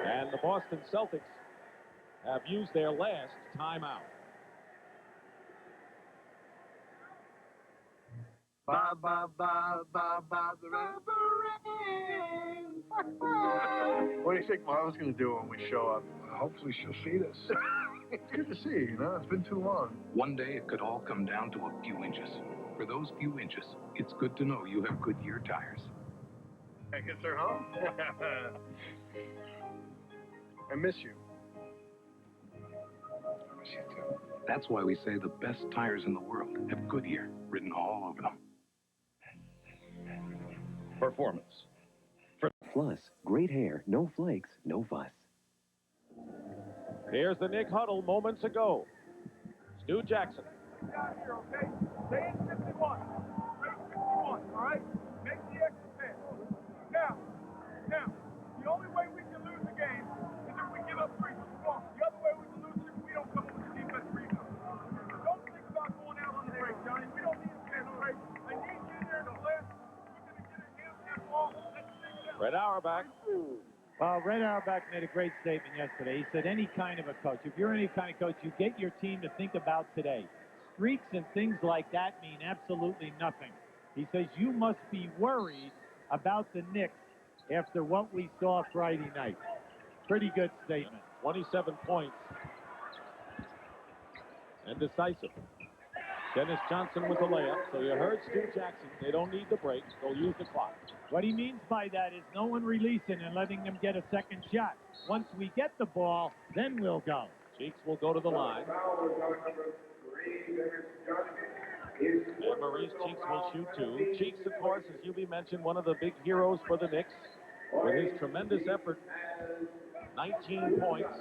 And the Boston Celtics have used their last timeout. Bob, Bob, Bob, Bob, Bob, the rain. What do you think Mama's going to do when we show up? Hopefully she'll feed us. It's good to see you, you know? It's been too long. One day it could all come down to a few inches. For those few inches, it's good to know you have Goodyear tires. I guess they're home. I miss you. I miss you too. That's why we say the best tires in the world have Goodyear written all over them. Performance. Plus, great hair, no flakes, no fuss. Here's the Knick huddle moments ago. Stu Jackson. Down here, okay? Stay in 51. Stay in 51, all right? Make the extra pass. Now, the only way we can lose the game is if we give up 3. The other way we can lose is if we don't come up with the defense rebound. Don't think about going out on the break, Johnny. We don't need to get a break. I need you there in the last. We're going to get a hand that ball. Let's take it out. Red Auerbach. Well, Red Auerbach made a great statement yesterday. He said any kind of a coach, if you're any kind of coach, you get your team to think about today. Streaks and things like that mean absolutely nothing. He says you must be worried about the Knicks after what we saw Friday night. Pretty good statement. 27 points. And decisive. Dennis Johnson with the layup. So you heard Stu Jackson. They don't need the break. They'll use the clock. What he means by that is no one releasing and letting them get a second shot. Once we get the ball, then we'll go. Cheeks will go to the line. And Maurice Cheeks will shoot 2. Cheeks, of course, as Hubie mentioned, one of the big heroes for the Knicks. With his tremendous effort, 19 points.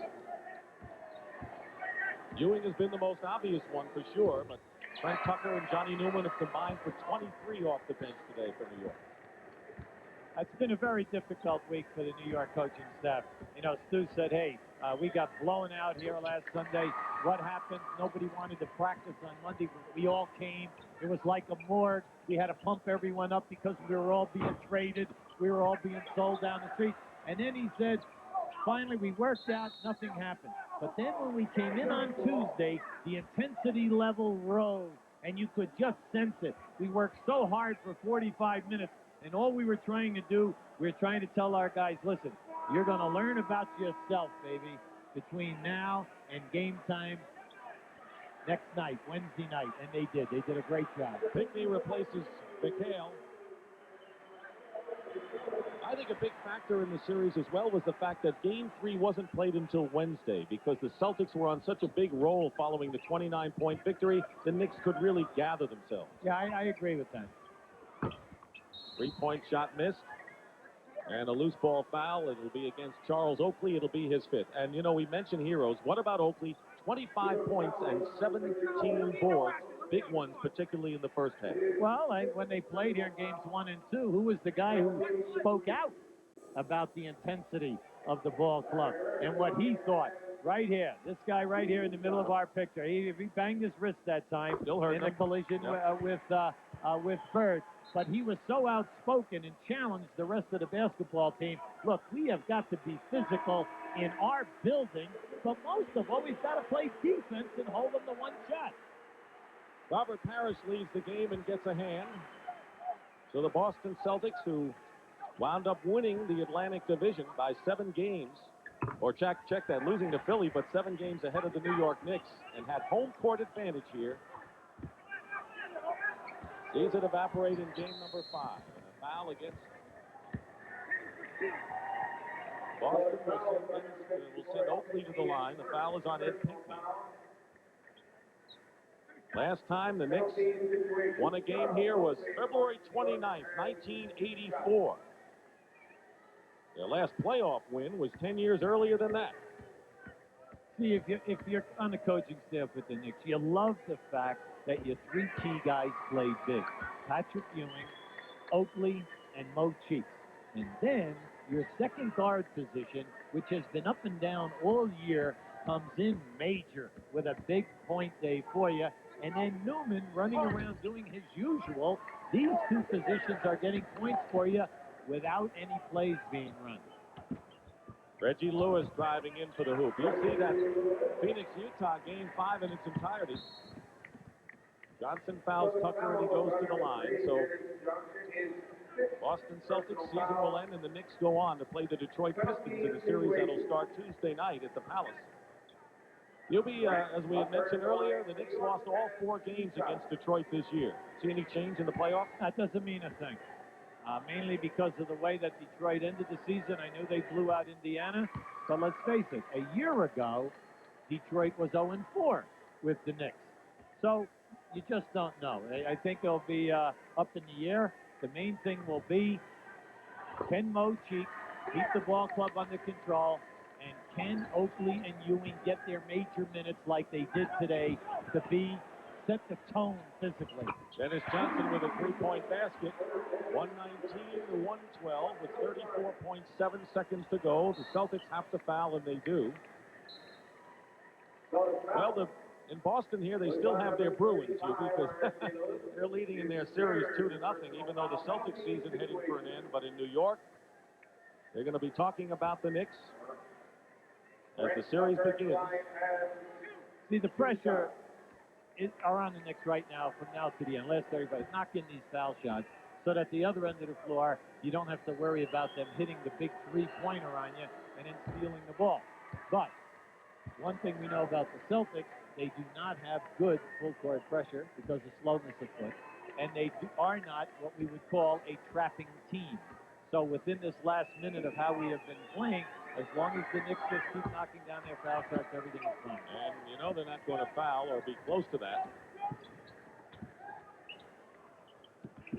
Ewing has been the most obvious one for sure, but Trent Tucker and Johnny Newman have combined for 23 off the bench today for New York. It's been a very difficult week for the New York coaching staff. You know, Stu said, hey, we got blown out here last Sunday. What happened? Nobody wanted to practice on Monday. We all came. It was like a morgue. We had to pump everyone up because we were all being traded. We were all being sold down the street. And then he said, finally, we worked out. Nothing happened. But then when we came in on Tuesday, the intensity level rose, and you could just sense it. We worked so hard for 45 minutes, and all we were trying to do, we were trying to tell our guys, listen, you're going to learn about yourself, baby, between now and game time next night, Wednesday night. And they did. They did a great job. Pinkney replaces McHale. I think a big factor in the series as well was the fact that Game 3 wasn't played until Wednesday because the Celtics were on such a big roll following the 29-point victory. The Knicks could really gather themselves. Yeah, I agree with that. Three-point shot missed. And a loose ball foul. It'll be against Charles Oakley. It'll be his fifth. And, you know, we mentioned heroes. What about Oakley? 25 points and 17 boards. Big ones, particularly in the first half. Well, when they played here in games 1 and 2, who was the guy who spoke out about the intensity of the ball club and what he thought? Right here, this guy right here in the middle of our picture. He banged his wrist that time in a collision with Bird. But he was so outspoken and challenged the rest of the basketball team. Look, we have got to be physical in our building, but most of all, we've got to play defense and hold them to one shot. Robert Parrish leads the game and gets a hand. So the Boston Celtics, who wound up winning the Atlantic Division by 7 games, or check that, losing to Philly, but 7 games ahead of the New York Knicks, and had home court advantage here. Sees it evaporate in game number 5. And a foul against Boston will send Oakley to the line. The foul is on Ed Pinkney. Last time the Knicks won a game here was February 29th, 1984. Their last playoff win was 10 years earlier than that. See, if you're on the coaching staff with the Knicks, you love the fact that your 3 key guys played big. Patrick Ewing, Oakley, and Mo Cheeks. And then your second guard position, which has been up and down all year, comes in major with a big point day for you. And then Newman running around doing his usual. These 2 positions are getting points for you without any plays being run. Reggie Lewis driving in for the hoop. You'll see that Phoenix-Utah game 5 in its entirety. Johnson fouls Tucker and he goes to the line. So Boston Celtics season will end and the Knicks go on to play the Detroit Pistons in a series that'll start Tuesday night at the Palace. You'll be, as we had mentioned earlier, the Knicks lost all 4 games against Detroit this year. See any change in the playoffs? That doesn't mean a thing. Mainly because of the way that Detroit ended the season. I knew they blew out Indiana, but let's face it, a year ago, Detroit was 0-4 with the Knicks. So you just don't know. I think they'll be up in the air. The main thing will be, can Mo Cheeks keep the ball club under control, and can Oakley and Ewing get their major minutes like they did today to set the tone physically. Dennis Johnson with a 3-point basket. 119-112 with 34.7 seconds to go. The Celtics have to foul, and they do. Well, in Boston here, they still have their Bruins, because they're leading in their series 2-0, even though the Celtics season heading for an end. But in New York, they're going to be talking about the Knicks as the series begins. See, the pressure are on the Knicks right now from now to the end. Last everybody knock in these foul shots so that the other end of the floor, you don't have to worry about them hitting the big 3-pointer on you and then stealing the ball. But one thing we know about the Celtics, they do not have good full-court pressure because of slowness of foot, and they are not what we would call a trapping team. So within this last minute of how we have been playing, as long as the Knicks just keep knocking down their foul shots, everything is fine. And you know they're not going to foul or be close to that.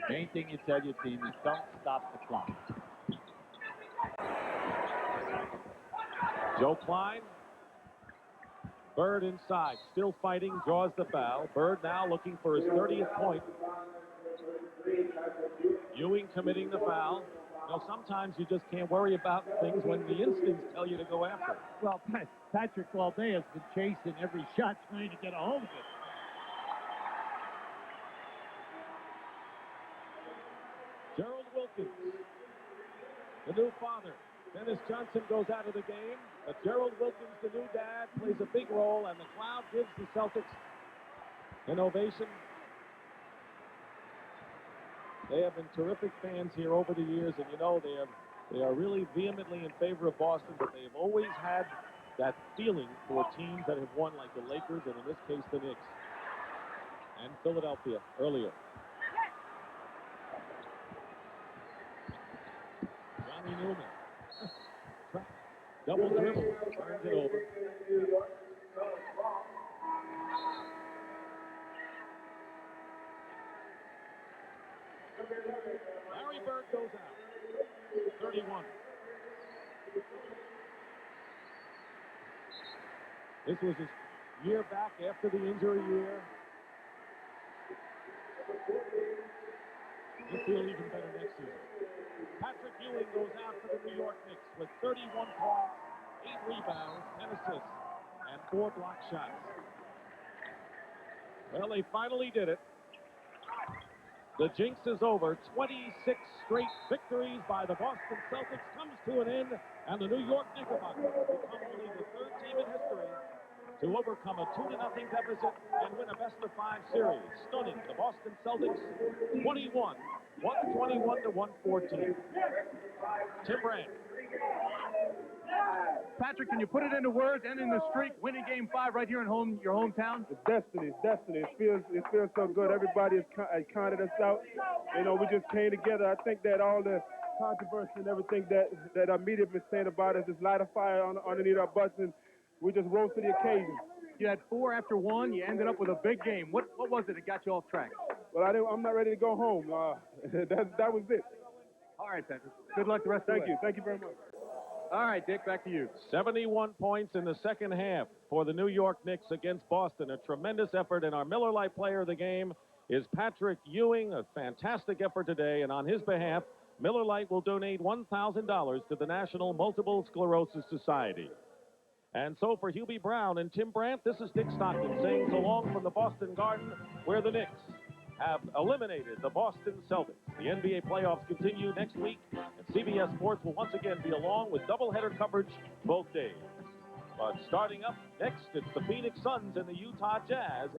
Main thing you tell your team is don't stop the clock. Joe Klein Bird inside, still fighting, draws the foul. Bird now looking for his 30th point. Ewing committing the foul. You know, sometimes you just can't worry about things when the instincts tell you to go after. Well, Patrick Claudet has been chasing every shot trying to get a hold of it. Gerald Wilkins, the new father. Dennis Johnson goes out of the game, but Gerald Wilkins, the new dad, plays a big role, and the crowd gives the Celtics an ovation. They have been terrific fans here over the years, and you know they are really vehemently in favor of Boston, but they've always had that feeling for teams that have won, like the Lakers, and in this case, the Knicks. And Philadelphia earlier. Johnny Newman. Double dribble. Turns it over. Larry Bird goes out. 31. This was his year back after the injury year. He'll feel even better next season. Patrick Ewing goes out for the New York Knicks with 31 points, 8 rebounds, 10 assists, and 4 block shots. Well, they finally did it. The jinx is over. 26 straight victories by the Boston Celtics comes to an end, and the New York Knickerbockers become only the 3rd team in history to overcome a 2-0 deficit and win a best-of-5 series. Stunning the Boston Celtics 21, 121 to 114. Tim Brand. Patrick, can you put it into words, ending the streak, winning Game 5 right here in your hometown? It's destiny. It's destiny. It feels so good. Everybody has counted us out. You know, we just came together. I think that all the controversy and everything that our media been saying about us just light a fire underneath our butts, and we just rose to the occasion. You had 4 after 1. You ended up with a big game. What was it that got you off track? Well, I'm not ready to go home. That was it. All right, Patrick. Good luck the rest of the way. Thank you. Thank you very much. All right, Dick, back to you. 71 points in the second half for the New York Knicks against Boston. A tremendous effort, and our Miller Lite player of the game is Patrick Ewing. A fantastic effort today, and on his behalf, Miller Lite will donate $1,000 to the National Multiple Sclerosis Society. And so for Hubie Brown and Tim Brandt, this is Dick Stockton saying so long from the Boston Garden, where the Knicks have eliminated the Boston Celtics. The NBA playoffs continue next week, and CBS Sports will once again be along with doubleheader coverage both days. But starting up next, it's the Phoenix Suns and the Utah Jazz.